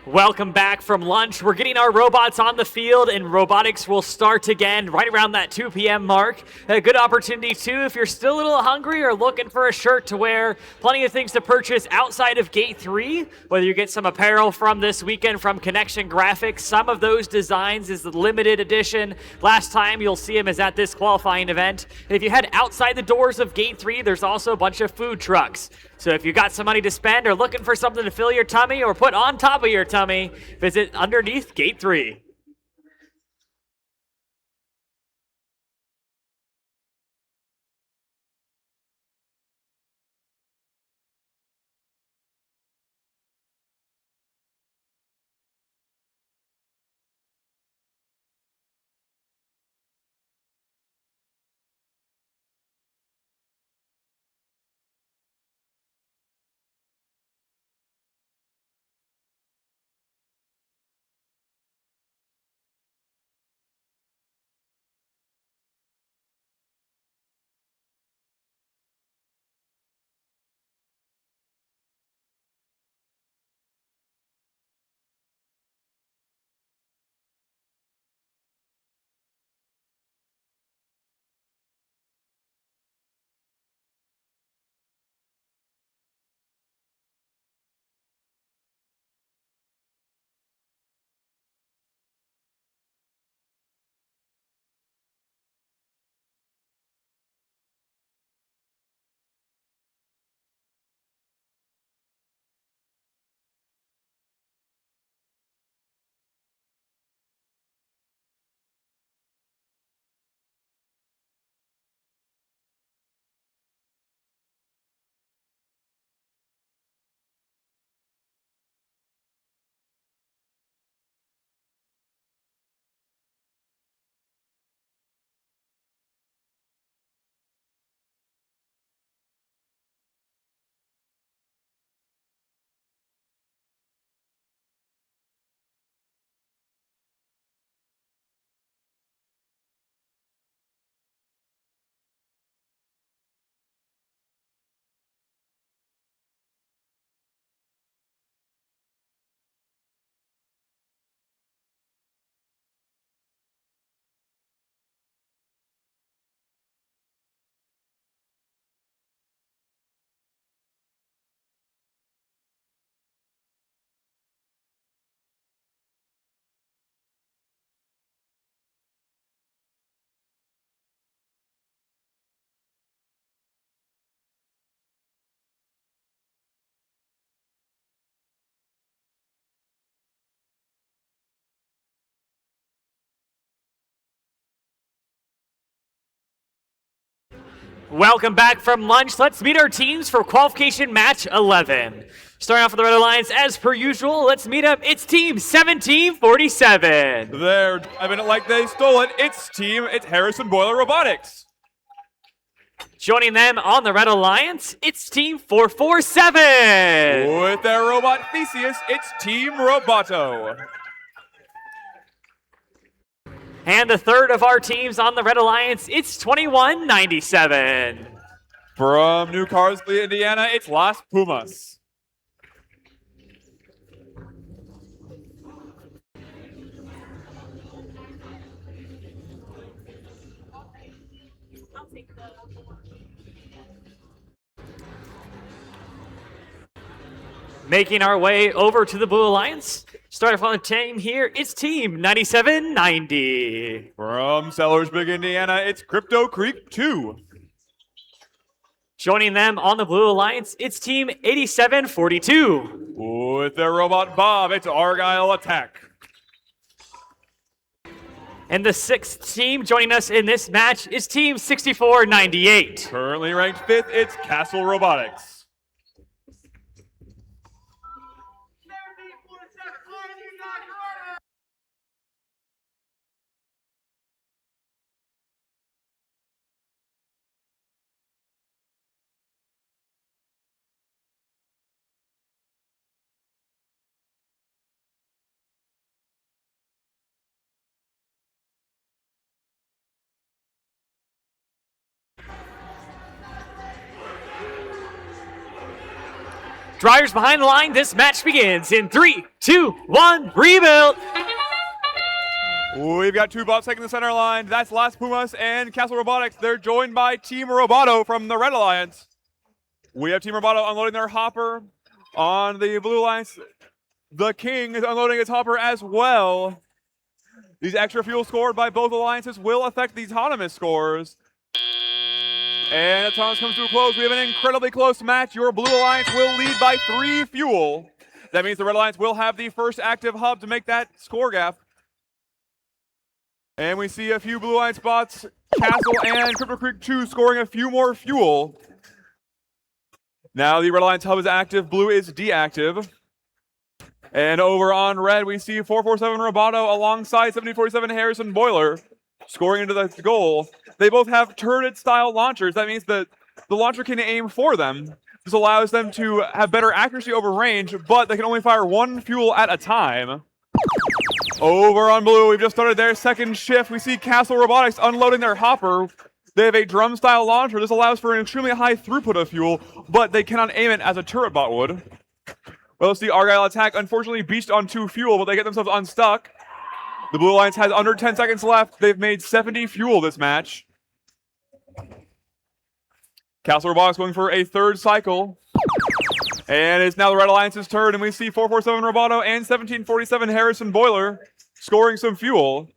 Welcome back from lunch. We're getting our robots on the field, and robotics will start again right around that 2 p.m. mark. A good opportunity, too, if you're still a little hungry or looking for a shirt to wear. Plenty of things to purchase outside of Gate 3, whether you get some apparel from this weekend from Connection Graphics. Some of those designs is the limited edition. Last time you'll see them is at this qualifying event. And if you head outside the doors of Gate 3, there's also a bunch of food trucks. So if you got some money to spend or looking for something to fill your tummy or put on top of your tummy, visit underneath Gate 3. Welcome back from lunch. Let's meet our teams for qualification match 11. Starting off with the Red Alliance, as per usual, let's meet up. It's team 1747. They're driving it like they stole it. It's Harrison Boiler Robotics. Joining them on the Red Alliance, it's team 447. With their robot Theseus, it's Team Roboto. And the third of our teams on the Red Alliance, it's 2197. From New Carsley, Indiana, it's Las Pumas. Making our way over to the Blue Alliance. Start off on the team here, it's team 9790. From Sellersburg, Indiana, it's Crypto Creek 2. Joining them on the Blue Alliance, it's team 8742. With their robot Bob, it's Argyle Attack. And the sixth team joining us in this match is team 6498. Currently ranked 5th, it's Castle Robotics. Drivers behind the line, this match begins in 3, 2, 1, rebuild. We've got two bots taking the center line. That's Las Pumas and Castle Robotics. They're joined by Team Roboto from the Red Alliance. We have Team Roboto unloading their hopper on the Blue Alliance. The King is unloading his hopper as well. These extra fuel scored by both alliances will affect the autonomous scores. And autonomous comes to a close. We have an incredibly close match. Your Blue Alliance will lead by 3 fuel. That means the Red Alliance will have the first active hub to make that score gap. And we see a few Blue Alliance bots, Castle and Crypto Creek 2 scoring a few more fuel. Now the Red Alliance hub is active, Blue is deactive. And over on Red, we see 447 Roboto alongside 7047 Harrison Boiler scoring into the goal. They both have turret-style launchers. That means that the launcher can aim for them. This allows them to have better accuracy over range, but they can only fire 1 fuel at a time. Over on Blue, we've just started their second shift. We see Castle Robotics unloading their hopper. They have a drum-style launcher. This allows for an extremely high throughput of fuel, but they cannot aim it as a turret bot would. Well, it's the Argyle attack. Unfortunately, beached on 2 fuel, but they get themselves unstuck. The Blue Alliance has under 10 seconds left. They've made 70 fuel this match. Castle Robotics going for a 3rd cycle. And it's now the Red Alliance's turn, and we see 447 Roboto and 1747 Harrison Boiler scoring some fuel.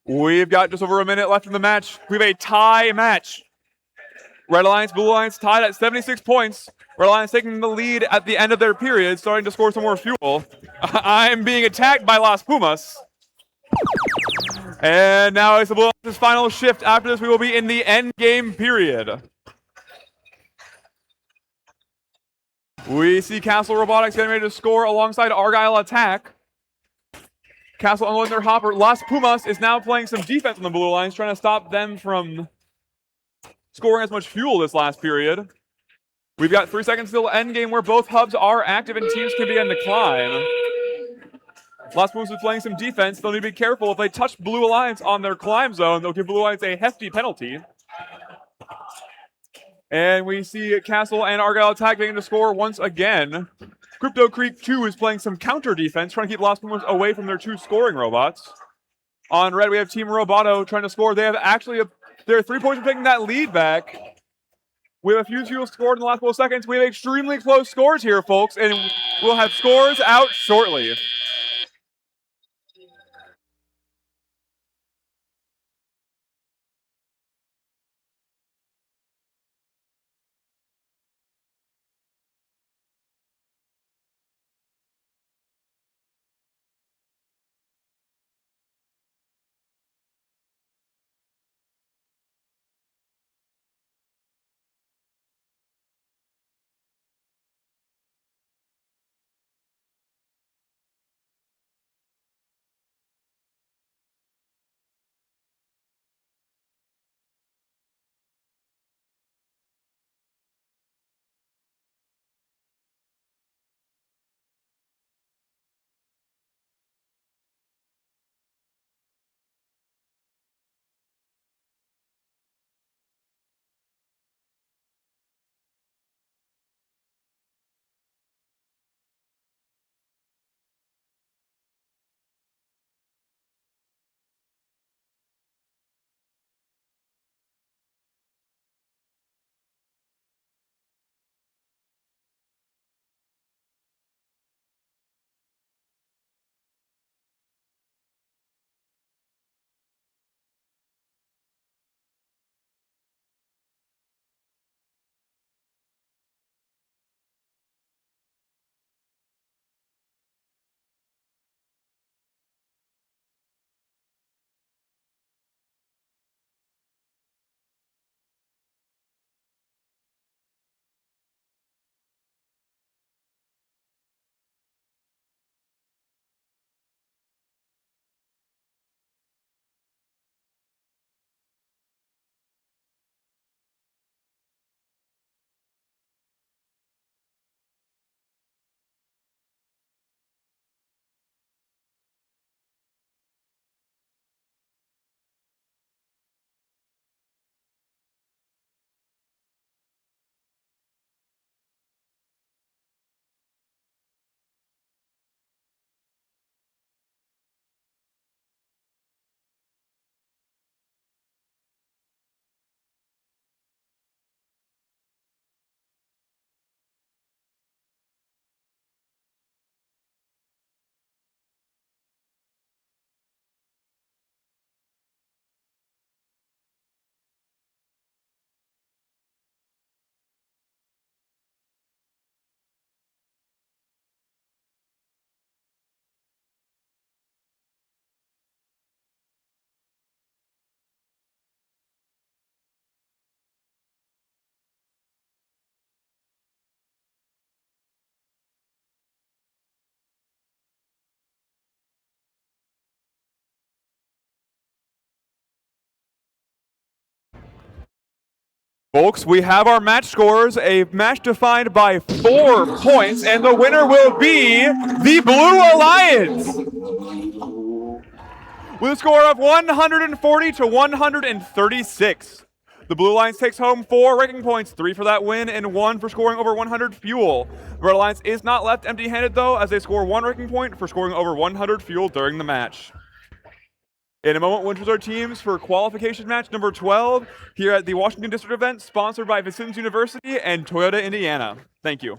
We've got just over a minute left in the match. We have a tie match. Red Alliance, Blue Alliance tied at 76 points. Red Alliance taking the lead at the end of their period, starting to score some more fuel. I'm being attacked by Las Pumas. And now it's the Blue Alliance's final shift. After this, we will be in the end game period. We see Castle Robotics getting ready to score alongside Argyle Attack. Castle unloading their hopper. Las Pumas is now playing some defense on the Blue Alliance, trying to stop them from scoring as much fuel this last period. We've got 3 seconds till end game where both hubs are active and teams can begin to climb. Las Pumas is playing some defense. They'll need to be careful. If they touch Blue Alliance on their climb zone, they'll give Blue Alliance a hefty penalty. And we see Castle and Argyle Attack getting to score once again. Crypto Creek 2 is playing some counter defense, trying to keep Las Pumas away from their 2 scoring robots. On Red, we have Team Roboto trying to score. They have actually, they're 3 points from taking that lead back. We have a few fuel scored in the last couple of seconds. We have extremely close scores here, folks, and we'll have scores out shortly. Folks, we have our match scores, a match defined by 4 points, and the winner will be the Blue Alliance with a score of 140 to 136. The Blue Alliance takes home 4 ranking points, 3 for that win and 1 for scoring over 100 fuel. The Red Alliance is not left empty-handed though, as they score 1 ranking point for scoring over 100 fuel during the match. In a moment, we'll introduce our teams for qualification match number 12 here at the Washington District event, sponsored by Vincennes University and Toyota Indiana. Thank you.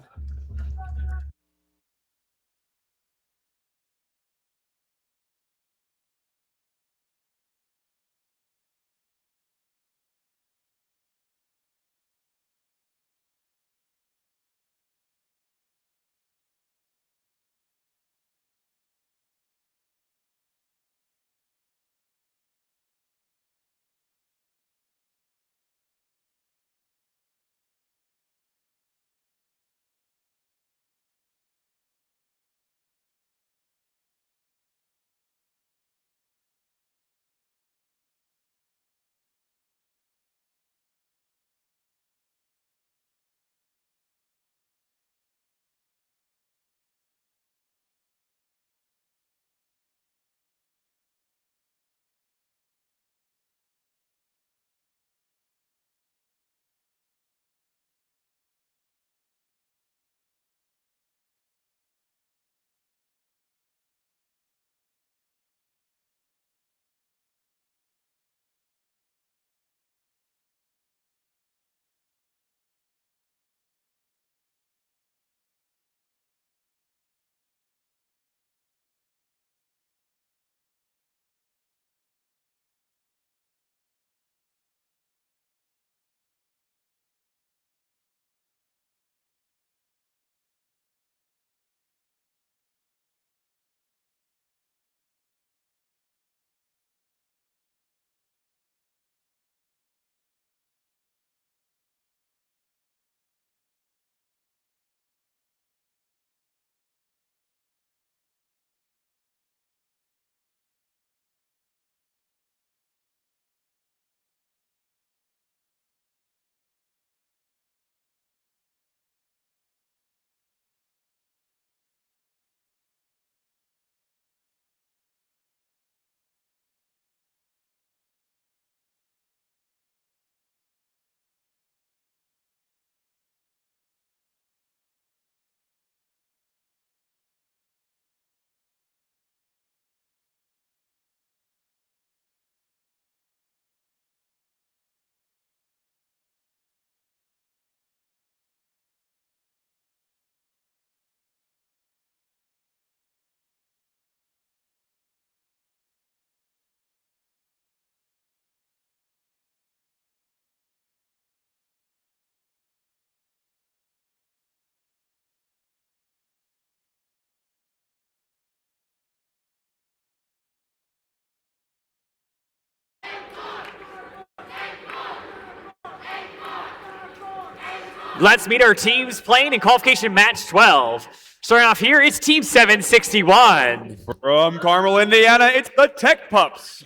Let's meet our teams playing in qualification match 12. Starting off here, it's Team 761. From Carmel, Indiana, it's the Tech Pups.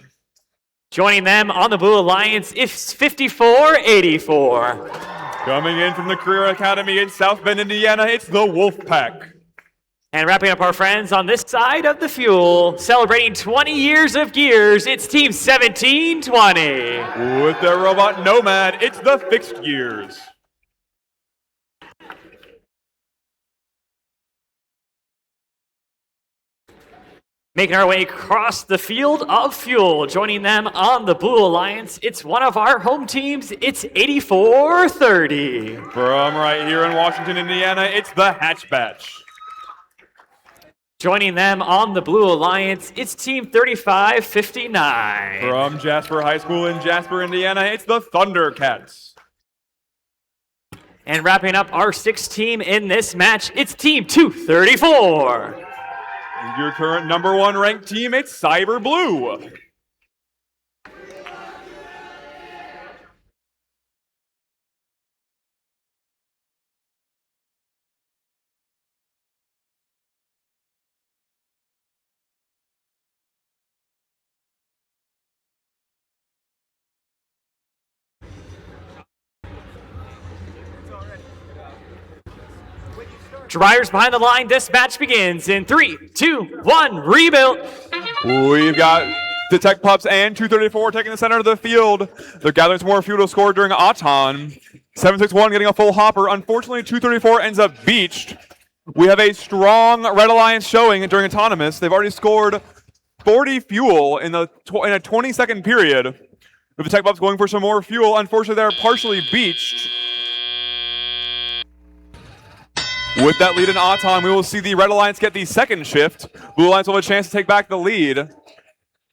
Joining them on the Blue Alliance, it's 5484. Coming in from the Career Academy in South Bend, Indiana, it's the Wolfpack. And wrapping up our friends on this side of the fuel, celebrating 20 years of gears, it's Team 1720. With their robot Nomad, it's the Fixed Gears. Making our way across the field of fuel, joining them on the Blue Alliance, it's one of our home teams, it's 8430. From right here in Washington, Indiana, it's the Hatch Batch. Joining them on the Blue Alliance, it's Team 3559. From Jasper High School in Jasper, Indiana, it's the Thundercats. And wrapping up our 6th team in this match, it's Team 234. Your current #1 ranked team, it's Cyber Blue. Drivers behind the line, this match begins in 3, 2, 1, rebuild. We've got the Tech Pups and 234 taking the center of the field. They're gathering some more fuel to score during Auton. 761 getting a full hopper. Unfortunately, 234 ends up beached. We have a strong Red Alliance showing during Autonomous. They've already scored 40 fuel in a 20-second period. With the Tech Pups going for some more fuel, unfortunately, they're partially beached. With that lead in Auton, we will see the Red Alliance get the second shift. Blue Alliance will have a chance to take back the lead.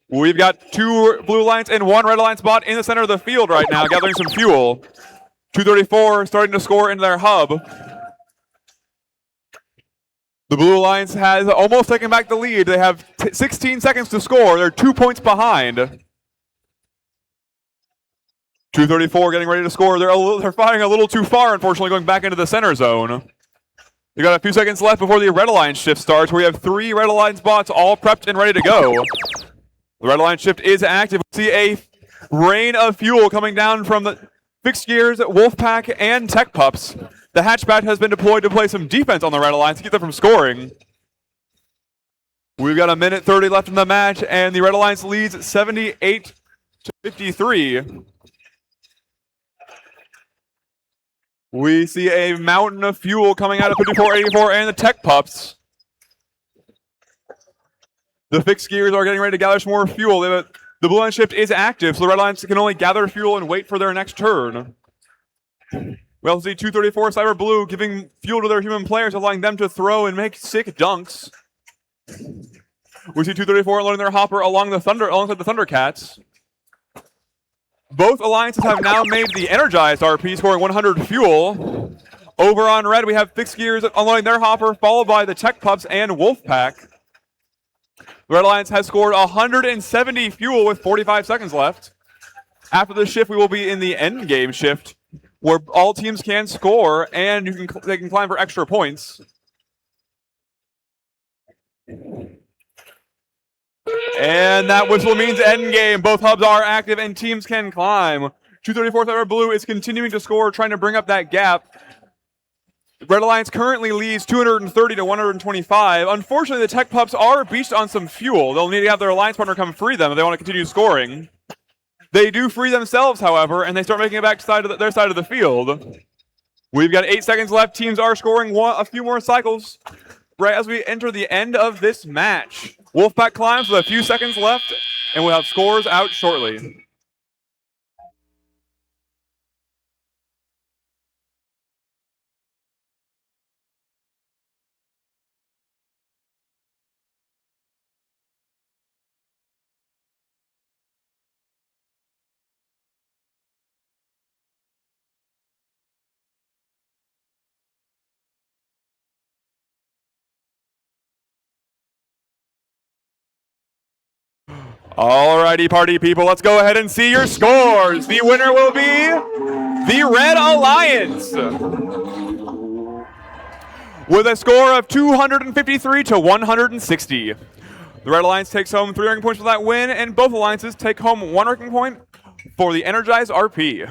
We've got 2 Blue Alliance and 1 Red Alliance bot in the center of the field right now, gathering some fuel. 234 starting to score into their hub. The Blue Alliance has almost taken back the lead. They have 16 seconds to score. They're 2 points behind. 234 getting ready to score. They're firing a little too far, unfortunately, going back into the center zone. You got a few seconds left before the Red Alliance shift starts. We have 3 Red Alliance bots all prepped and ready to go. The Red Alliance shift is active. We see a rain of fuel coming down from the Fixed Gears, Wolfpack, and Tech Pups. The hatchback has been deployed to play some defense on the Red Alliance to keep them from scoring. We've got 1:30 left in the match, and the Red Alliance leads 78-53. We see a mountain of fuel coming out of 5484 and the Tech Pups. The Fixed Gears are getting ready to gather some more fuel. The Blue Line shift is active, so the Red Alliance can only gather fuel and wait for their next turn. We also see 234 Cyber Blue giving fuel to their human players, allowing them to throw and make sick dunks. We see 234 loading their hopper alongside the Thundercats. Both alliances have now made the Energized RP, scoring 100 fuel. Over on red, we have Fixed Gears unloading their hopper, followed by the Tech Pups and Wolfpack. The Red Alliance has scored 170 fuel with 45 seconds left. After the shift, we will be in the end game shift, where all teams can score and they can climb for extra points. And that whistle means end game. Both hubs are active and teams can climb. 234 Cyber Blue is continuing to score, trying to bring up that gap. Red Alliance currently leads 230-125. Unfortunately, the Tech Pups are beached on some fuel. They'll need to have their alliance partner come free them if they want to continue scoring. They do free themselves, however, and they start making it back to their side of the field. We've got 8 seconds left. Teams are scoring a few more cycles right as we enter the end of this match. Wolfpack climbs with a few seconds left, and we'll have scores out shortly. Alrighty, party people, let's go ahead and see your scores. The winner will be the Red Alliance with a score of 253-160. The Red Alliance takes home 3 ranking points for that win, and both alliances take home 1 ranking point for the Energized RP.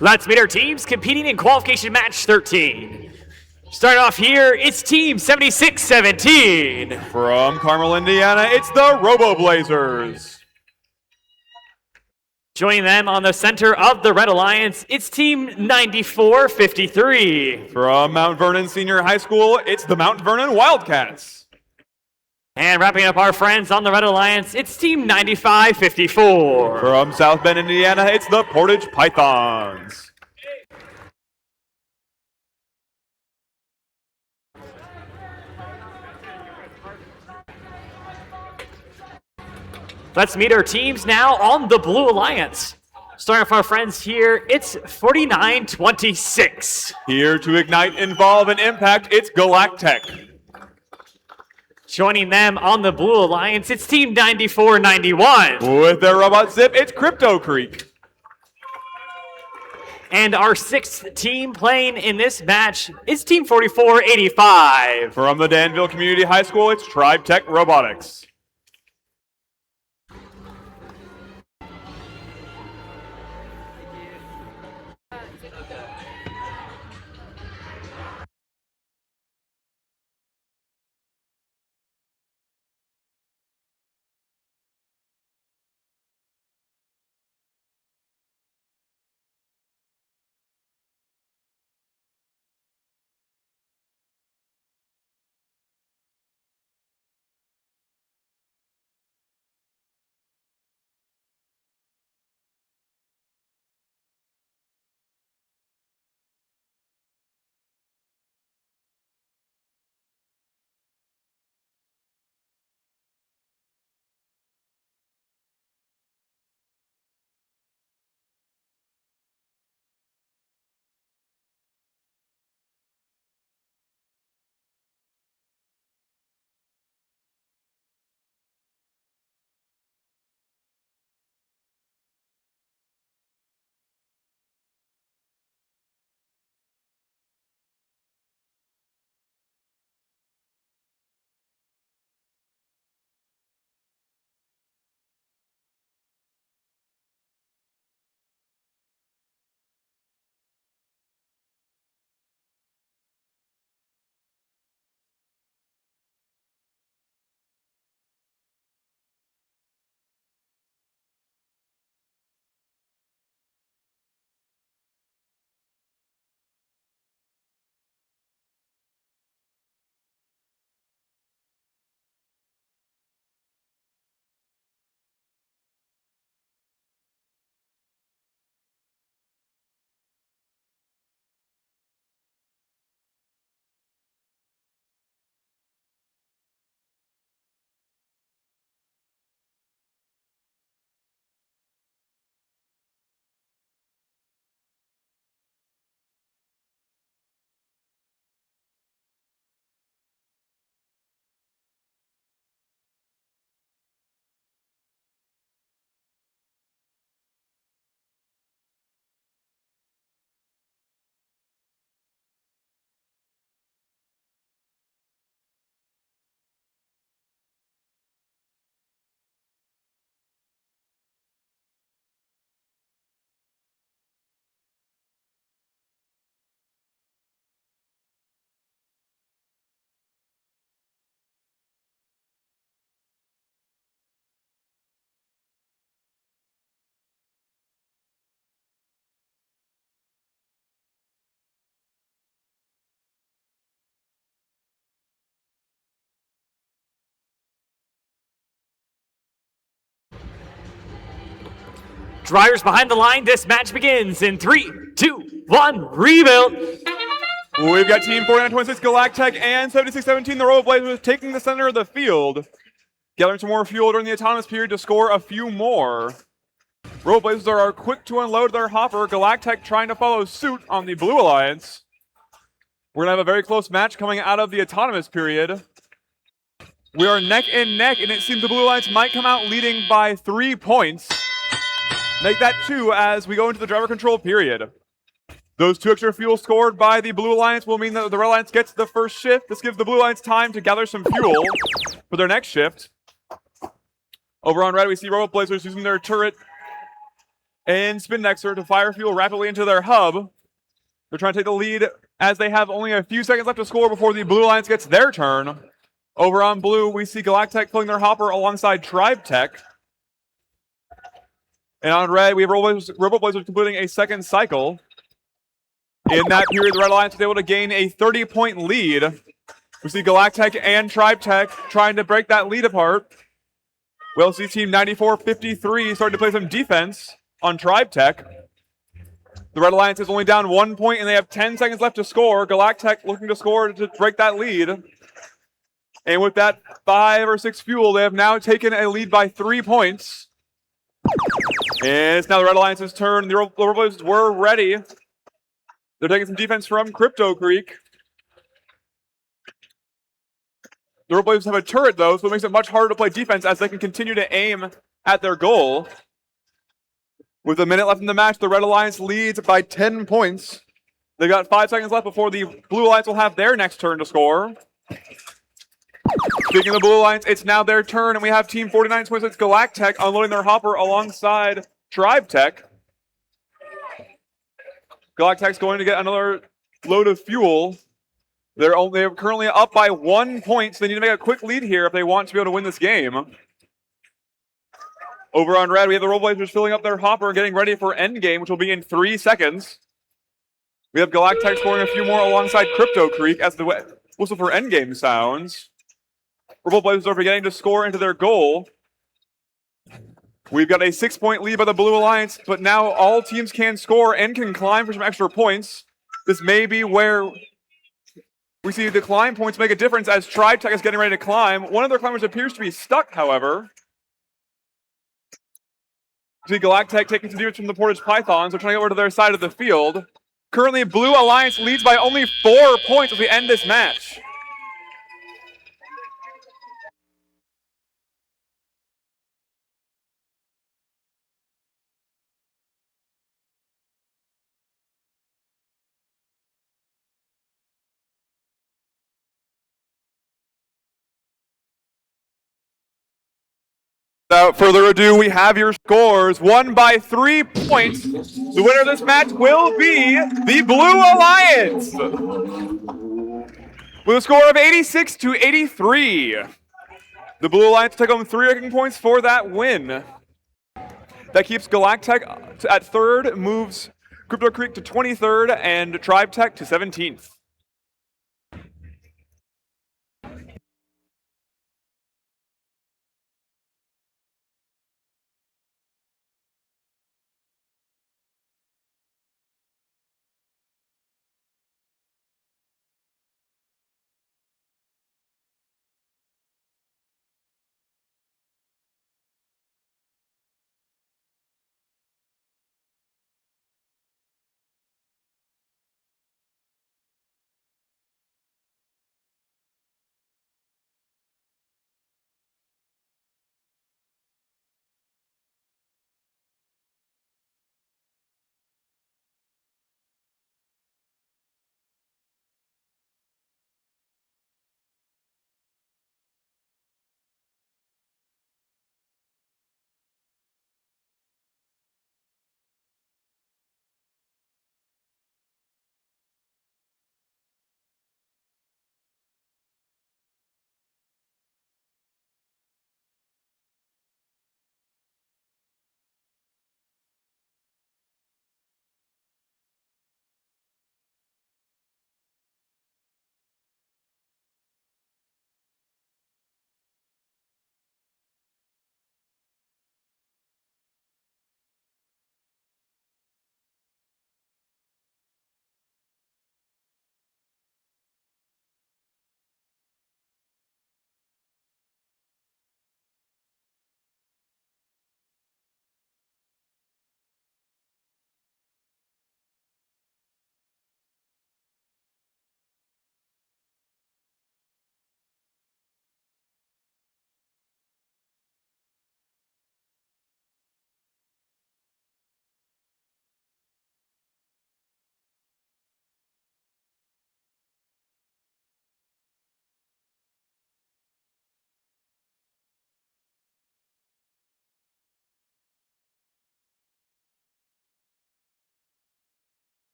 Let's meet our teams competing in qualification match 13. Starting off here, it's Team 7617. From Carmel, Indiana, it's the Robo Blazers. Joining them on the center of the Red Alliance, it's Team 9453. From Mount Vernon Senior High School, it's the Mount Vernon Wildcats. And wrapping up our friends on the Red Alliance, it's Team 9554. From South Bend, Indiana, it's the Portage Pythons. Let's meet our teams now on the Blue Alliance. Starting off our friends here, it's 4926. Here to ignite, involve, and impact, it's Galactech. Joining them on the Blue Alliance, it's Team 9491. With their robot zip, it's Crypto Creek. And our sixth team playing in this match is Team 4485. From the Danville Community High School, it's Tribe Tech Robotics. Drivers behind the line, this match begins in 3, 2, 1, rebuild. We've got Team 4926 Galactech and 7617, the Robo Blazers, taking the center of the field. Gathering some more fuel during the autonomous period to score a few more. Robo Blazers are quick to unload their hopper. Galactech trying to follow suit on the Blue Alliance. We're going to have a very close match coming out of the autonomous period. We are neck and neck, and it seems the Blue Alliance might come out leading by 3 points. Make that 2 as we go into the driver control period. Those 2 extra fuel scored by the Blue Alliance will mean that the Red Alliance gets the first shift. This gives the Blue Alliance time to gather some fuel for their next shift. Over on red, we see Robo Blazers using their turret And Spin Nexter to fire fuel rapidly into their hub. They're trying to take the lead as they have only a few seconds left to score before the Blue Alliance gets their turn. Over on blue, we see Galactech filling their hopper alongside Tribe Tech. And on red, we have Robo Blazers completing a second cycle. In that period, the Red Alliance was able to gain a 30-point lead. We see Galactech and Tribe Tech trying to break that lead apart. We'll see Team 94-53 starting to play some defense on Tribe Tech. The Red Alliance is only down 1 point, and they have 10 seconds left to score. Galactech looking to score to break that lead. And with that 5 or 6 fuel, they have now taken a lead by 3 points. And it's now the Red Alliance's turn. The Robo Blazers were ready. They're taking some defense from Crypto Creek. The Robo Blazers have a turret, though, so it makes it much harder to play defense as they can continue to aim at their goal. With a minute left in the match, the Red Alliance leads by 10 points. They've got 5 seconds left before the Blue Alliance will have their next turn to score. Speaking of the Blue Alliance, it's now their turn, and we have Team 49-26 Galactech unloading their hopper alongside Tribe Tech. Galactech's going to get another load of fuel. They're currently up by 1 point, so they need to make a quick lead here if they want to be able to win this game. Over on red, we have the Robo Blazers filling up their hopper and getting ready for endgame, which will be in 3 seconds. We have Galactech scoring a few more alongside Crypto Creek as the whistle for endgame sounds. Robo Blazers are beginning to score into their goal. We've got a 6-point lead by the Blue Alliance, but now all teams can score and can climb for some extra points. This may be where we see the climb points make a difference as Tribe Tech is getting ready to climb. One of their climbers appears to be stuck, however. We see Galactech taking some defense from the Portage Pythons. They're trying to get over to their side of the field. Currently, Blue Alliance leads by only 4 points as we end this match. Without further ado, we have your scores. Won by 3 points. The winner of this match will be the Blue Alliance with a score of 86-83. The Blue Alliance took home 3 ranking points for that win. That keeps Galactech at 3rd, moves Crypto Creek to 23rd, and Tribe Tech to 17th.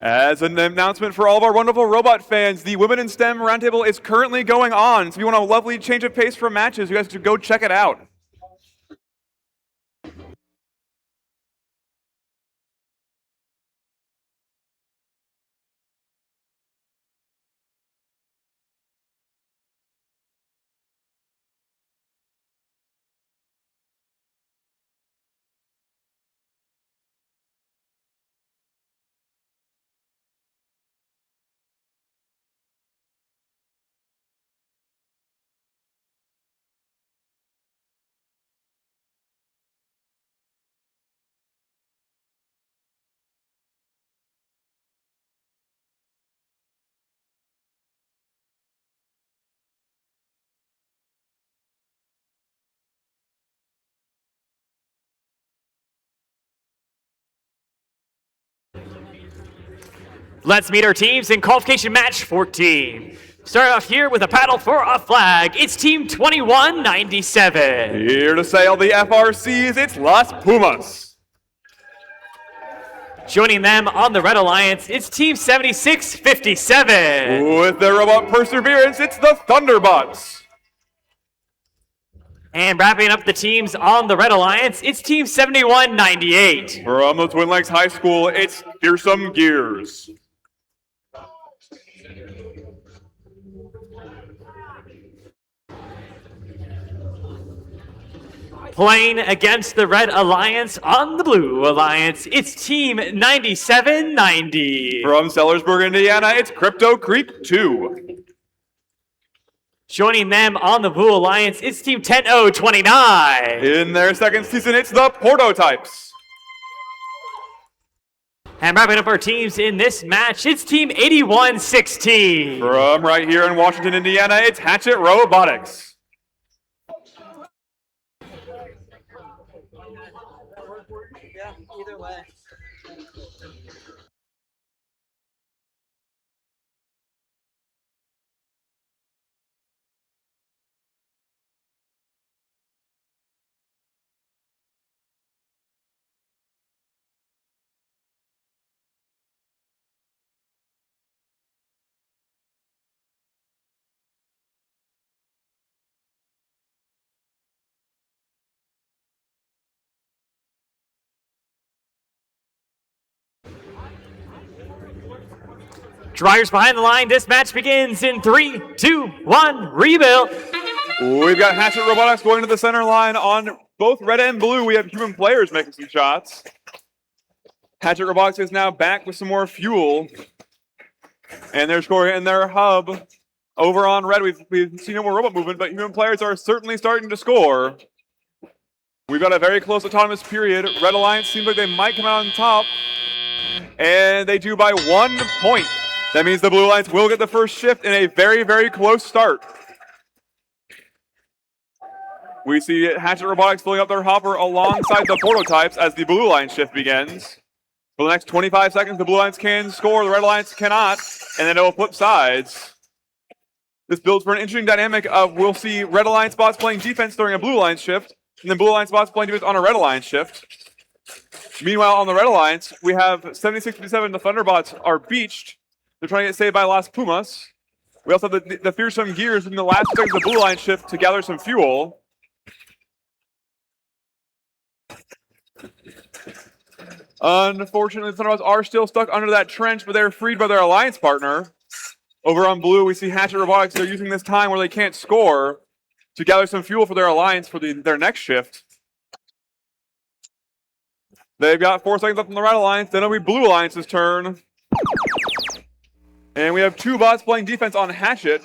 As an announcement for all of our wonderful robot fans, the Women in STEM Roundtable is currently going on. So if you want a lovely change of pace for matches, you guys should go check it out. Let's meet our teams in qualification match 14. Starting off here with a battle for a flag, it's Team 2197. Here to sail the FRCs, it's Las Pumas. Joining them on the Red Alliance, it's Team 7657. With their robot perseverance, it's the Thunderbots. And wrapping up the teams on the Red Alliance, it's Team 7198. From the Twin Lakes High School, it's Fearsome Gears. Playing against the Red Alliance on the Blue Alliance, it's Team 9790. From Sellersburg, Indiana, it's Crypto Creek 2. Joining them on the Blue Alliance, it's Team 10029. In their second season, it's the Prototypes. And wrapping up our teams in this match, it's Team 8116. From right here in Washington, Indiana, it's Hatchet Robotics. Yeah, either way. Drivers behind the line, this match begins in 3, 2, 1, rebuild. We've got Hatchet Robotics going to the center line on both red and blue. We have human players making some shots. Hatchet Robotics is now back with some more fuel. And they're scoring in their hub. Over on red, we've seen no more robot movement, but human players are certainly starting to score. We've got a very close autonomous period. Red Alliance seems like they might come out on top. And they do by 1 point. That means the Blue Alliance will get the first shift in a very, very close start. We see Hatchet Robotics filling up their hopper alongside the Prototypes as the Blue Alliance shift begins. For the next 25 seconds, the Blue Alliance can score, the Red Alliance cannot, and then it will flip sides. This builds for an interesting dynamic of we'll see Red Alliance bots playing defense during a Blue Alliance shift, and then Blue Alliance bots playing defense on a Red Alliance shift. Meanwhile, on the Red Alliance, we have 7657, the Thunderbots are beached. They're trying to get saved by Las Pumas. We also have the Fearsome Gears in the last seconds of the Blue Alliance shift to gather some fuel. Unfortunately, the Thunderbots are still stuck under that trench, but they're freed by their Alliance partner. Over on blue, we see Hatchet Robotics. They're using this time where they can't score to gather some fuel for their alliance for their next shift. They've got 4 seconds left on the red alliance. Then it'll be blue alliance's turn. And we have 2 bots playing defense on Hatchet.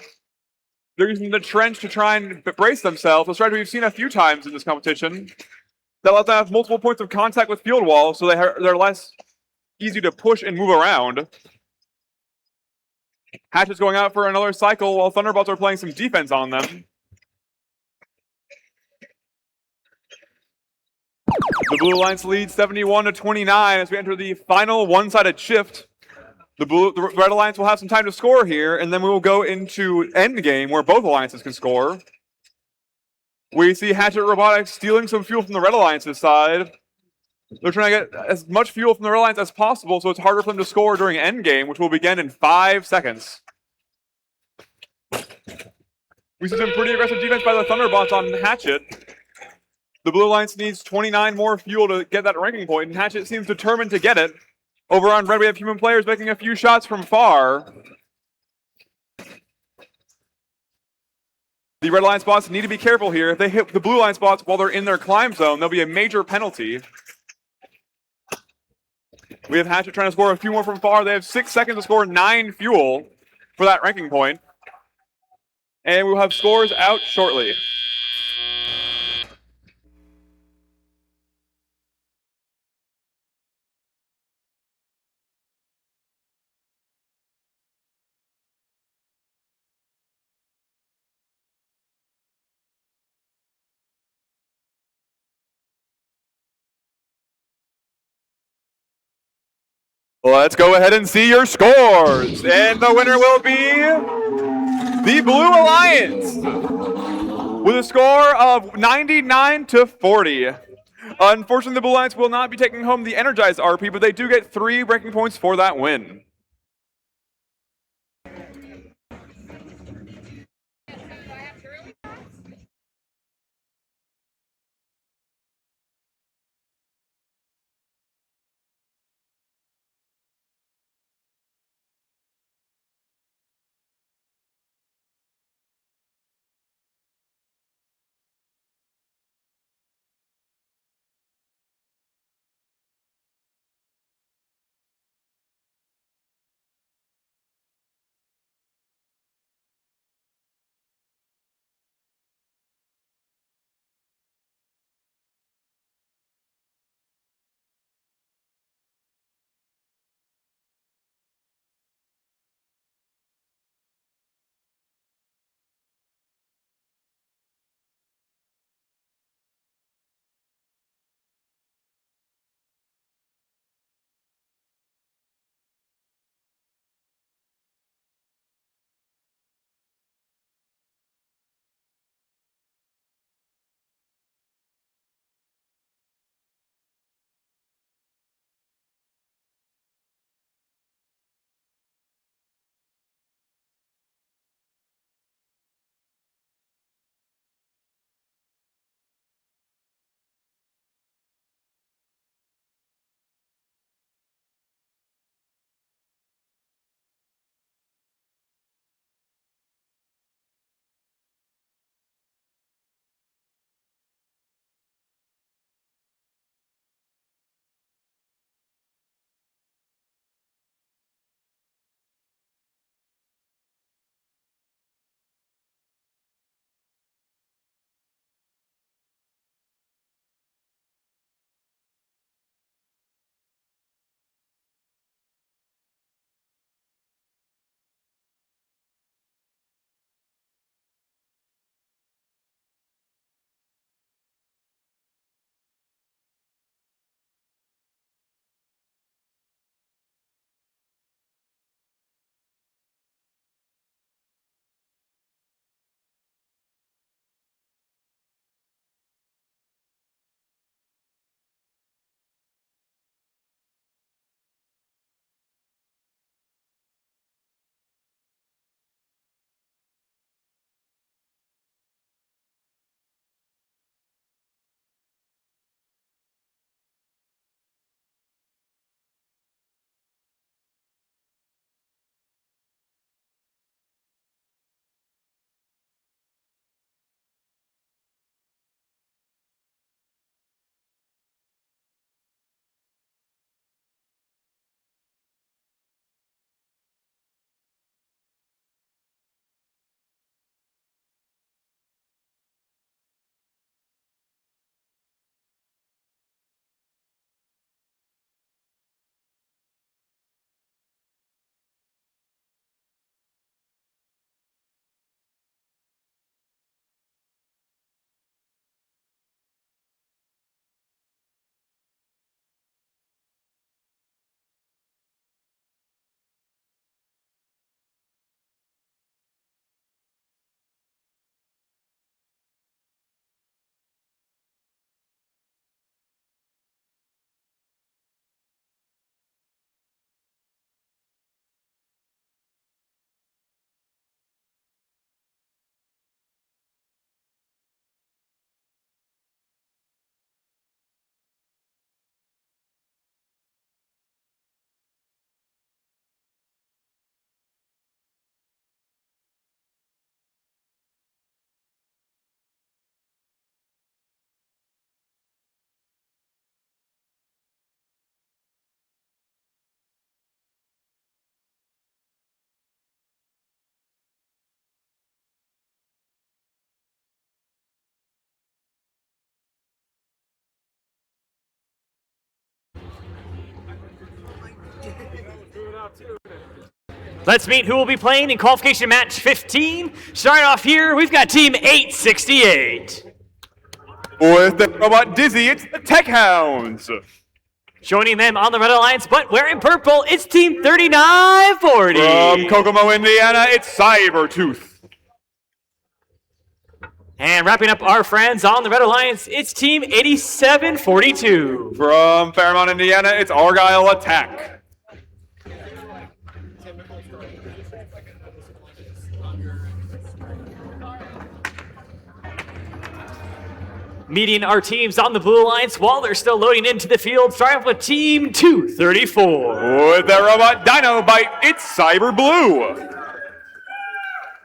They're using the trench to try and brace themselves. A strategy we've seen a few times in this competition. That lets them have multiple points of contact with field walls, so they're less easy to push and move around. Hatchet's going out for another cycle while Thunderbolts are playing some defense on them. The blue alliance leads 71-29 as we enter the final one-sided shift. The red alliance will have some time to score here, and then we will go into endgame where both alliances can score. We see Hatchet Robotics stealing some fuel from the red alliance's side. They're trying to get as much fuel from the red alliance as possible, so it's harder for them to score during endgame, which will begin in 5 seconds. We see some pretty aggressive defense by the Thunderbots on Hatchet. The blue alliance needs 29 more fuel to get that ranking point, and Hatchet seems determined to get it. Over on red, we have human players making a few shots from far. The red alliance bots need to be careful here. If they hit the blue alliance bots while they're in their climb zone, there'll be a major penalty. We have Hatchet trying to score a few more from far. They have 6 seconds to score 9 fuel for that ranking point. And we'll have scores out shortly. Let's go ahead and see your scores. And the winner will be the Blue Alliance with a score of 99-40. Unfortunately, the Blue Alliance will not be taking home the Energized RP, but they do get 3 ranking points for that win. Let's meet who will be playing in qualification match 15. Starting off here, we've got team 868. With the robot Dizzy, it's the Tech Hounds. Joining them on the Red Alliance, but wearing purple, it's team 3940. From Kokomo, Indiana, it's Cybertooth. And wrapping up our friends on the Red Alliance, it's team 8742. From Fairmont, Indiana, it's Argyle Attack. Meeting our teams on the Blue Alliance while they're still loading into the field, starting off with team 234. With the robot Dino Bite, it's Cyber Blue.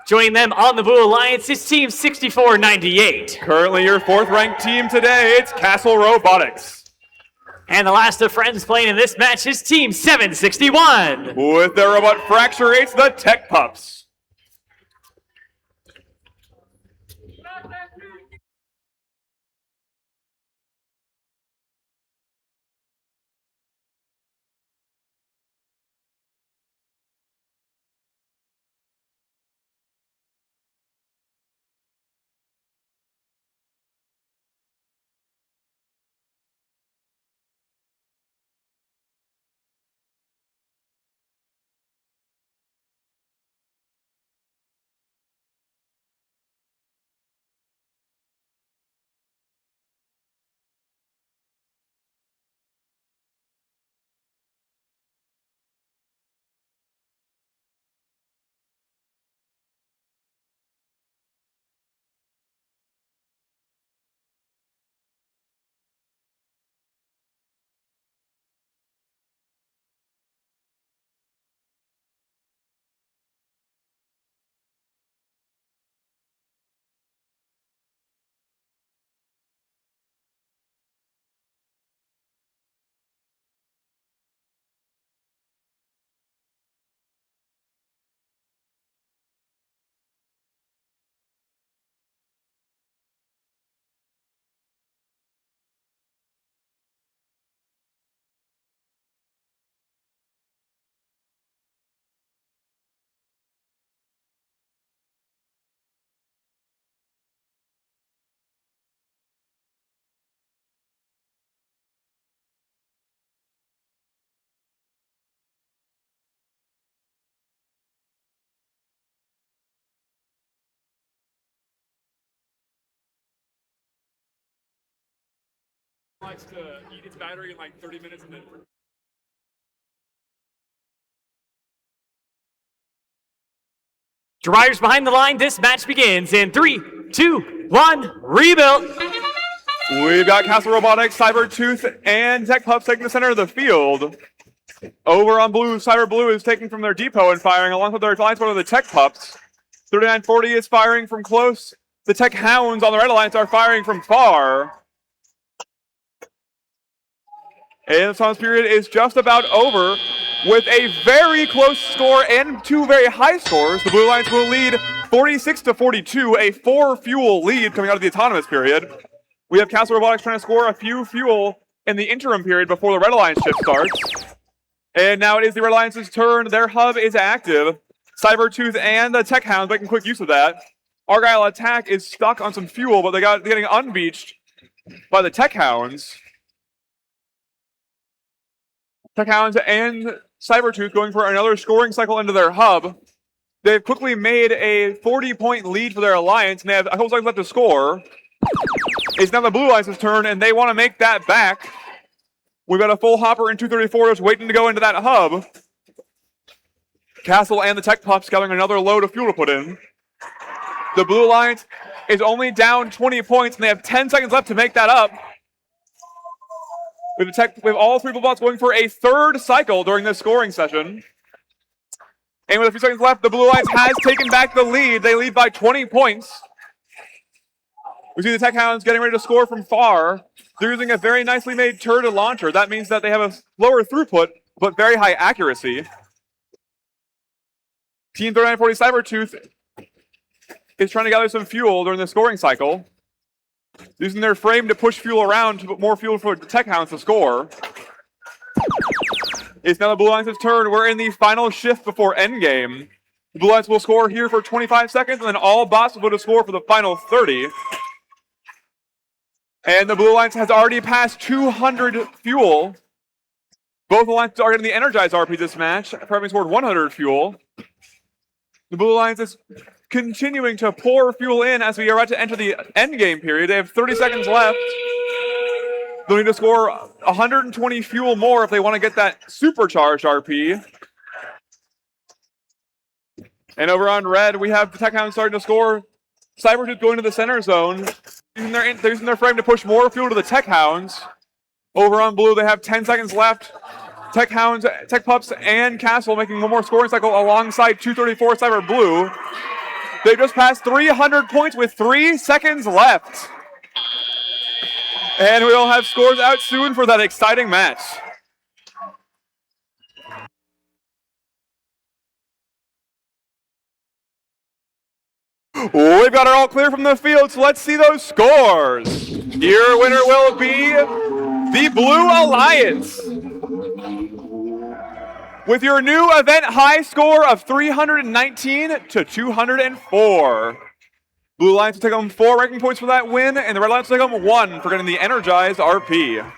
Joining them on the Blue Alliance is team 6498. Currently your 4th ranked team today, it's Castle Robotics. And the last of friends playing in this match is team 761. With their robot Fracture, it's the Tech Pups. Likes to eat its battery in like 30 minutes and then. Drivers behind the line, this match begins in 3, 2, 1, rebuild. We've got Castle Robotics, Cybertooth, and Tech Pups taking the center of the field. Over on blue, Cyber Blue is taking from their depot and firing along with their alliance one of the Tech Pups. 3940 is firing from close. The Tech Hounds on the Red Alliance are firing from far. And the response period is just about over with a very close score and 2 very high scores. The Blue Alliance will lead 46-42, a 4-fuel lead coming out of the autonomous period. We have Castle Robotics trying to score a few fuel in the interim period before the Red Alliance shift starts. And now it is the Red Alliance's turn. Their hub is active. Cybertooth and the Tech Hounds making quick use of that. Argyle Attack is stuck on some fuel, but they're getting unbeached by the Tech Hounds. Tech Hounds and Cybertooth going for another scoring cycle into their hub. They've quickly made a 40-point lead for their alliance, and they have a couple seconds left to score. It's now the Blue Alliance's turn, and they want to make that back. We've got a full hopper in 234 just waiting to go into that hub. Castle and the Tech Pups gathering another load of fuel to put in. The Blue Alliance is only down 20 points, and they have 10 seconds left to make that up. We have all 3 Blue Bots going for a 3rd cycle during this scoring session. And with a few seconds left, the Blue Alliance has taken back the lead. They lead by 20 points. We see the Tech Hounds getting ready to score from far. They're using a very nicely made turret launcher. That means that they have a lower throughput, but very high accuracy. Team 3940 Cybertooth is trying to gather some fuel during the scoring cycle, using their frame to push fuel around to put more fuel for the Tech Hounds to score. It's now the Blue Lions' turn. We're in the final shift before endgame. The Blue Lions will score here for 25 seconds, and then all bots will go to score for the final 30. And the Blue Lions has already passed 200 fuel. Both Alliances are getting the Energized RP this match, having scored 100 fuel. The Blue Lions is continuing to pour fuel in as we are about to enter the endgame period. They have 30 seconds left. They'll need to score 120 fuel more if they want to get that supercharged RP. And over on red, we have the Tech Hounds starting to score. Cybertooth going to the center zone. They're using their frame to push more fuel to the Tech Hounds. Over on blue, they have 10 seconds left. Tech Hounds, Tech Pups, and Castle making one more scoring cycle alongside 234 Cyber Blue. They just passed 300 points with 3 seconds left. And we'll have scores out soon for that exciting match. We've got it all clear from the field, so let's see those scores. Your winner will be the Blue Alliance, with your new event high score of 319 to 204. Blue Alliance will take home 4 ranking points for that win, and the Red Alliance will take home 1 for getting the Energized RP.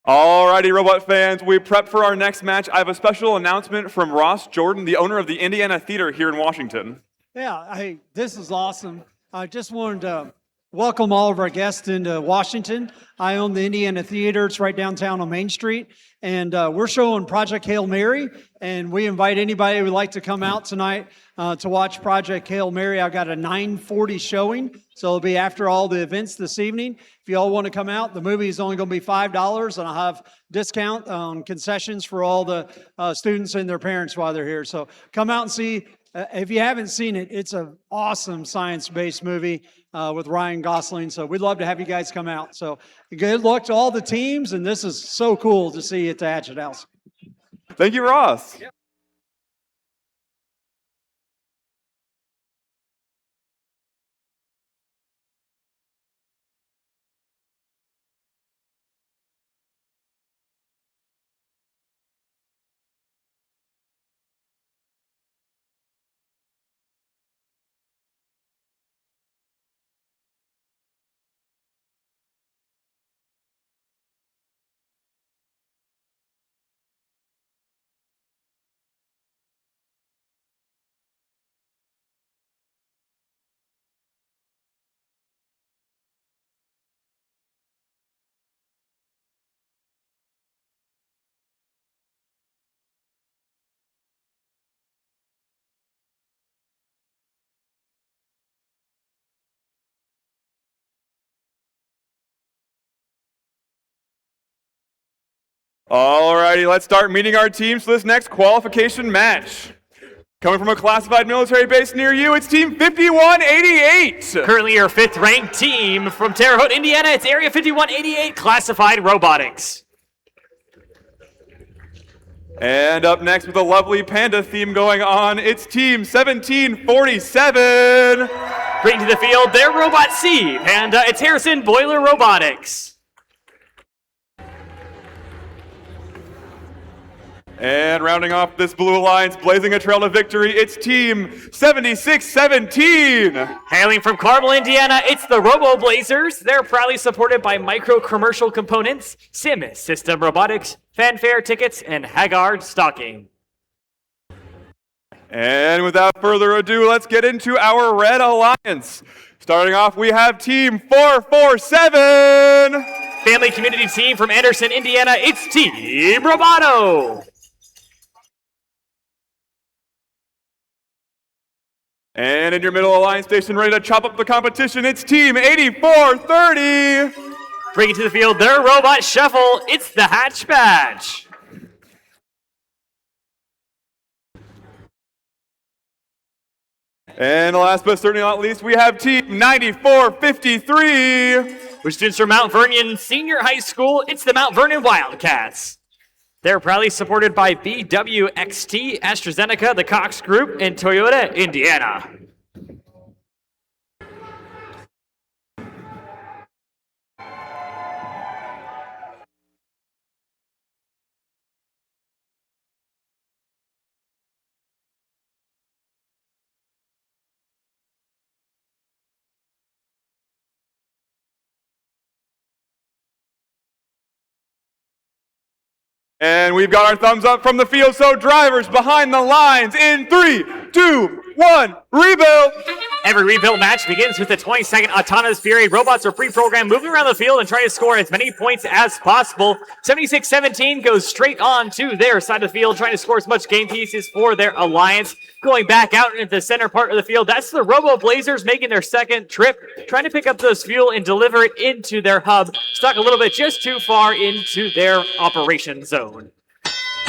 Alrighty, Robot fans, we prep for our next match. I have a special announcement from Ross Jordan, the owner of the Indiana Theater here in Washington. Yeah, hey, this is awesome. I just wanted to Welcome all of our guests into Washington. I own the Indiana Theater. It's right downtown on Main Street. And we're showing Project Hail Mary. And we invite anybody who would like to come out tonight to watch Project Hail Mary. I've got a 9:40 showing, so it'll be after all the events this evening. If you all want to come out, the movie is only going to be $5, and I'll have discount concessions for all the students and their parents while they're here. So come out and see. If you haven't seen it, it's an awesome science-based movie with Ryan Gosling. So we'd love to have you guys come out. So good luck to all the teams, and this is so cool to see at the Hatchet House. Thank you, Ross. Yep. Alrighty, let's start meeting our teams for this next qualification match. Coming from a classified military base near you, it's Team 5188. Currently your 5th ranked team from Terre Haute, Indiana. It's Area 5188 Classified Robotics. And up next with a lovely panda theme going on, it's Team 1747. Bringing to the field their Robot C, Panda. It's Harrison Boiler Robotics. And rounding off this Blue Alliance, blazing a trail to victory, it's Team 7617. Hailing from Carmel, Indiana, it's the Robo Blazers. They're proudly supported by Micro Commercial Components, Sim System Robotics, Fanfare Tickets, and Haggard Stocking. And without further ado, let's get into our Red Alliance. Starting off, we have Team 447. Family community team from Anderson, Indiana, it's Team Roboto. And in your middle alliance station, ready to chop up the competition, it's Team 8430. Bringing to the field their Robot Shuffle, it's the Hatch Badge. And last but certainly not least, we have Team 9453. With students from Mount Vernon Senior High School, it's the Mount Vernon Wildcats. They're proudly supported by BWXT, AstraZeneca, the Cox Group, and Toyota, Indiana. And we've got our thumbs up from the field, so drivers behind the lines in 3, 2, 1, rebuild! Every rebuild match begins with a 20-second autonomous period. Robots are pre-programmed, moving around the field and trying to score as many points as possible. 76-17 goes straight on to their side of the field, trying to score as much game pieces for their alliance. Going back out into the center part of the field, that's the Robo Blazers making their second trip, trying to pick up those fuel and deliver it into their hub. Stuck a little bit just too far into their operation zone.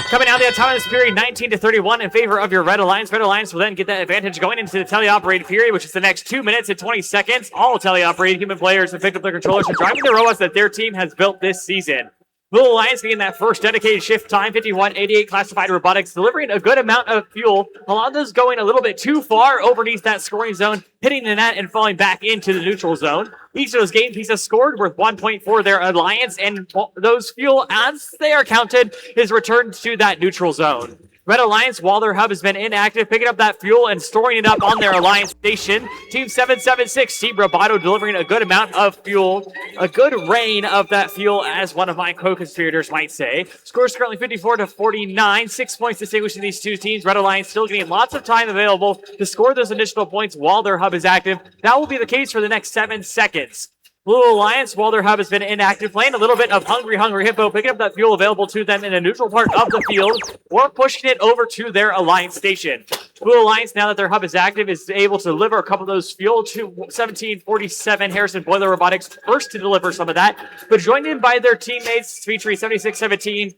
Coming out of the autonomous period, 19-31 in favor of your Red Alliance. Red Alliance will then get that advantage going into the teleoperated period, which is the next 2 minutes and 20 seconds. All teleoperated human players have picked up their controllers and driving the robots that their team has built this season. Blue Alliance getting that first dedicated shift time, 5188 classified robotics, delivering a good amount of fuel. Holanda's going a little bit too far underneath that scoring zone, hitting the net and falling back into the neutral zone. Each of those game pieces scored worth 1 point for their alliance, and those fuel, as they are counted, is returned to that neutral zone. Red Alliance, while their hub has been inactive, picking up that fuel and storing it up on their Alliance station. Team 776, Team Roboto delivering a good amount of fuel, a good rain of that fuel, as one of my co-conspirators might say. Scores currently 54-49, 6 points distinguishing these two teams. Red Alliance still getting lots of time available to score those additional points while their hub is active. That will be the case for the next 7 seconds. Blue Alliance, while their hub has been inactive, playing a little bit of Hungry Hippo, picking up that fuel available to them in a neutral part of the field, or pushing it over to their Alliance station. Blue Alliance, now that their hub is active, is able to deliver a couple of those fuel to 1747 Harrison Boiler Robotics, first to deliver some of that, but joined in by their teammates featuring 7617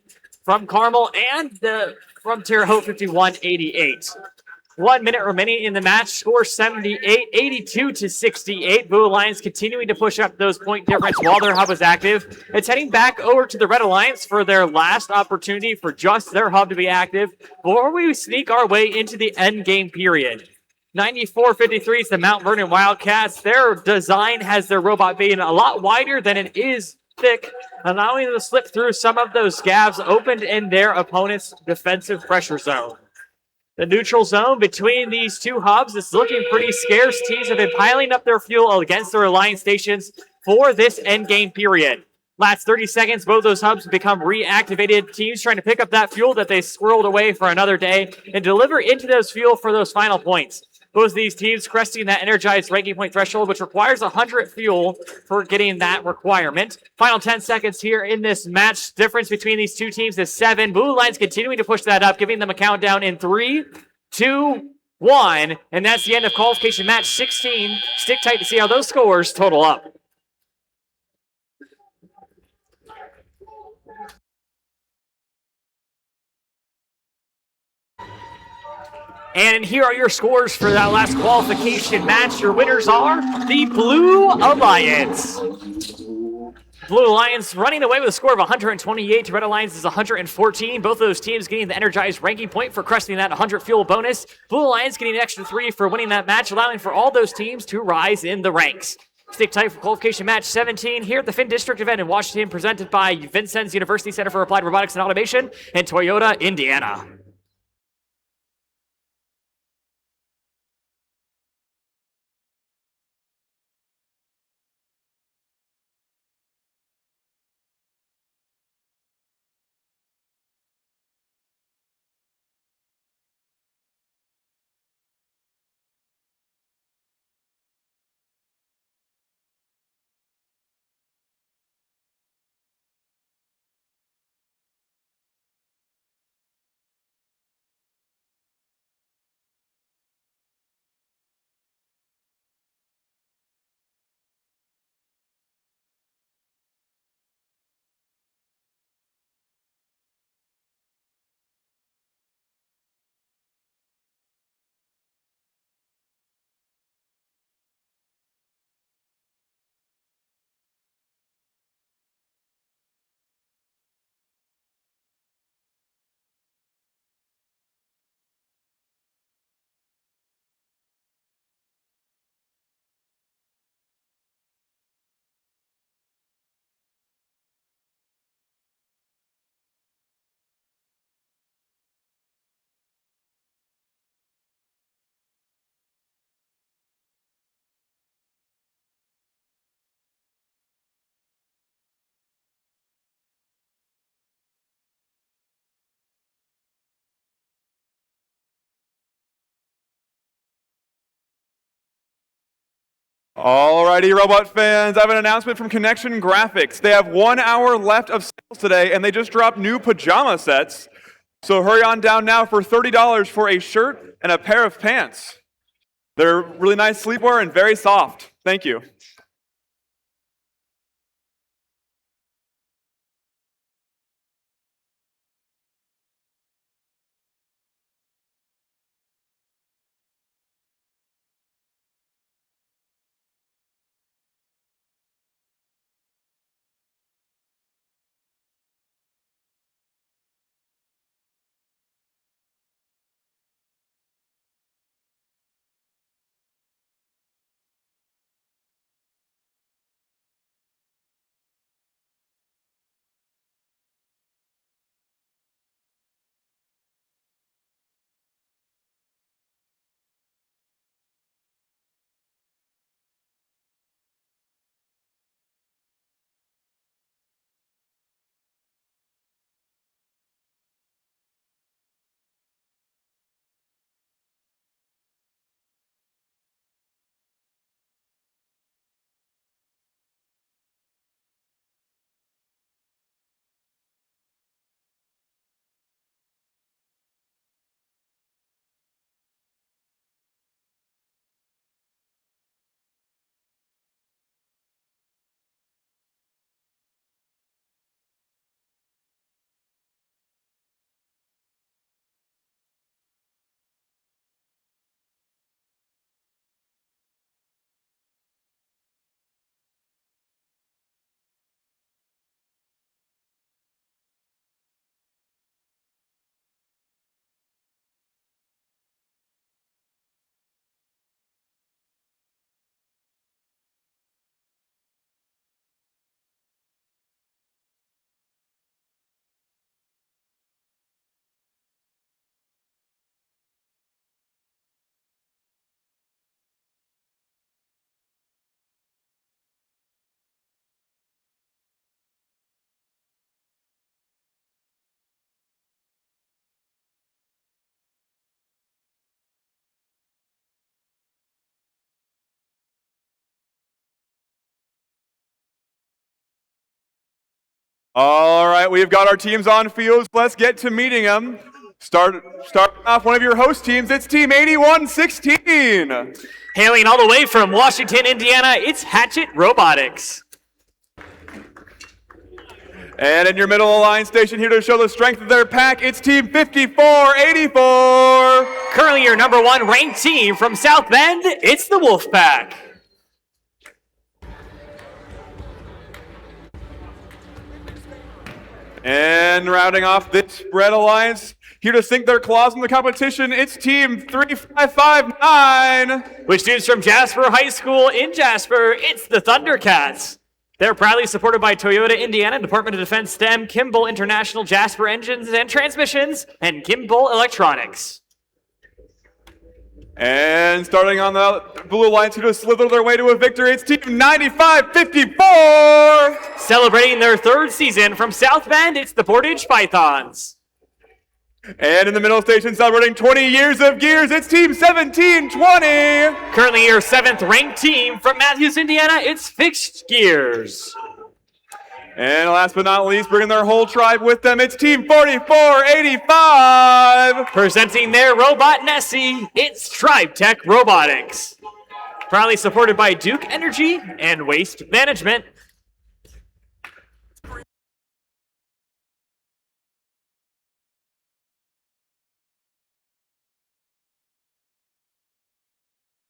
from Carmel and from Terre Haute 5188. 1 minute remaining in the match. Score 82-68. Blue Alliance continuing to push up those point difference while their hub is active. It's heading back over to the Red Alliance for their last opportunity for just their hub to be active before we sneak our way into the end game period. 94-53 is the Mount Vernon Wildcats. Their design has their robot being a lot wider than it is thick, allowing them to slip through some of those gaps opened in their opponent's defensive pressure zone. The neutral zone between these two hubs is looking pretty scarce. Teams have been piling up their fuel against their Alliance stations for this endgame period. Last 30 seconds, both those hubs become reactivated. Teams trying to pick up that fuel that they squirreled away for another day and deliver into those fuel for those final points. Both of these teams cresting that energized ranking point threshold, which requires 100 fuel for getting that requirement. Final 10 seconds here in this match. Difference between these two teams is 7. Blue Lions continuing to push that up, giving them a countdown in 3, 2, 1. And that's the end of qualification match 16. Stick tight to see how those scores total up. And here are your scores for that last qualification match. Your winners are the Blue Alliance. Blue Alliance running away with a score of 128 to Red Alliance is 114. Both of those teams getting the energized ranking point for cresting that 100 fuel bonus. Blue Alliance getting an extra 3 for winning that match, allowing for all those teams to rise in the ranks. Stick tight for qualification match 17 here at the FIN District event in Washington, presented by Vincennes University Center for Applied Robotics and Automation and Toyota, Indiana. Alrighty, robot fans, I have an announcement from Connection Graphics. They have 1 hour left of sales today, and they just dropped new pajama sets. So hurry on down now for $30 for a shirt and a pair of pants. They're really nice sleepwear and very soft. Thank you. All right, we've got our teams on field. Let's get to meeting them. Start off one of your host teams. It's Team 8116. Hailing all the way from Washington, Indiana, it's Hatchet Robotics. And in your middle line station here to show the strength of their pack, it's Team 5484. Currently your number 1 ranked team from South Bend, it's the Wolfpack. And rounding off this Red Alliance, here to sink their claws in the competition, it's Team 3559. With students from Jasper High School in Jasper, it's the Thundercats. They're proudly supported by Toyota Indiana, Department of Defense STEM, Kimball International, Jasper Engines and Transmissions, and Kimball Electronics. And starting on the Blue Alliance, who just slither their way to a victory, it's Team 9554. Celebrating their 3rd season from South Bend, it's the Portage Pythons. And in the middle station, celebrating 20 years of gears, it's Team 1720. Currently your 7th ranked team from Matthews, Indiana, it's Fixed Gears. And last but not least, bringing their whole tribe with them, it's Team 4485. Presenting their robot Nessie, it's Tribe Tech Robotics. Proudly supported by Duke Energy and Waste Management.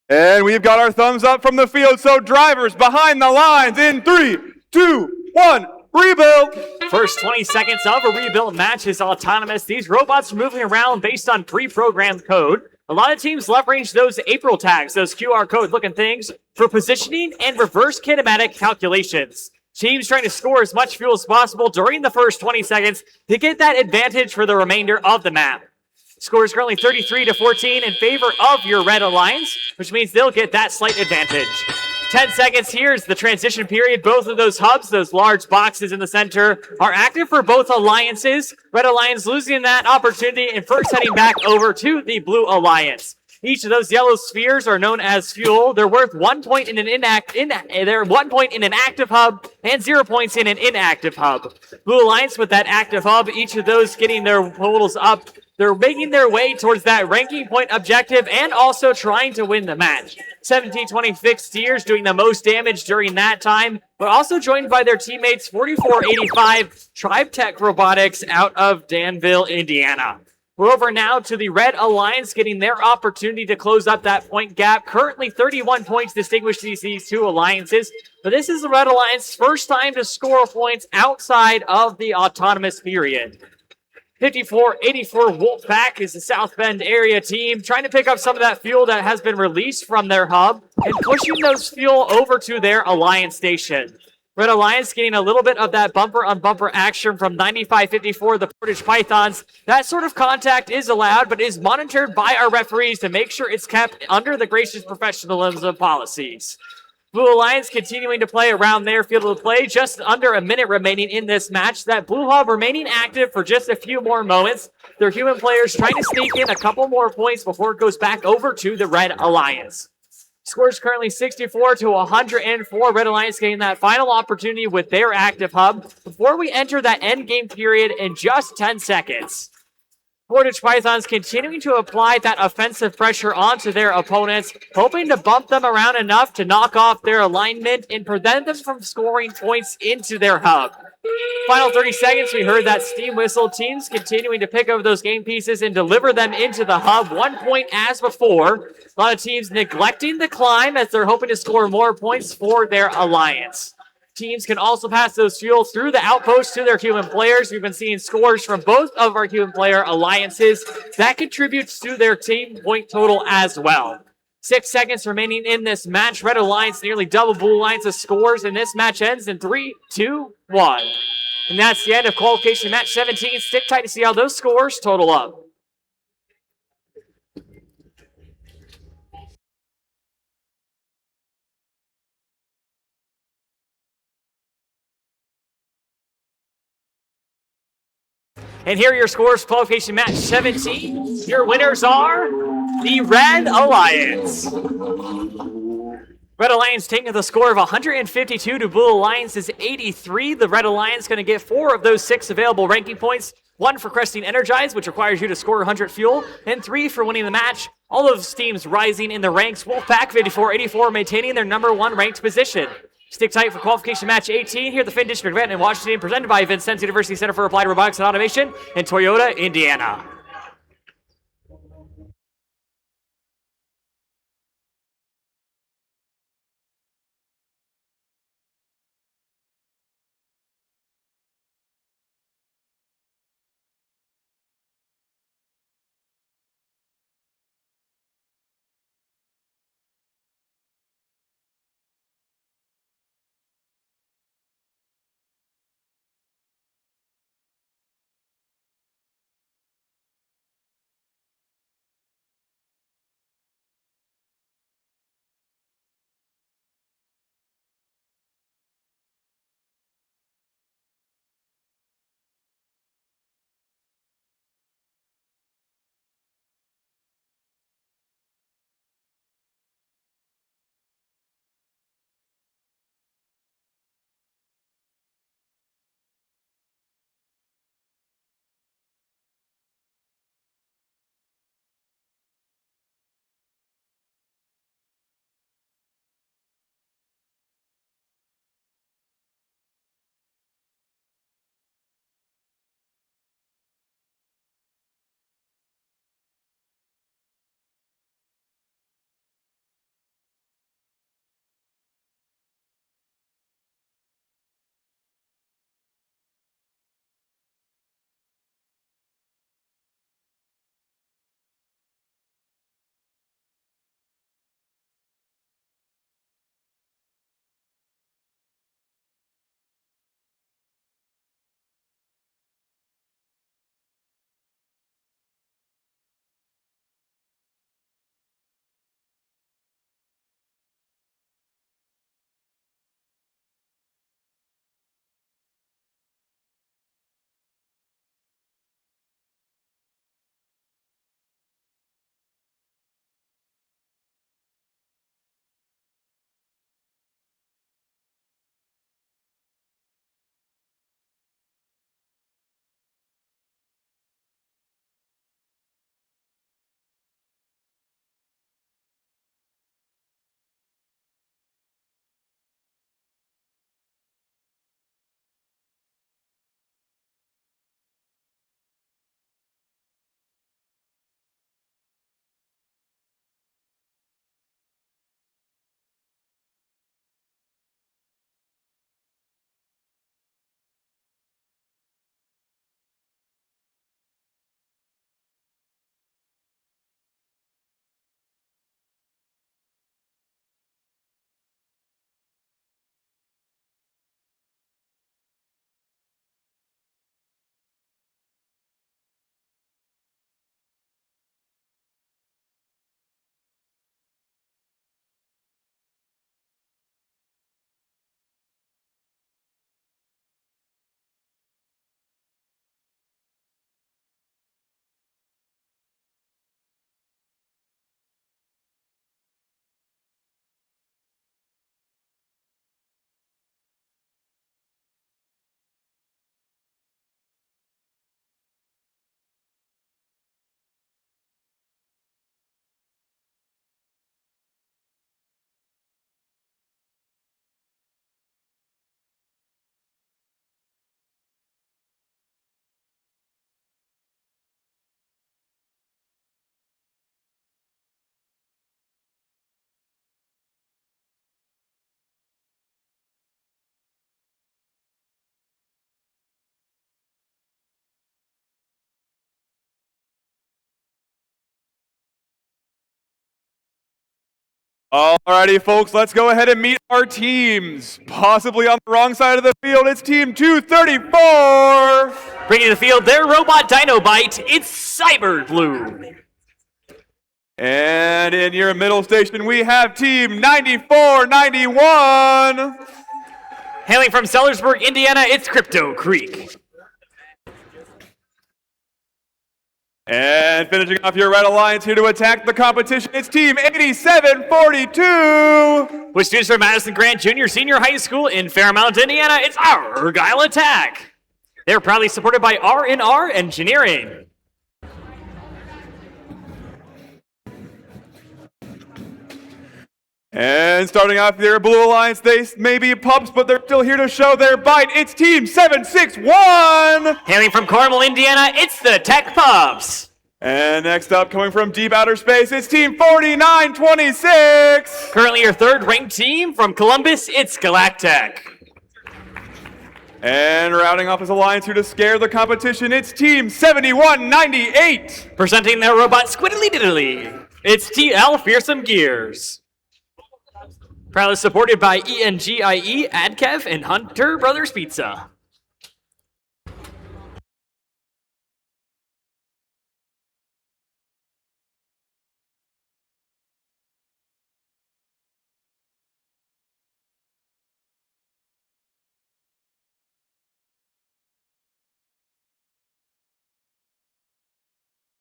And we've got our thumbs up from the field, so drivers behind the lines in 3, 2, 1, rebuild! First 20 seconds of a rebuild match is autonomous. These robots are moving around based on pre-programmed code. A lot of teams leverage those April tags, those QR code looking things, for positioning and reverse kinematic calculations. Teams trying to score as much fuel as possible during the first 20 seconds to get that advantage for the remainder of the map. Score is currently 33-14 in favor of your Red Alliance, which means they'll get that slight advantage. 10 seconds here is the transition period. Both of those hubs, those large boxes in the center, are active for both alliances. Red Alliance losing that opportunity and first heading back over to the Blue Alliance. Each of those yellow spheres are known as fuel. They're worth 1 point in an they're 1 point in an active hub and 0 points in an inactive hub. Blue Alliance with that active hub, each of those getting their totals up. They're making their way towards that ranking point objective and also trying to win the match. 1720 Fixed Gears doing the most damage during that time, but also joined by their teammates 4485 Tribe Tech Robotics out of Danville, Indiana. We're over now to the Red Alliance getting their opportunity to close up that point gap. Currently 31 points distinguish these two alliances, but this is the Red Alliance's first time to score points outside of the autonomous period. 5484 Wolfpack is the South Bend area team trying to pick up some of that fuel that has been released from their hub and pushing those fuel over to their alliance station. Red Alliance getting a little bit of that bumper-on-bumper action from 9554, the Portage Pythons. That sort of contact is allowed, but is monitored by our referees to make sure it's kept under the gracious professionalism policies. Blue Alliance continuing to play around their field of play. Just under a minute remaining in this match. That Blue Hub remaining active for just a few more moments. Their human players trying to sneak in a couple more points before it goes back over to the Red Alliance. Score is currently 64-104. Red Alliance getting that final opportunity with their active hub before we enter that end game period in just 10 seconds. Portage Pythons continuing to apply that offensive pressure onto their opponents, hoping to bump them around enough to knock off their alignment and prevent them from scoring points into their hub. Final 30 seconds, we heard that steam whistle. Teams continuing to pick up those game pieces and deliver them into the hub. 1 point as before. A lot of teams neglecting the climb as they're hoping to score more points for their alliance. Teams can also pass those fuels through the outposts to their human players. We've been seeing scores from both of our human player alliances. That contributes to their team point total as well. 6 seconds remaining in this match. Red Alliance nearly double Blue Alliance's scores, and this match ends in 3, 2, 1. And that's the end of qualification match 17. Stick tight to see how those scores total up. And here are your scores, qualification match 17. Your winners are the Red Alliance. Red Red Alliance taking the score of 152 to Blue Alliance's 83. The Red Alliance going to get 4 of those 6 available ranking points. 1 for cresting Energize, which requires you to score 100 fuel, and 3 for winning the match. All those teams rising in the ranks. Wolfpack 54-84 maintaining their #1 ranked position. Stick tight for qualification match 18 here at the FIN District event in Washington, presented by Vincennes University Center for Applied Robotics and Automation in Toyota, Indiana. Alrighty, folks, let's go ahead and meet our teams. Possibly on the wrong side of the field, it's Team 234. Bringing to the field their robot Dinobite, it's Cyber Blue. And in your middle station, we have Team 9491. Hailing from Sellersburg, Indiana, it's Crypto Creek. And finishing off your Red Alliance here to attack the competition, it's Team 8742. With students from Madison Grant Junior Senior High School in Fairmount, Indiana, it's Argyle Attack. They're proudly supported by R&R Engineering. And starting off their Blue Alliance, they may be pups, but they're still here to show their bite. It's Team 761. Hailing from Carmel, Indiana, it's the Tech Pups. And next up, coming from deep outer space, it's Team 4926. Currently your third-ranked team from Columbus, it's Galactic. And rounding off his alliance here to scare the competition, it's Team 7198. Presenting their robot Squiddly Diddly, it's TL Fearsome Gears. Proudly supported by ENGIE, AdKev, and Hunter Brothers Pizza.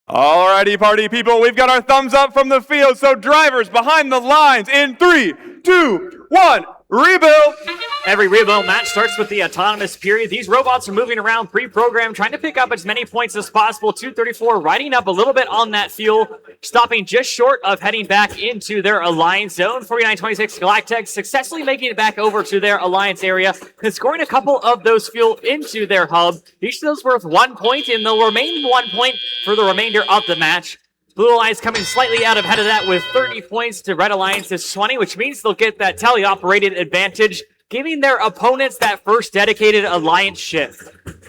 Alrighty, party people, we've got our thumbs up from the field, so drivers behind the lines in 3, 2, 1, rebuild! Every rebuild match starts with the autonomous period. These robots are moving around pre-programmed, trying to pick up as many points as possible. 234 riding up a little bit on that fuel, stopping just short of heading back into their alliance zone. 4926 Galactic successfully making it back over to their alliance area and scoring a couple of those fuel into their hub. Each of those worth 1 point, and they'll remain 1 point for the remainder of the match. Blue Alliance coming slightly out ahead of that with 30 points to Red Alliance's 20, which means they'll get that teleoperated advantage, giving their opponents that first dedicated alliance shift.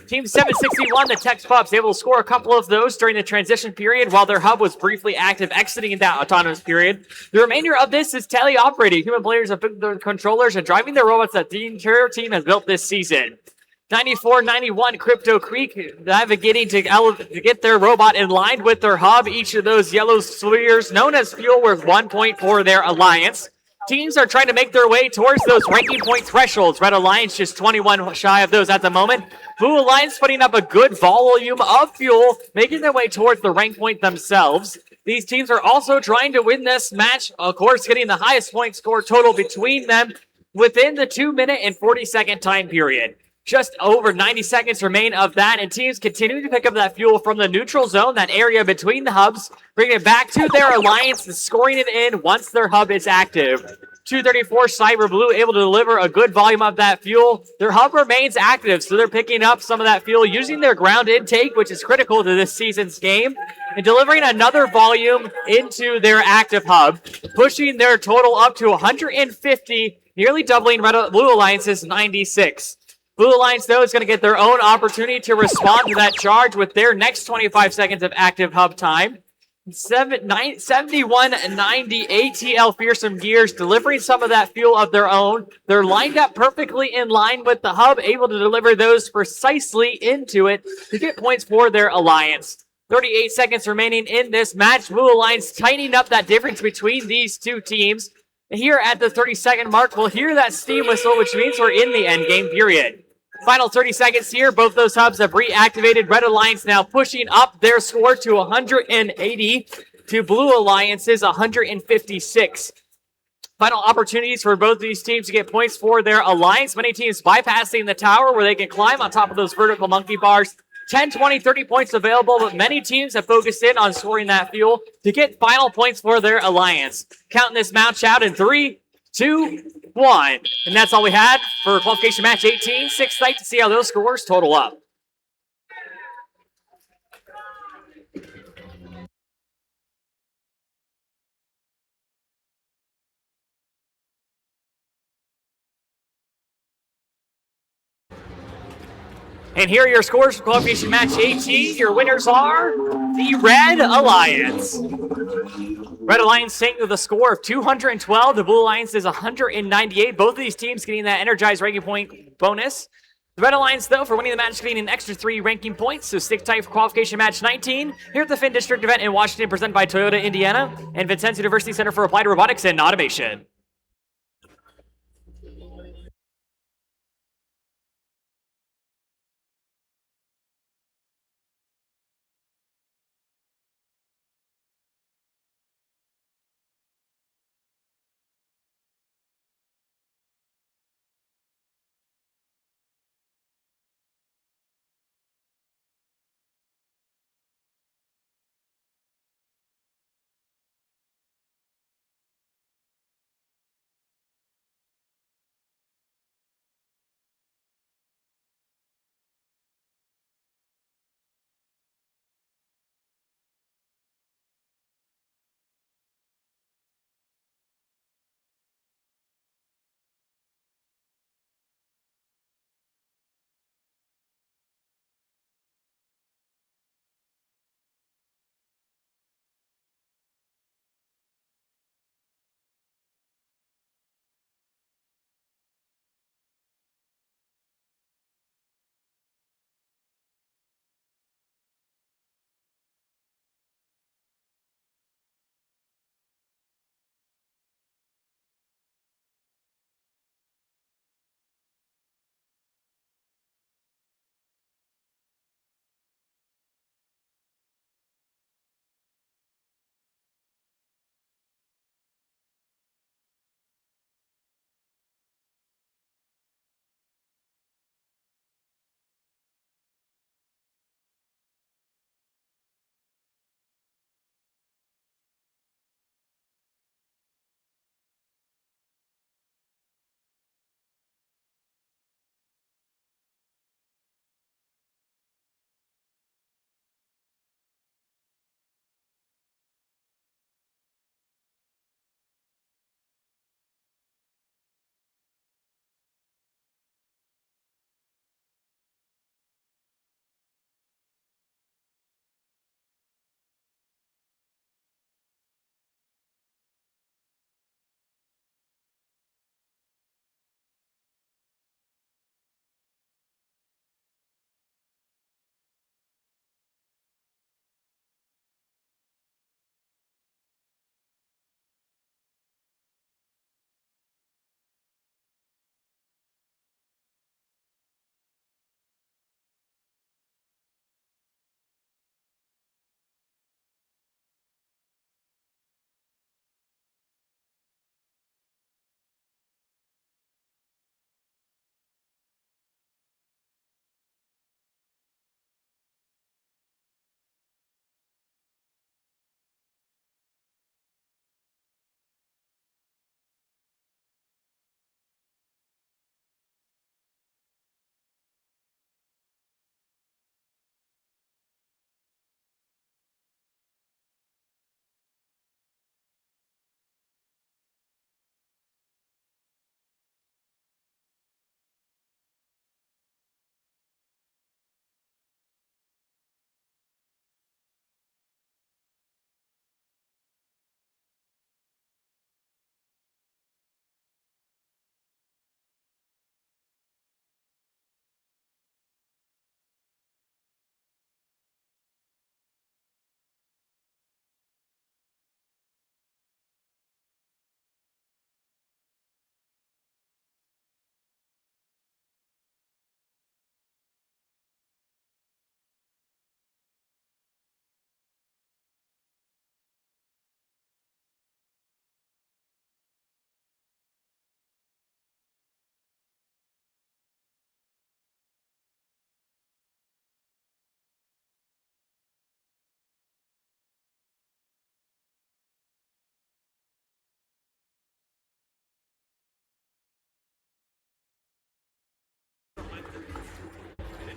Team 761, the Tech Pups, able to score a couple of those during the transition period while their hub was briefly active, exiting that autonomous period. The remainder of this is teleoperated. Human players have picked the controllers and driving the robots that the entire team has built this season. 94-91 Crypto Creek navigating to get their robot in line with their hub. Each of those yellow spheres known as fuel worth 1 point for their alliance. Teams are trying to make their way towards those ranking point thresholds. Red Alliance just 21 shy of those at the moment. Blue Alliance putting up a good volume of fuel, making their way towards the rank point themselves. These teams are also trying to win this match, of course, getting the highest point score total between them within the 2-minute and 40-second time period. Just over 90 seconds remain of that, and teams continue to pick up that fuel from the neutral zone, that area between the hubs, bringing it back to their alliance and scoring it in once their hub is active. 234 Cyber Blue able to deliver a good volume of that fuel. Their hub remains active, so they're picking up some of that fuel using their ground intake, which is critical to this season's game, and delivering another volume into their active hub, pushing their total up to 150, nearly doubling Blue Alliance's 96. Blue Alliance, though, is going to get their own opportunity to respond to that charge with their next 25 seconds of active hub time. 71-98 TL Fearsome Gears delivering some of that fuel of their own. They're lined up perfectly in line with the hub, able to deliver those precisely into it to get points for their alliance. 38 seconds remaining in this match. Blue Alliance tightening up that difference between these two teams. Here at the 30-second mark, we'll hear that steam whistle, which means we're in the end game period. Final 30 seconds here. Both those hubs have reactivated. Red Alliance now pushing up their score to 180 to Blue Alliance's 156. Final opportunities for both of these teams to get points for their alliance. Many teams bypassing the tower where they can climb on top of those vertical monkey bars. 10, 20, 30 points available, but many teams have focused in on scoring that fuel to get final points for their alliance. Counting this match out in 3, 2, 1. And that's all we had for qualification match 18. 6 night to see how those scores total up. And here are your scores for qualification match 18. Your winners are the Red Alliance. Red Alliance staying with a score of 212. The Blue Alliance is 198. Both of these teams getting that energized ranking point bonus. The Red Alliance, though, for winning the match, getting an extra 3 ranking points, so stick tight for qualification match 19 here at the FIN District event in Washington, presented by Toyota, Indiana, and Vincennes University Center for Applied Robotics and Automation.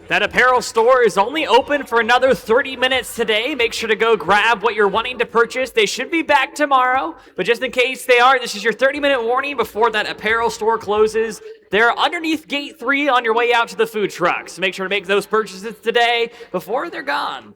That apparel store is only open for another 30 minutes today. Make sure to go grab what you're wanting to purchase. They should be back tomorrow, but just in case they are, this is your 30-minute warning before that apparel store closes. They're underneath gate 3 on your way out to the food trucks. So make sure to make those purchases today before they're gone.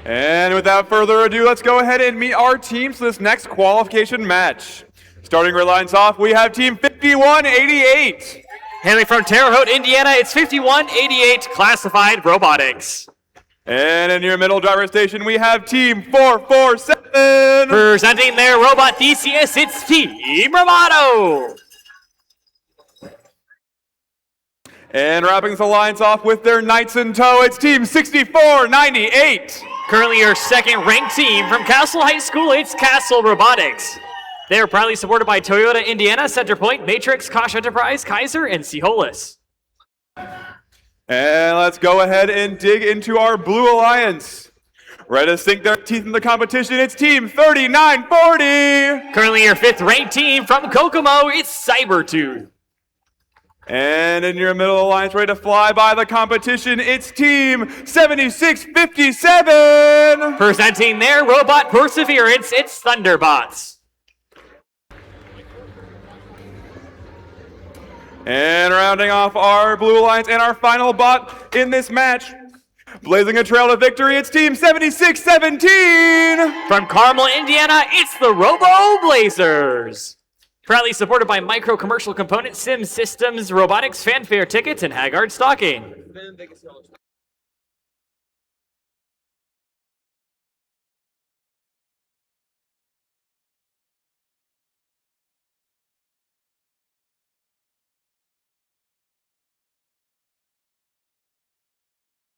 And without further ado, let's go ahead and meet our teams for this next qualification match. Starting our lines off, we have Team 5188. Hailing from Terre Haute, Indiana, it's 5188 Classified Robotics. And in your middle driver station, we have Team 447. Presenting their robot DCS, it's Team Bravado. And wrapping the lines off with their Knights in tow, it's Team 6498. Currently your second-ranked team from Castle High School, it's Castle Robotics. They are proudly supported by Toyota Indiana, Centerpoint, Matrix, Kosh Enterprise, Kaiser, and Seaholis. And let's go ahead and dig into our Blue Alliance. Ready to sink their teeth in the competition, it's Team 3940. Currently your fifth-ranked team from Kokomo, it's Cybertooth. And in your middle alliance, ready to fly by the competition, it's Team 7657. Presenting their robot Perseverance, it's Thunderbots. And rounding off our Blue Alliance and our final bot in this match, blazing a trail to victory, it's Team 7617. From Carmel, Indiana, it's the Robo Blazers. Proudly supported by Micro Commercial Components, Sim Systems, Robotics, Fanfare Tickets, and Haggard Stocking.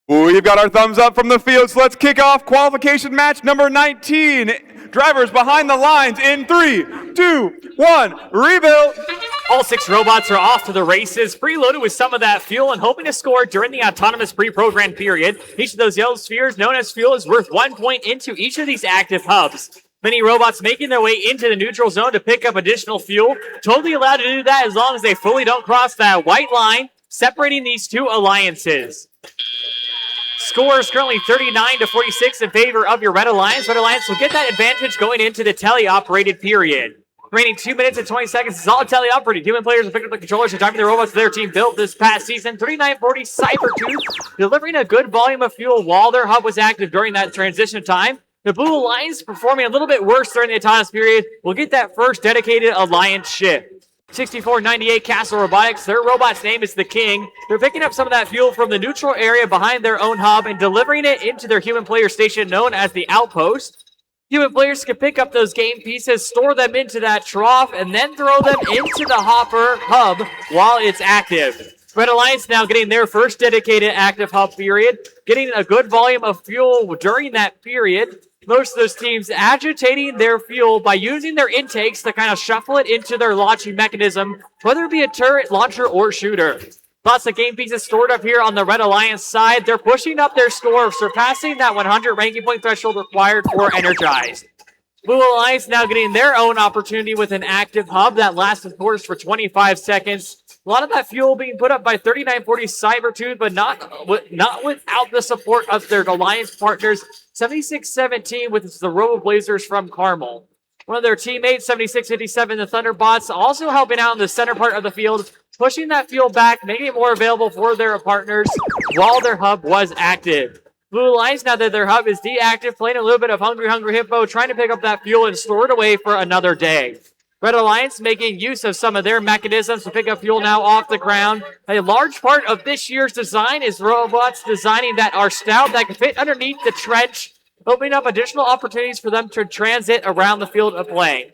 We've got our thumbs up from the field, so let's kick off qualification match number 19. Drivers behind the lines in 3, 2, 1, rebuild. All 6 robots are off to the races, preloaded with some of that fuel and hoping to score during the autonomous pre-programmed period. Each of those yellow spheres, known as fuel, is worth 1 point into each of these active hubs. Many robots making their way into the neutral zone to pick up additional fuel. Totally allowed to do that as long as they fully don't cross that white line, separating these two alliances. Score is currently 39-46 in favor of your Red Alliance. Red Alliance will get that advantage going into the tele-operated period. Remaining 2 minutes and 20 seconds is all tele-operated. Human players will pick up the controllers and driving the robots their team built this past season. 3940 Cybertooth delivering a good volume of fuel while their hub was active during that transition time. The Blue Alliance performing a little bit worse during the autonomous period will get that first dedicated Alliance ship. 6498 Castle Robotics, their robot's name is the King. They're picking up some of that fuel from the neutral area behind their own hub and delivering it into their human player station known as the Outpost. Human players can pick up those game pieces, store them into that trough, and then throw them into the hopper hub while it's active. Red Alliance now getting their first dedicated active hub period, getting a good volume of fuel during that period. Most of those teams agitating their fuel by using their intakes to kind of shuffle it into their launching mechanism, whether it be a turret, launcher, or shooter. Lots of game pieces stored up here on the Red Alliance side. They're pushing up their score, surpassing that 100 ranking point threshold required for Energized. Blue Alliance now getting their own opportunity with an active hub that lasts, of course, for 25 seconds. A lot of that fuel being put up by 3940 Cybertooth, but not without the support of their alliance partners, 7617 with the Robo Blazers from Carmel. One of their teammates, 7657, the Thunderbots, also helping out in the center part of the field, pushing that fuel back, making it more available for their partners while their hub was active. Blue Alliance, now that their hub is deactive, playing a little bit of Hungry Hippo, trying to pick up that fuel and store it away for another day. Red Alliance making use of some of their mechanisms to pick up fuel now off the ground. A large part of this year's design is robots designing that are stout that can fit underneath the trench, opening up additional opportunities for them to transit around the field of play.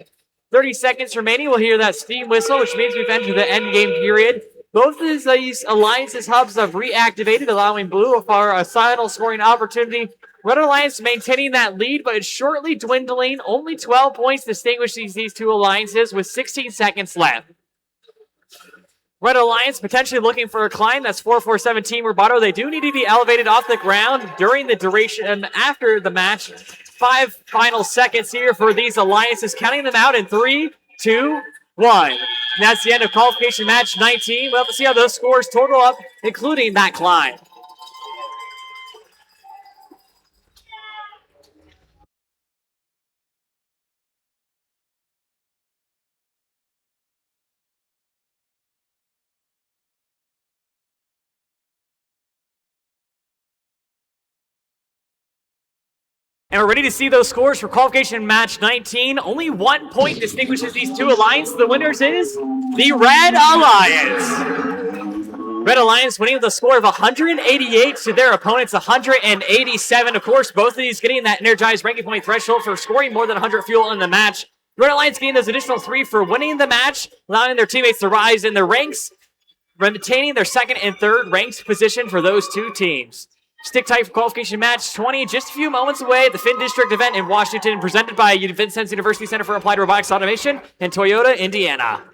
30 seconds remaining, we'll hear that steam whistle, which means we've entered the end game period. Both of these Alliance's hubs have reactivated, allowing Blue for a final scoring opportunity. Red Alliance maintaining that lead, but it's shortly dwindling. Only 12 points distinguishes these two alliances with 16 seconds left. Red Alliance potentially looking for a climb. That's 447 Team Roboto. They do need to be elevated off the ground during the duration after the match. 5 final seconds here for these alliances, counting them out in 3, 2, 1. And that's the end of qualification match 19. We'll have to see how those scores total up, including that climb. And we're ready to see those scores for qualification match 19. Only 1 point distinguishes these two alliances. The winners is the Red Alliance. Red Alliance winning with a score of 188 to their opponents 187. Of course, both of these getting that energized ranking point threshold for scoring more than 100 fuel in the match. Red Alliance getting those additional 3 for winning the match, allowing their teammates to rise in their ranks, retaining their second and third ranked position for those two teams. Stick tight for qualification match 20, just a few moments away at the FIN District event in Washington, presented by Vincent University Center for Applied Robotics Automation in Toyota, Indiana.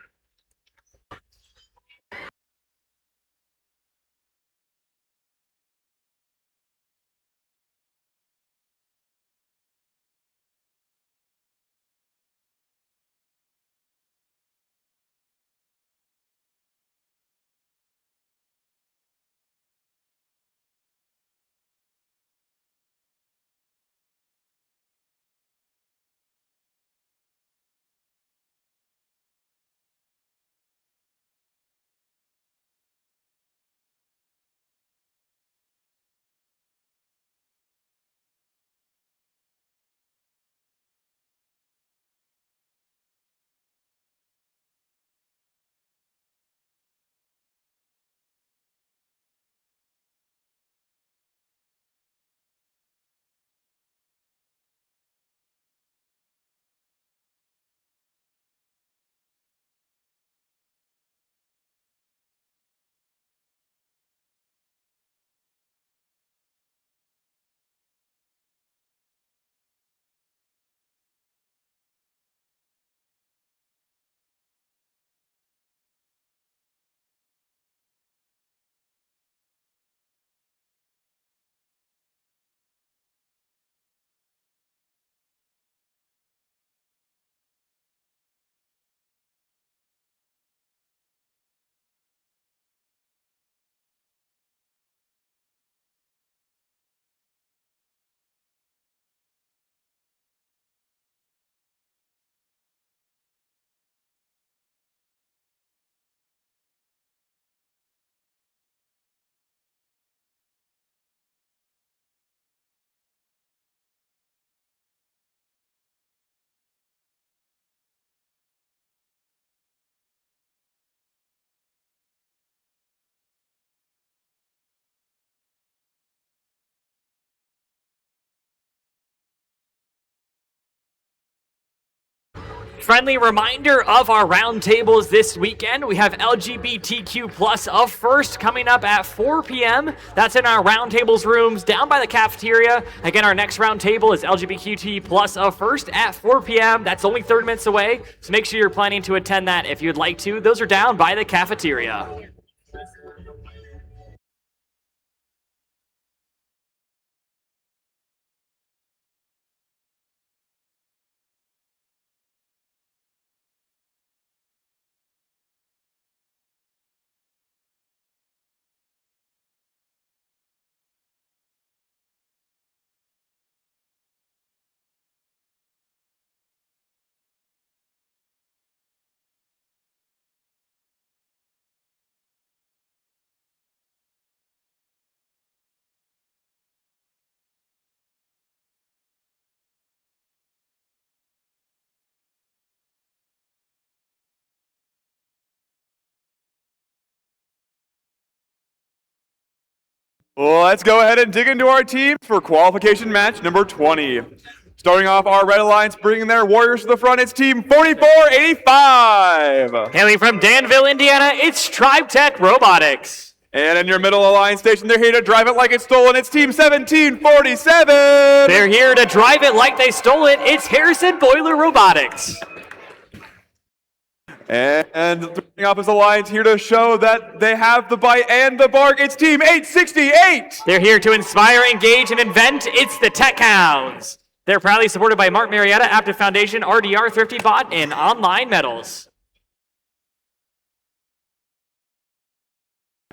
Friendly reminder of our roundtables this weekend. We have LGBTQ plus of FIRST coming up at 4 p.m. That's in our roundtables rooms down by the cafeteria. Again, our next roundtable is LGBTQ plus of FIRST at 4 p.m. That's only 30 minutes away, so make sure you're planning to attend that if you'd like to. Those are down by the cafeteria. Let's go ahead and dig into our teams for qualification match number 20. Starting off our Red Alliance, bringing their Warriors to the front, it's Team 4485. Hailing from Danville, Indiana, it's Tribe Tech Robotics. And in your Middle Alliance station, they're here to drive it like it's stolen, it's Team 1747. They're here to drive it like they stole it, it's Harrison Boiler Robotics. And the opposite alliance here to show that they have the bite and the bark. It's Team 868. They're here to inspire, engage, and invent. It's the Tech Hounds. They're proudly supported by Mark Marietta, Aptive Foundation, RDR, Thrifty Bot, and Online Metals.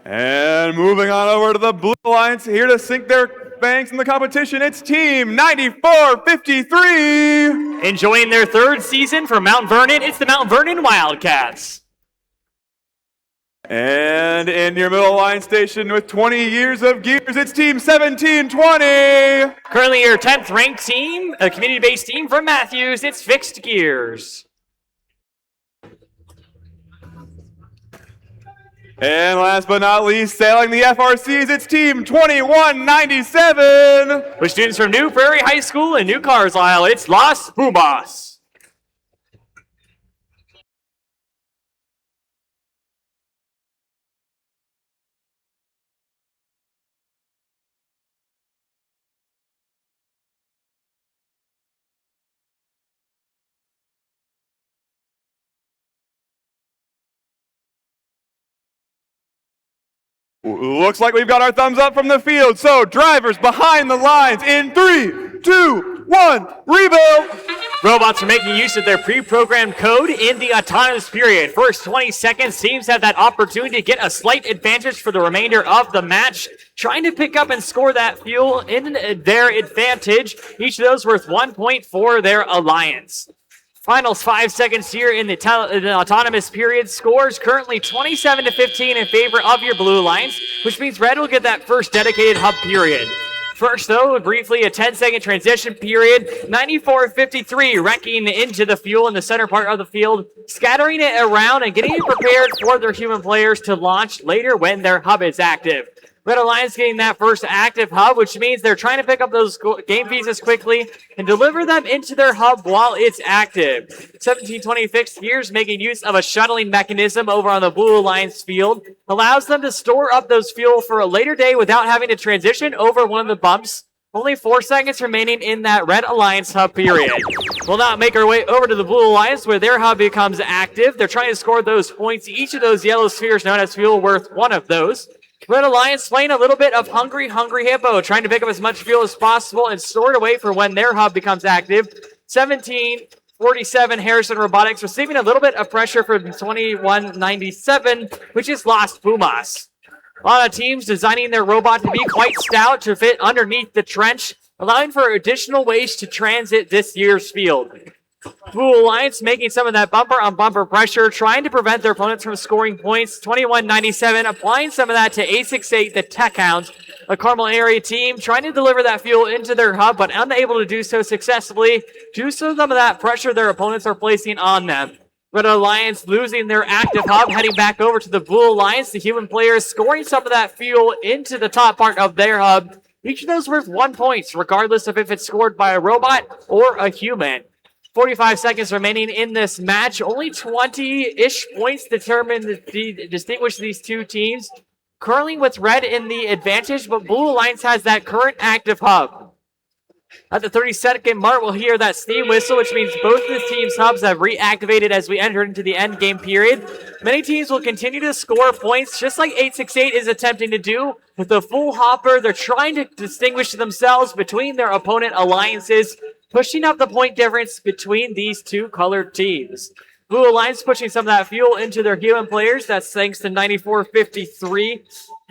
And moving on over to the Blue Alliance, here to sink their fangs in the competition, it's Team 9453. Enjoying their third season for Mount Vernon, it's the Mount Vernon Wildcats. And in your Middle Alliance station with 20 years of gears, it's Team 1720. Currently your 10th ranked team, a community-based team from Matthews, it's Fixed Gears. And last but not least, sailing the FRCs, it's Team 2197. With students from New Prairie High School and New Carlisle, it's Las Pumas. Looks like we've got our thumbs up from the field. So drivers behind the lines in 3, 2, 1, rebuild. Robots are making use of their pre-programmed code in the autonomous period. First 20 seconds, teams have that opportunity to get a slight advantage for the remainder of the match, trying to pick up and score that fuel in their advantage. Each of those worth 1 point for their alliance. Final 5 seconds here in the autonomous period. Scores currently 27-15 in favor of your Blue Alliance, which means Red will get that first dedicated hub period. First, though, briefly, a 10-second transition period. 94-53 wrecking into the fuel in the center part of the field, scattering it around and getting it prepared for their human players to launch later when their hub is active. Red Alliance getting that first active hub, which means they're trying to pick up those game pieces quickly and deliver them into their hub while it's active. 1720 Fixed Gears making use of a shuttling mechanism over on the Blue Alliance field. Allows them to store up those fuel for a later day without having to transition over one of the bumps. Only 4 seconds remaining in that Red Alliance hub period. We'll now make our way over to the Blue Alliance where their hub becomes active. They're trying to score those points. Each of those yellow spheres known as fuel worth one of those. Red Alliance playing a little bit of Hungry Hippo, trying to pick up as much fuel as possible and store it away for when their hub becomes active. 1747 Harrison Robotics receiving a little bit of pressure from 2197, which is Las Pumas. A lot of teams designing their robot to be quite stout to fit underneath the trench, allowing for additional ways to transit this year's field. Blue Alliance making some of that bumper-on-bumper pressure, trying to prevent their opponents from scoring points. 2197 applying some of that to 868, the Tech Hounds, a Carmel area team, trying to deliver that fuel into their hub, but unable to do so successfully due to some of that pressure their opponents are placing on them. Red Alliance losing their active hub, heading back over to the Blue Alliance. The human players scoring some of that fuel into the top part of their hub. Each of those worth 1 point, regardless of if it's scored by a robot or a human. 45 seconds remaining in this match. Only 20-ish points determine to distinguish these two teams. Currently with Red in the advantage, but Blue Alliance has that current active hub. At the 30-second mark, we'll hear that steam whistle, which means both of the teams' hubs have reactivated as we enter into the end game period. Many teams will continue to score points, just like 868 is attempting to do. With the full hopper, they're trying to distinguish themselves between their opponent alliances, pushing up the point difference between these two colored teams. Blue Alliance pushing some of that fuel into their human players. That's thanks to 94-53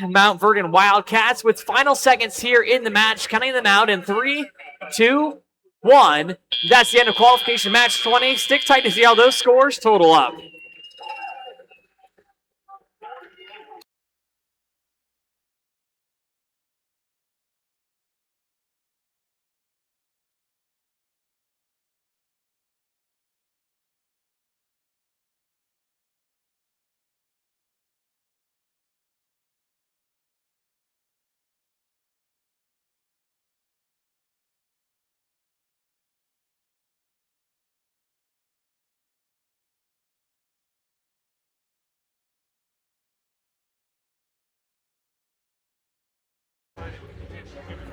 Mount Vernon Wildcats. With final seconds here in the match, counting them out in 3, 2, 1. That's the end of qualification match 20. Stick tight to see how those scores total up.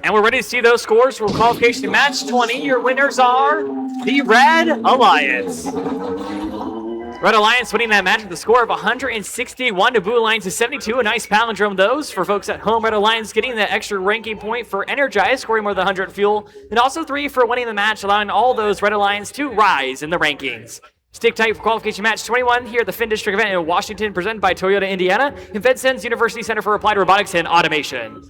And we're ready to see those scores for qualification match 20. Your winners are the Red Alliance. Red Alliance winning that match with a score of 161 to Blue Alliance 72. A nice palindrome those for folks at home. Red Alliance getting that extra ranking point for Energize, scoring more than 100 fuel. And also 3 for winning the match, allowing all those Red Alliance to rise in the rankings. Stick tight for qualification match 21 here at the FIN District event in Washington, presented by Toyota Indiana and FedSen's University Center for Applied Robotics and Automation.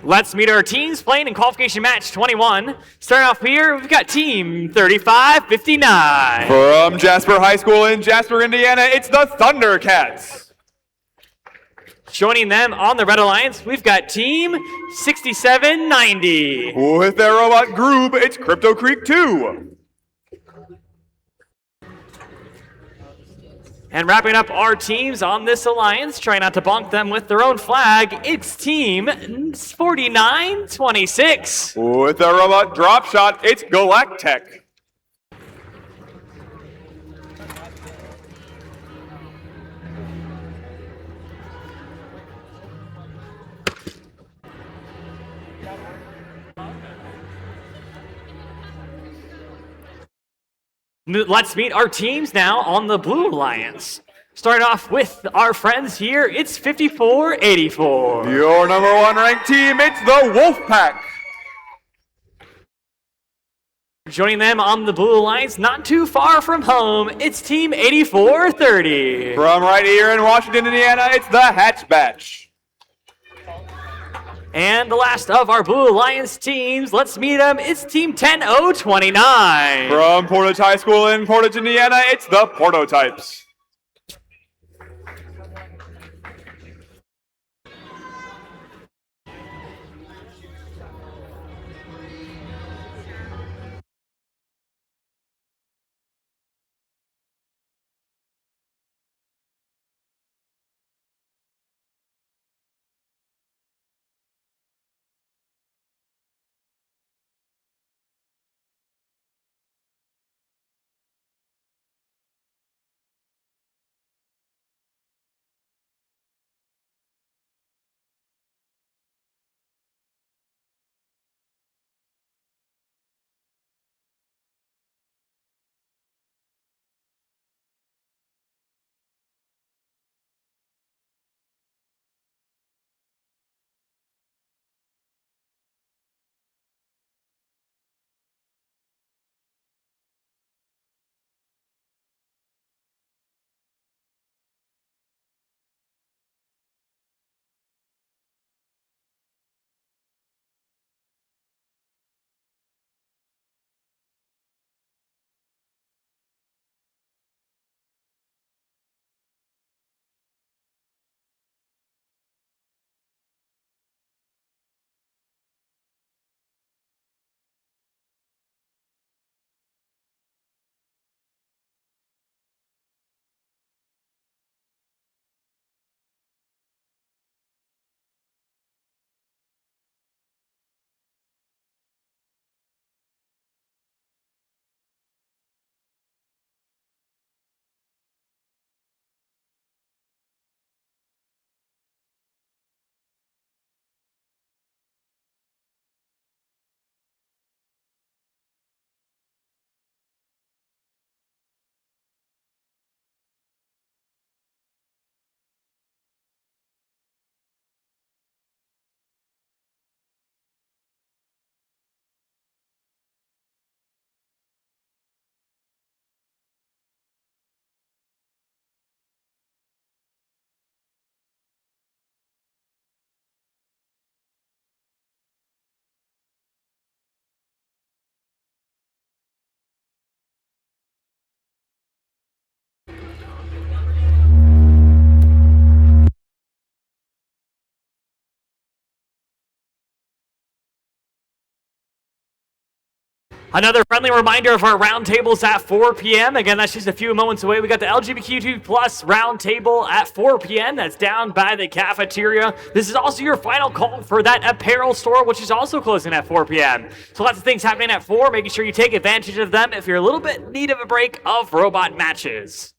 Let's meet our teams playing in qualification match 21. Starting off here, we've got team 3559. From Jasper High School in Jasper, Indiana, it's the Thundercats. Joining them on the Red Alliance, we've got team 6790. With their robot group, it's Crypto Creek 2. And wrapping up our teams on this alliance, trying not to bonk them with their own flag, it's team 4926. With their robot drop shot, it's Galactech. Let's meet our teams now on the Blue Alliance. Start off with our friends here, it's 5484. Your number 1 ranked team, it's the Wolfpack. Joining them on the Blue Alliance, not too far from home, it's team 8430. From right here in Washington, Indiana, it's the Hatch Batch. And the last of our Blue Alliance teams, let's meet them, it's team 10029. From Portage High School in Portage, Indiana, it's the Portotypes. Another friendly reminder of our roundtables at 4 p.m. Again, that's just a few moments away. We got the LGBTQ plus roundtable at 4 p.m. That's down by the cafeteria. This is also your final call for that apparel store, which is also closing at 4 p.m. So lots of things happening at 4. Making sure you take advantage of them if you're a little bit in need of a break of robot matches.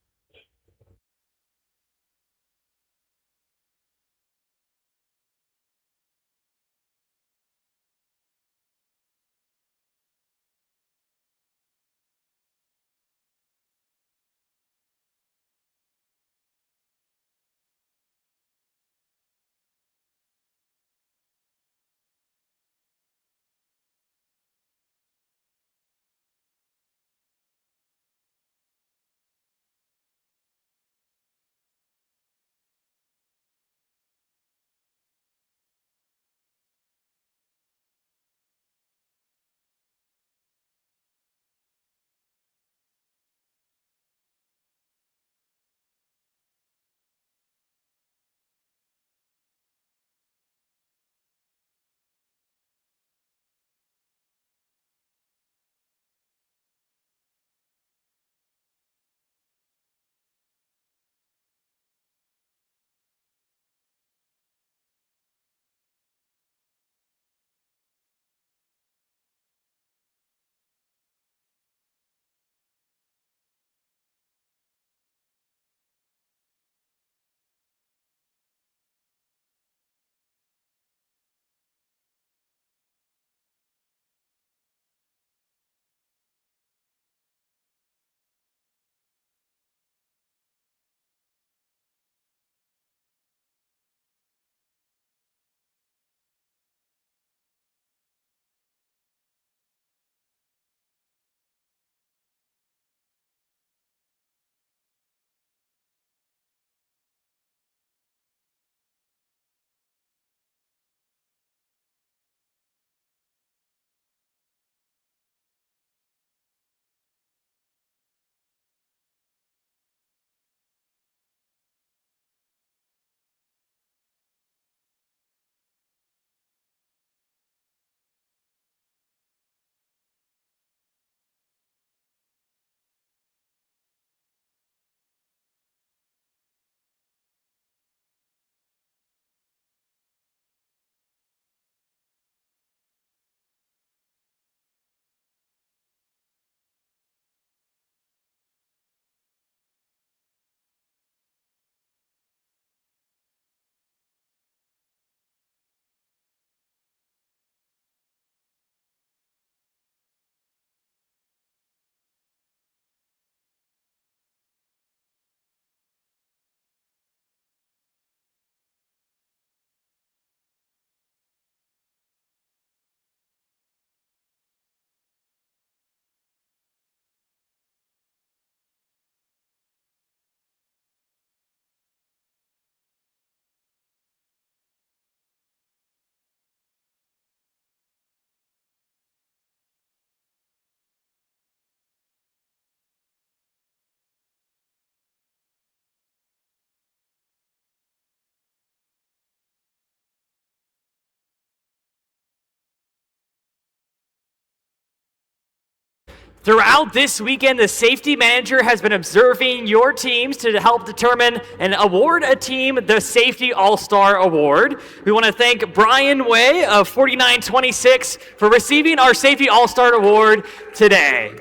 Throughout this weekend, the safety manager has been observing your teams to help determine and award a team the Safety All-Star Award. We want to thank Brian Way of 4926 for receiving our Safety All-Star Award today.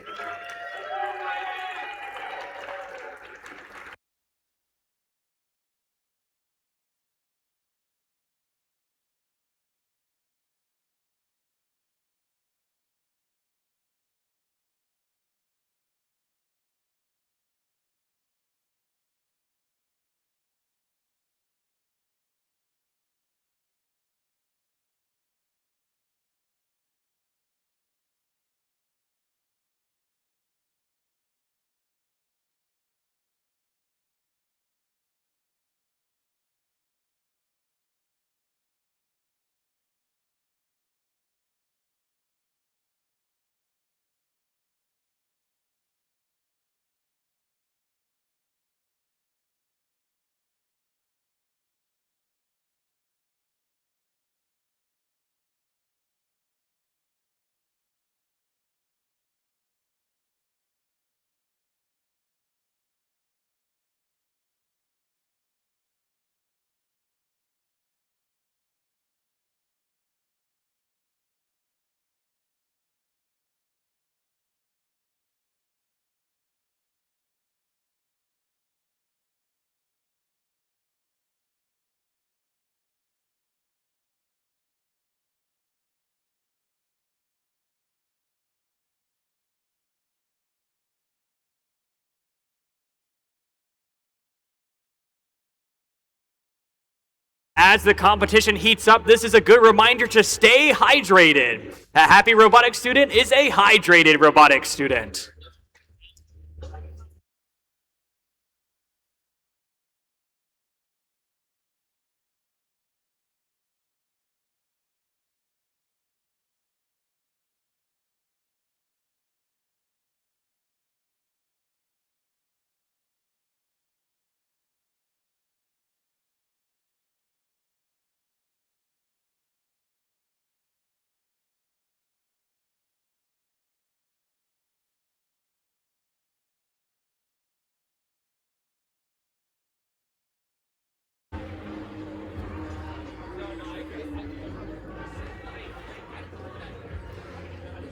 As the competition heats up, this is a good reminder to stay hydrated. A happy robotics student is a hydrated robotics student.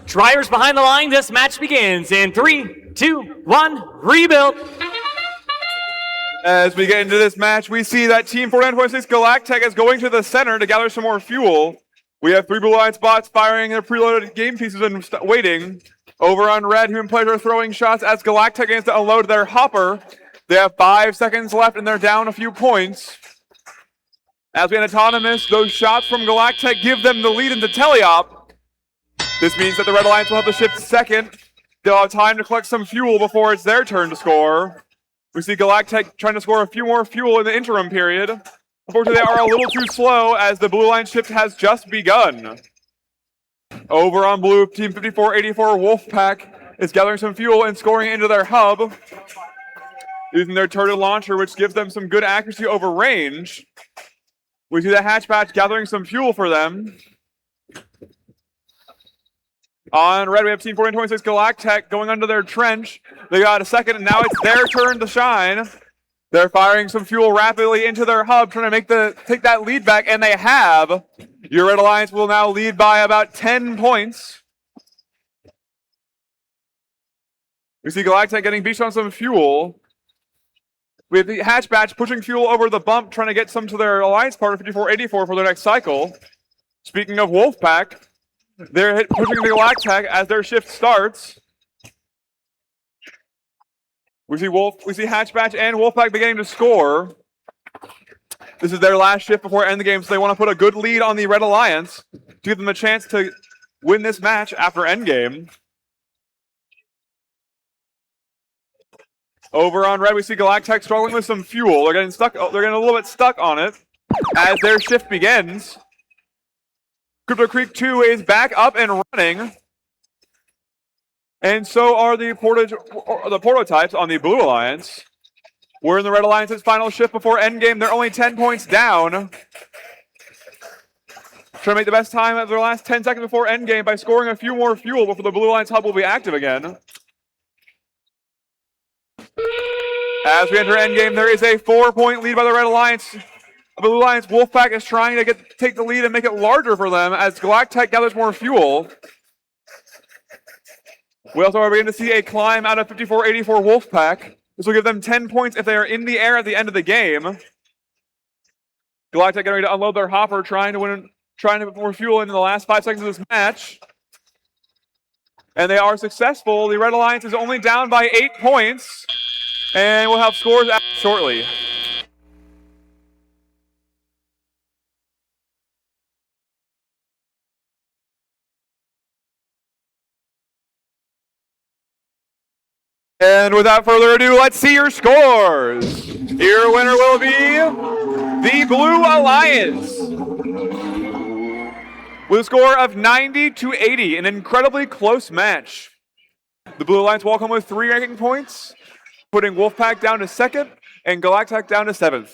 Drivers behind the line, this match begins in 3, 2, 1, rebuild. As we get into this match, we see that Team 4926 Galactech is going to the center to gather some more fuel. We have 3 blue line spots firing their preloaded game pieces and waiting. Over on red, Human Pleasure are throwing shots as Galactech gets to unload their hopper. They have 5 seconds left and they're down a few points. As we had autonomous, those shots from Galactech give them the lead into Teleop. This means that the Red Alliance will have to shift second. They'll have time to collect some fuel before it's their turn to score. We see Galactech trying to score a few more fuel in the interim period. Unfortunately, they are a little too slow as the blue line shift has just begun. Over on blue, Team 5484 Wolfpack is gathering some fuel and scoring into their hub, using their turret launcher, which gives them some good accuracy over range. We see the hatchback gathering some fuel for them. On red, we have Team 4926 Galactech going under their trench. They got a second, and now it's their turn to shine. They're firing some fuel rapidly into their hub, trying to take that lead back, and they have. Your Red Alliance will now lead by about 10 points. We see Galactech getting beached on some fuel. We have the hatchback pushing fuel over the bump, trying to get some to their Alliance partner 5484 for their next cycle. Speaking of Wolfpack, they're pushing the Galactech as their shift starts. We see Hatchbatch and Wolfpack beginning to score. This is their last shift before end the game, so they want to put a good lead on the Red Alliance to give them a chance to win this match after endgame. Over on red, we see Galactech struggling with some fuel. They're getting stuck. They're getting a little bit stuck on it as their shift begins. Crypto Creek 2 is back up and running. And so are the prototypes on the Blue Alliance. We're in the Red Alliance's final shift before endgame. They're only 10 points down. Trying to make the best time of their last 10 seconds before endgame by scoring a few more fuel before the Blue Alliance hub will be active again. As we enter endgame, there is a 4-point lead by the Red Alliance. The Blue Alliance Wolfpack is trying to take the lead and make it larger for them as Galactech gathers more fuel. We also are beginning to see a climb out of 5484 Wolfpack. This will give them 10 points if they are in the air at the end of the game. Galactech getting ready to unload their hopper, trying to put more fuel in the last 5 seconds of this match. And they are successful. The Red Alliance is only down by 8 points. And we'll have scores out shortly. And without further ado, let's see your scores. Your winner will be the Blue Alliance with a score of 90-80, an incredibly close match. The Blue Alliance walk home with 3 ranking points, putting Wolfpack down to 2nd and Galactech down to 7th.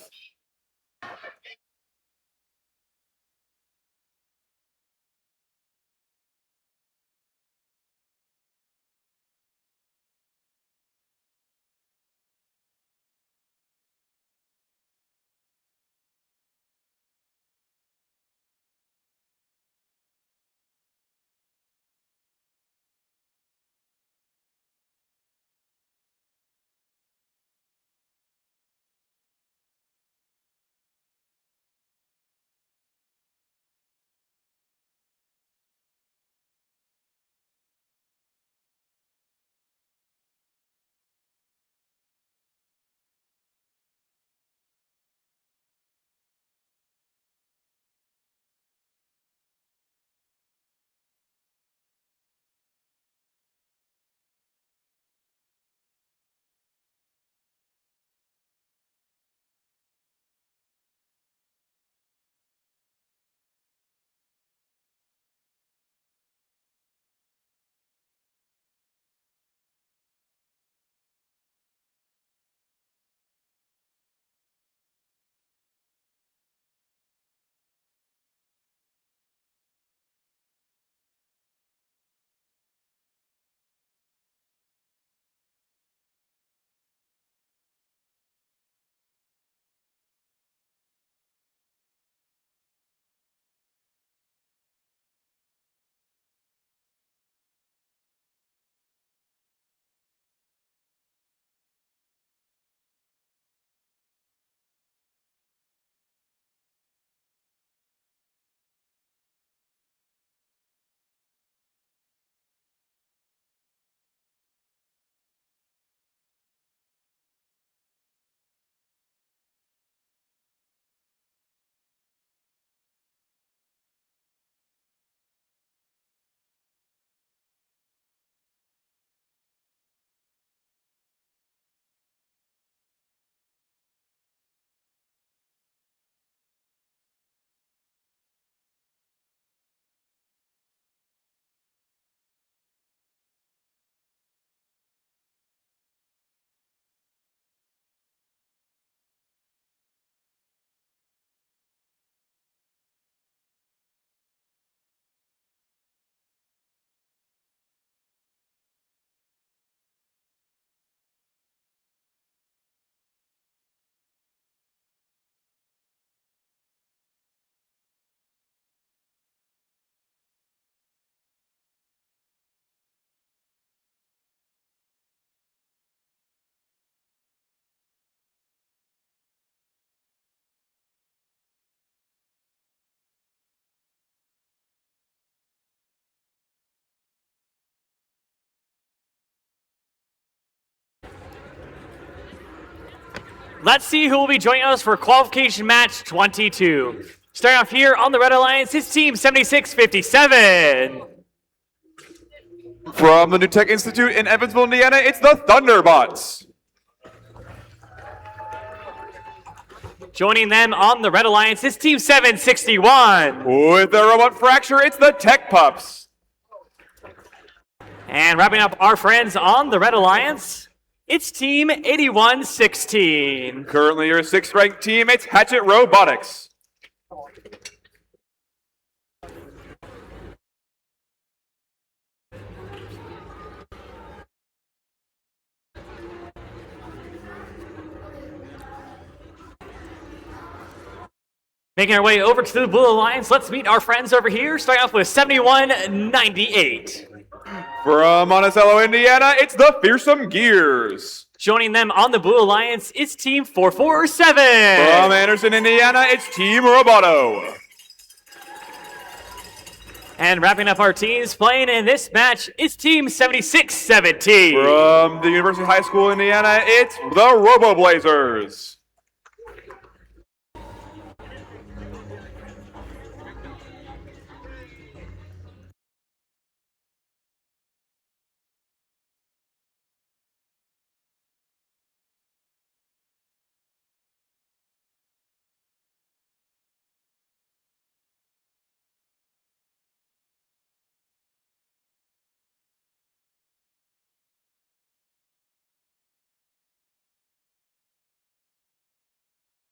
Let's see who will be joining us for qualification match 22. Starting off here on the Red Alliance, it's Team 7657. From the New Tech Institute in Evansville, Indiana, it's the Thunderbots. Joining them on the Red Alliance is Team 761. With the Robot Fracture, it's the Tech Pups. And wrapping up our friends on the Red Alliance, it's Team 8116. Currently your 6th ranked team, it's Hatchet Robotics. Making our way over to the Blue Alliance, let's meet our friends over here, starting off with 7198. From Monticello, Indiana, it's the Fearsome Gears. Joining them on the Blue Alliance is Team 447. From Anderson, Indiana, it's Team Roboto. And wrapping up our teams playing in this match is Team 7617. From the University High School, Indiana, it's the Robo Blazers.